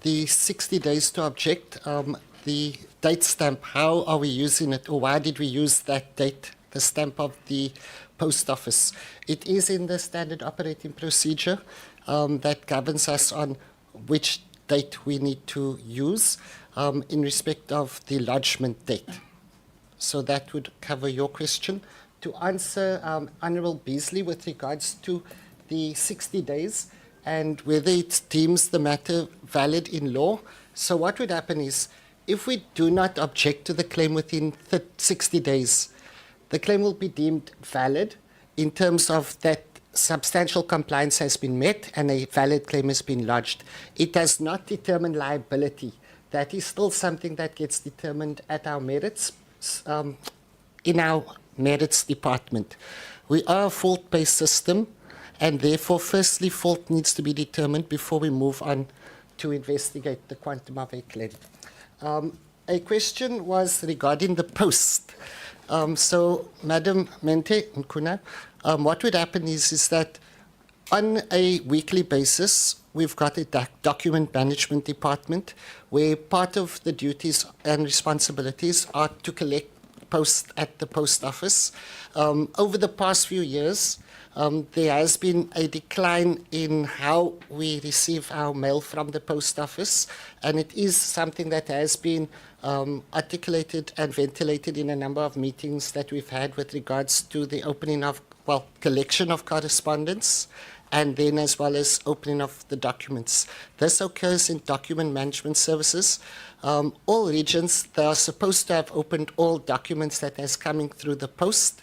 the 60 days to object, the date stamp. How are we using it, or why did we use that date, the stamp of the post office? It is in the standard operating procedure that governs us on which date we need to use in respect of the lodgement date. So that would cover your question. To answer Honourable Beasley with regards to the 60 days and whether it deems the matter valid in law. So what would happen is, if we do not object to the claim within 60 days, the claim will be deemed valid in terms of that substantial compliance has been met and a valid claim has been lodged. It does not determine liability. That is still something that gets determined at our merits, in our merits department. We are a fault-based system, and therefore, firstly, fault needs to be determined before we move on to investigate the quantum of a claim. A question was regarding the post. So, Madam Mente Nkuna, what would happen is that on a weekly basis, we've got a document management department where part of the duties and responsibilities are to collect post at the post office. Over the past few years, there has been a decline in how we receive our mail from the post office, and it is something that has been articulated and ventilated in a number of meetings that we've had with regards to the opening of, well, collection of correspondence, and then as well as opening of the documents. This occurs in document management services. All regions, they are supposed to have opened all documents that has coming through the post.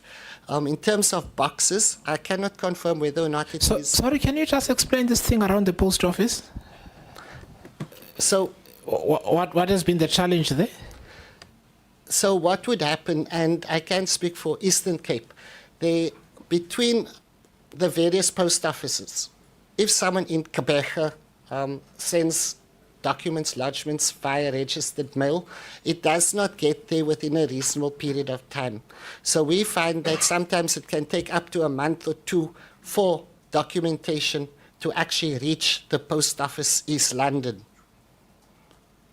In terms of boxes, I cannot confirm whether or not it is. Sorry, can you just explain this thing around the post office? So, what has been the challenge there? So what would happen, and I can speak for Eastern Cape, between the various post offices, if someone in Kabeja sends documents, lodgements via registered mail, it does not get there within a reasonable period of time. So we find that sometimes it can take up to a month or two for documentation to actually reach the post office East London.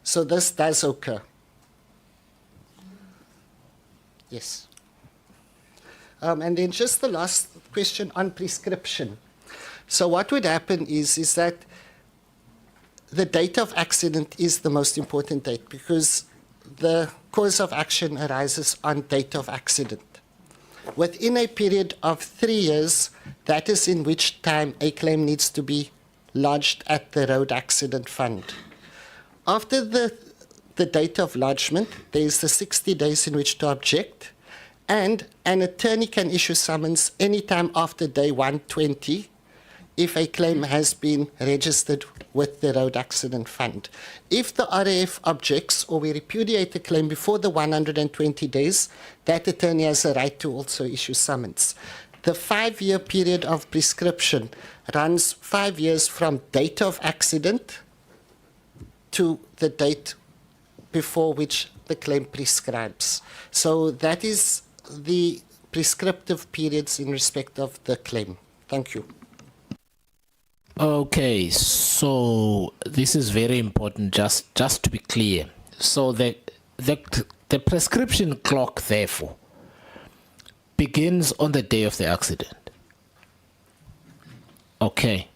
So this does occur. Yes. And then just the last question on prescription. So what would happen is that the date of accident is the most important date because the cause of action arises on date of accident. Within a period of 3 years, that is in which time a claim needs to be lodged at the Road Accident Fund. After the date of lodgement, there is the 60 days in which to object, and an attorney can issue summons anytime after day 120 if a claim has been registered with the Road Accident Fund. If the RAF objects or we repudiate the claim before the 120 days, that attorney has a right to also issue summons. The 5-year period of prescription runs 5 years from date of accident to the date before which the claim prescribes. So that is the prescriptive periods in respect of the claim. Thank you. Okay, so this is very important, just to be clear. So the prescription clock, therefore, begins on the day of the accident. Okay.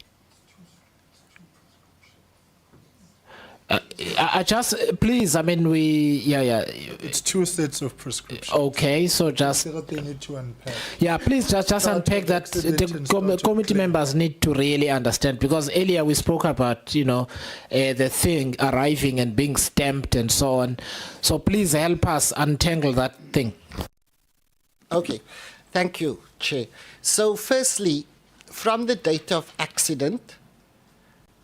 I just, please, I mean, It's 2 sets of prescriptions. Okay, so just... They need to unpack. Yeah, please just unpack that. The committee members need to really understand, because earlier we spoke about, the thing arriving and being stamped and so on. So please help us untangle that thing. Okay, thank you, Chair. So firstly, from the date of accident,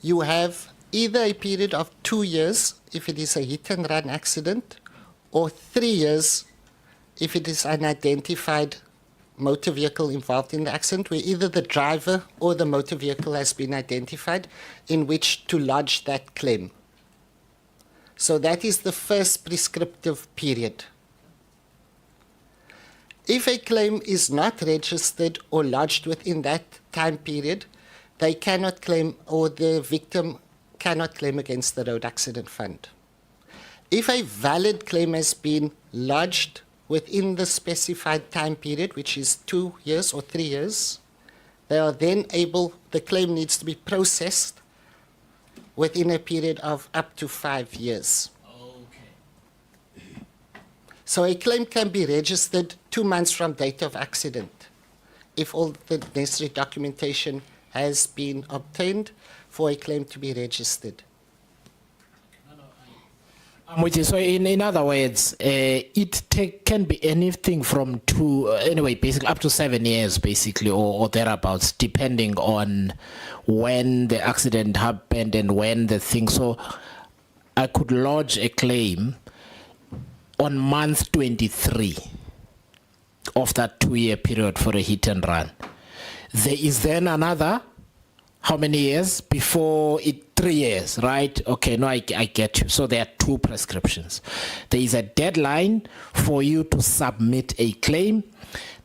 you have either a period of 2 years if it is a hit-and-run accident, or 3 years if it is unidentified motor vehicle involved in the accident where either the driver or the motor vehicle has been identified in which to lodge that claim. So that is the first prescriptive period. If a claim is not registered or lodged within that time period, they cannot claim, or the victim cannot claim against the Road Accident Fund. If a valid claim has been lodged within the specified time period, which is 2 years or 3 years, they are then able, the claim needs to be processed within a period of up to 5 years. So a claim can be registered 2 months from date of accident if all the necessary documentation has been obtained for a claim to be registered. I'm with you. So in other words, can be anything from basically up to 7 years, basically, or thereabouts, depending on when the accident happened and when the thing. So I could lodge a claim on month 23 of that 2-year period for a hit and run. There is then another, how many years before it? 3 years, right? Okay, no, I get you. So there are 2 prescriptions. There is a deadline for you to submit a claim.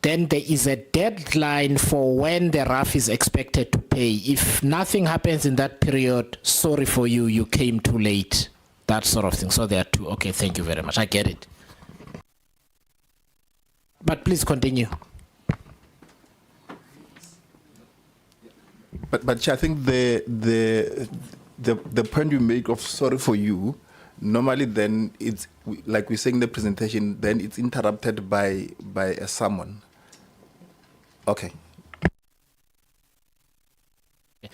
Then there is a deadline for when the RAF is expected to pay. If nothing happens in that period, sorry for you, you came too late. That sort of thing. So there are 2. Okay, thank you very much. I get it. But please continue. But Chair, I think the point you make of sorry for you, normally then it's like we say in the presentation, then it's interrupted by a summon. Okay.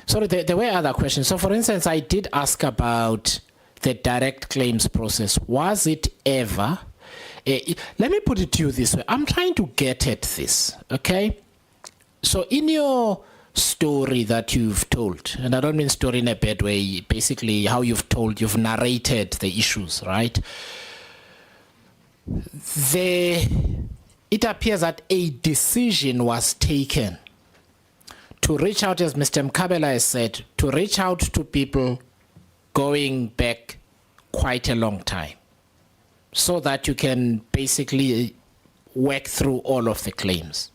Sorry, there were other questions. So for instance, I did ask about the direct claims process. Was it ever, let me put it to you this way. I'm trying to get at this, okay? So in your story that you've told, and I don't mean story in a bad way, basically how you've narrated the issues, right? It appears that a decision was taken to reach out, as Mr. Mkabela has said, to reach out to people going back quite a long time so that you can basically work through all of the claims.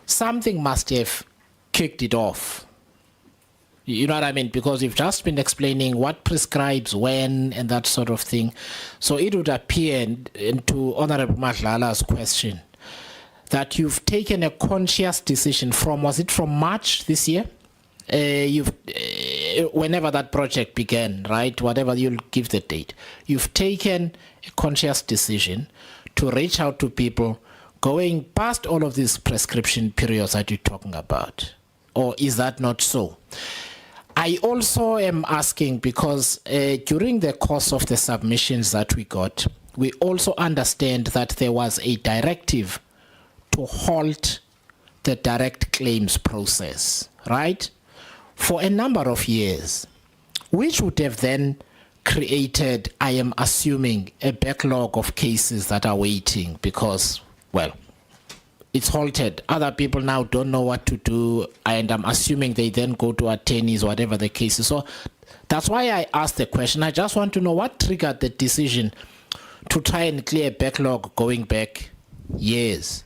Something must have kicked it off. You know what I mean? Because you've just been explaining what prescribes when and that sort of thing. So it would appear, into Honorable Madlala's question, that you've taken a conscious decision was it from March this year? Whenever that project began, right? Whatever, you'll give the date. You've taken a conscious decision to reach out to people going past all of these prescription periods that you're talking about. Or is that not so? I also am asking because during the course of the submissions that we got, we also understand that there was a directive to halt the direct claims process, right? For a number of years, which would have then created, I am assuming, a backlog of cases that are waiting because, well, it's halted. Other people now don't know what to do, and I'm assuming they then go to attorneys, whatever the case is. So that's why I asked the question. I just want to know what triggered the decision to try and clear a backlog going back years.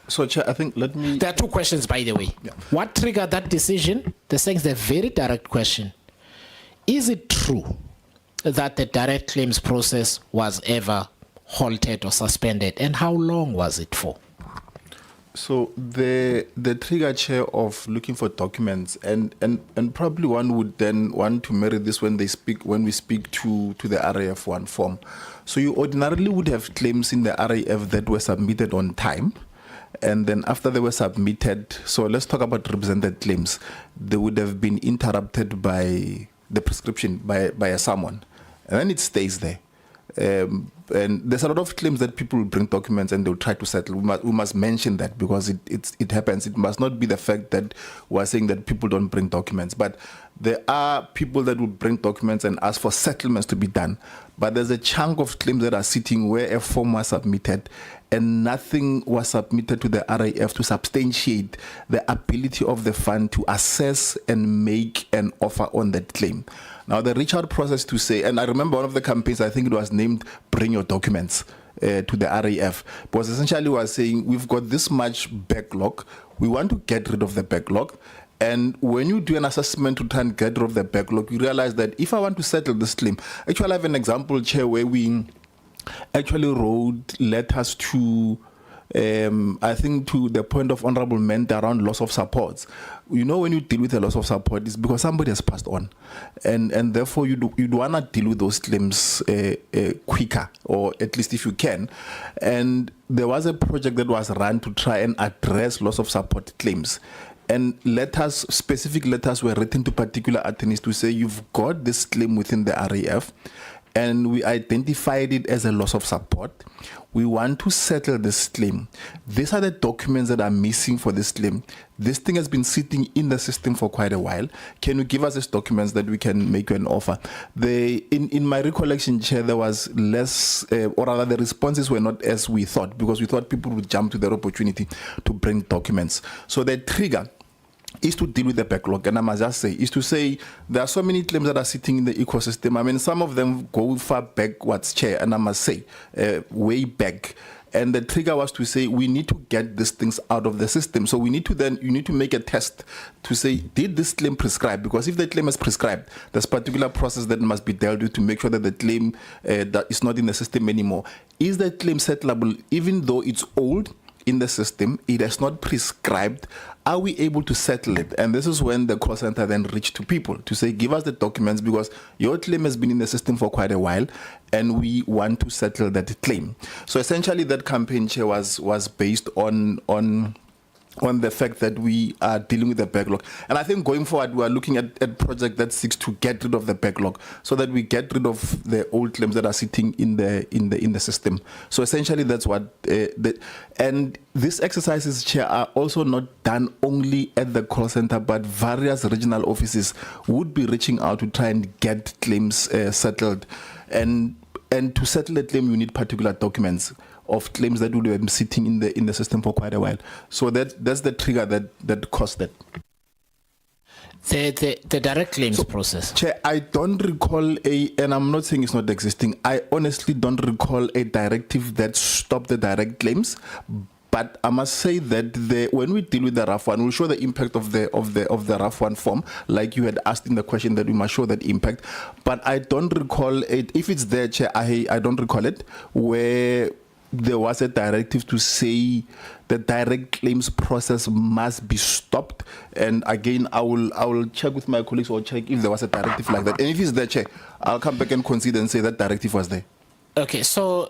So Chair, I think There are 2 questions, by the way. Yeah. What triggered that decision? The second is a very direct question. Is it true that the direct claims process was ever halted or suspended, and how long was it for? So the trigger, Chair, of looking for documents, and probably one would then want to marry this when we speak to the RAF1 form. So you ordinarily would have claims in the RAF that were submitted on time, and then after they were submitted, so let's talk about represented claims, they would have been interrupted by the prescription by someone, and then it stays there. And there's a lot of claims that people will bring documents and they'll try to settle. We must mention that because it happens. It must not be the fact that we're saying that people don't bring documents. But there are people that will bring documents and ask for settlements to be done. But there's a chunk of claims that are sitting where a form was submitted and nothing was submitted to the RAF to substantiate the ability of the fund to assess and make an offer on that claim. Now, the reach out process to say, and I remember one of the campaigns, I think it was named Bring Your Documents to the RAF, because essentially was saying, we've got this much backlog, we want to get rid of the backlog. And when you do an assessment to try and get rid of the backlog, you realize that if I want to settle this claim, actually I have an example, Chair, where we actually wrote letters to, I think, to the point of honorable mentor around loss of support. You know, when you deal with a loss of support, it's because somebody has passed on. And therefore, you'd want to deal with those claims quicker, or at least if you can. And there was a project that was run to try and address loss of support claims. And letters, specific letters were written to particular attorneys to say, you've got this claim within the RAF, and we identified it as a loss of support. We want to settle this claim. These are the documents that are missing for this claim. This thing has been sitting in the system for quite a while. Can you give us these documents that we can make you an offer? In my recollection, Chair, there was less, or rather the responses were not as we thought, because we thought people would jump to their opportunity to bring documents. So the trigger is to deal with the backlog, and I must just say, is to say there are so many claims that are sitting in the ecosystem. I mean, some of them go far backwards, Chair, and I must say, way back. And the trigger was to say, we need to get these things out of the system. So we need to then, you need to make a test to say, did this claim prescribe? Because if the claim is prescribed, there's a particular process that must be dealt with to make sure that the claim that is not in the system anymore. Is the claim settlable even though it's old in the system, it has not prescribed? Are we able to settle it? And this is when the call center then reached to people to say, give us the documents because your claim has been in the system for quite a while and we want to settle that claim. So essentially that campaign, Chair, was based on the fact that we are dealing with the backlog. And I think going forward, we are looking at a project that seeks to get rid of the backlog so that we get rid of the old claims that are sitting in the system. So essentially, that's what, and these exercises, Chair, are also not done only at the call center, but various regional offices would be reaching out to try and get claims settled. And to settle a claim, you need particular documents of claims that would have been sitting in the system for quite a while. So that's the trigger that caused that. The direct claims process. Chair, I don't recall and I'm not saying it's not existing, I honestly don't recall a directive that stopped the direct claims. But I must say that when we deal with the RAF one, we'll show the impact of the RAF one form, like you had asked in the question, that we must show that impact. But I don't recall it. If it's there, Chair, I don't recall it, where there was a directive to say the direct claims process must be stopped. And again, I will check with my colleagues or check if there was a directive like that. And if it's there, Chair, I'll come back and consider and say that directive was there. Okay, so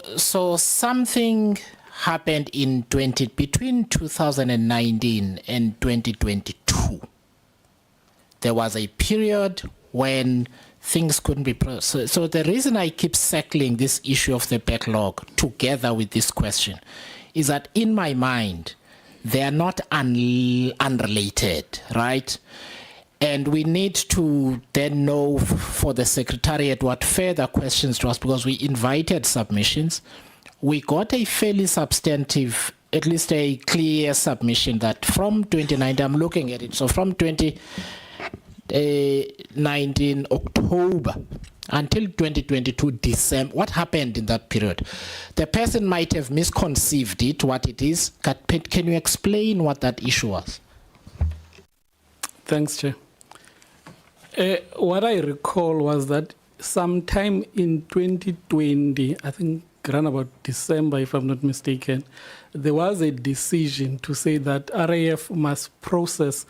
something happened between 2019 and 2022. There was a period when things couldn't be processed. So the reason I keep circling this issue of the backlog together with this question is that in my mind, they are not unrelated, right? And we need to then know for the Secretariat what further questions to ask, because we invited submissions. We got a fairly substantive, at least a clear submission that from 2019, I'm looking at it, so from 2019 October until 2022 December, what happened in that period? The person might have misconceived it, what it is. Can you explain what that issue was? Thanks, Chair. What I recall was that sometime in 2020, I think around about December, if I'm not mistaken, there was a decision to say that RAF must process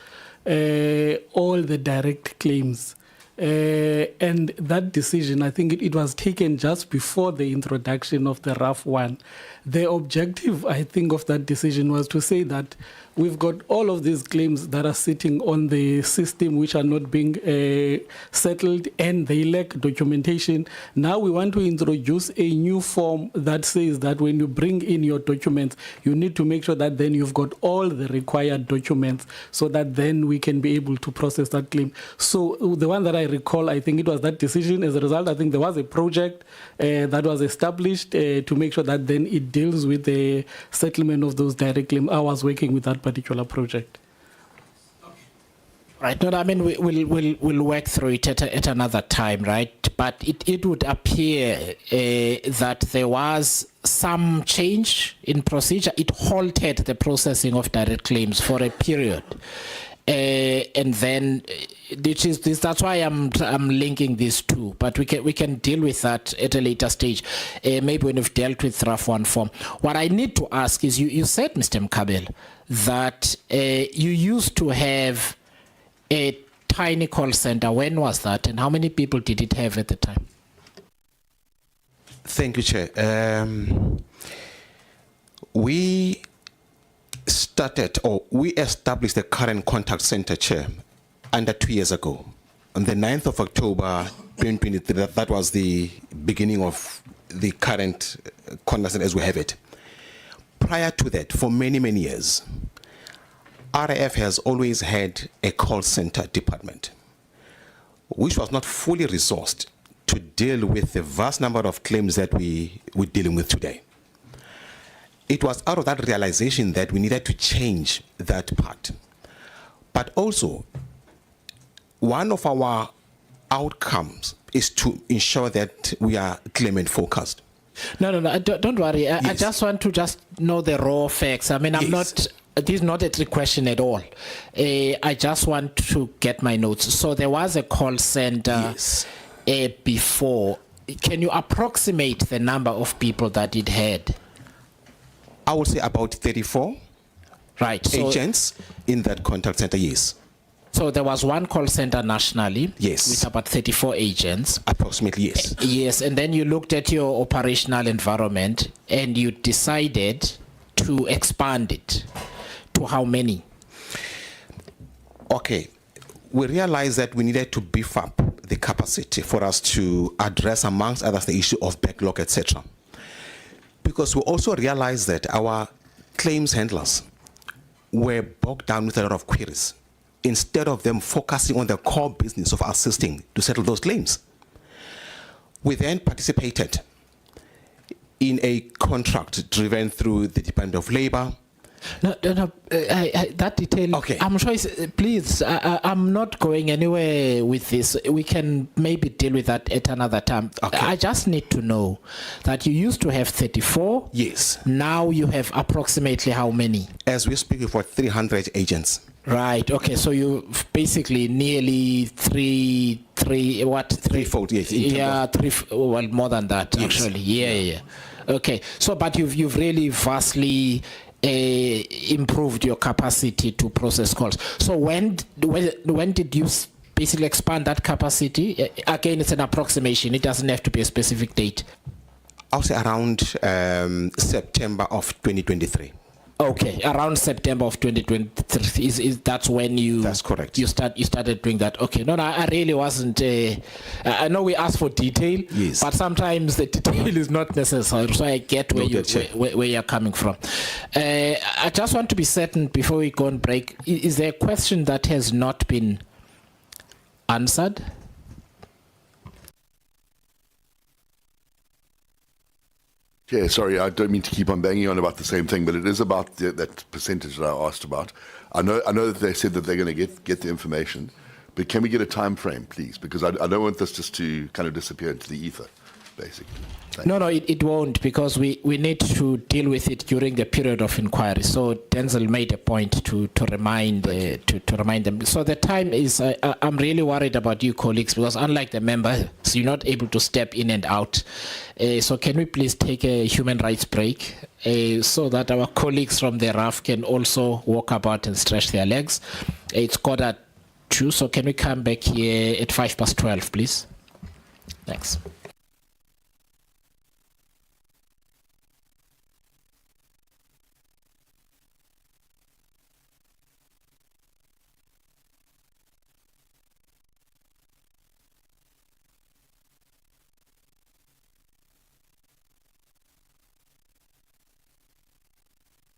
all the direct claims. And that decision, I think it was taken just before the introduction of the RAF 1. The objective, I think, of that decision was to say that we've got all of these claims that are sitting on the system which are not being settled and they lack documentation. Now we want to introduce a new form that says that when you bring in your documents, you need to make sure that then you've got all the required documents so that then we can be able to process that claim. So the one that I recall, I think it was that decision. As a result, I think there was a project that was established to make sure that then it deals with the settlement of those direct claims. I was working with that particular project. Right. No, I mean, we'll work through it at another time, right? But it would appear that there was some change in procedure. It halted the processing of direct claims for a period. And then, that's why I'm linking these two. But we can deal with that at a later stage, maybe when we've dealt with RAF 1 form. What I need to ask is, you said, Mr. Mkabel, that you used to have a tiny call center. When was that, and how many people did it have at the time? Thank you, Chair. We established the current contact center, Chair, under 2 years ago. On the 9th of October 2023, that was the beginning of the current contact center as we have it. Prior to that, for many, many years, RAF has always had a call center department, which was not fully resourced to deal with the vast number of claims that we're dealing with today. It was out of that realization that we needed to change that part. But also, one of our outcomes is to ensure that we are claimant focused. No, don't worry. I just want to just know the raw facts. I mean, this is not a trick question at all. I just want to get my notes. So there was a call center before. Can you approximate the number of people that it had? I would say about 34 agents in that contact center, yes. So there was one call center nationally, yes, with about 34 agents. Approximately, yes. Yes, and then you looked at your operational environment and you decided to expand it. To how many? Okay, we realized that we needed to beef up the capacity for us to address, amongst others, the issue of backlog, etc. Because we also realized that our claims handlers were bogged down with a lot of queries instead of them focusing on the core business of assisting to settle those claims. We then participated in a contract driven through the Department of Labor. That detail, okay. I'm sure, please, I'm not going anywhere with this. We can maybe deal with that at another time. Okay. I just need to know that you used to have 34. Yes. Now you have approximately how many? As we speak, for 300 agents. Right, okay, so you basically nearly threefold, yes. Yeah, well, more than that, yes. Actually. Yeah. Okay, so, but you've really vastly improved your capacity to process calls. So when did you basically expand that capacity? Again, it's an approximation. It doesn't have to be a specific date. I'll say around September of 2023. Okay, around September of 2023 that's when you. That's correct. You started doing that. Okay, no, I really wasn't. I know we asked for detail, yes, but sometimes the detail is not necessary. So I get where you're coming from. I just want to be certain before we go on break. Is there a question that has not been answered? Yeah, sorry, I don't mean to keep on banging on about the same thing, but it is about that percentage that I asked about. I know that they said that they're going to get the information, but can we get a time frame, please? Because I don't want this just to kind of disappear into the ether, basically. No, it won't, because we need to deal with it during the period of inquiry. So Denzel made a point to remind to remind them. So the time is. I'm really worried about you, colleagues, because unlike the members, you're not able to step in and out. So can we please take a human rights break so that our colleagues from the RAF can also walk about and stretch their legs? It's 2:15, so can we come back here at 12:05, please? Thanks.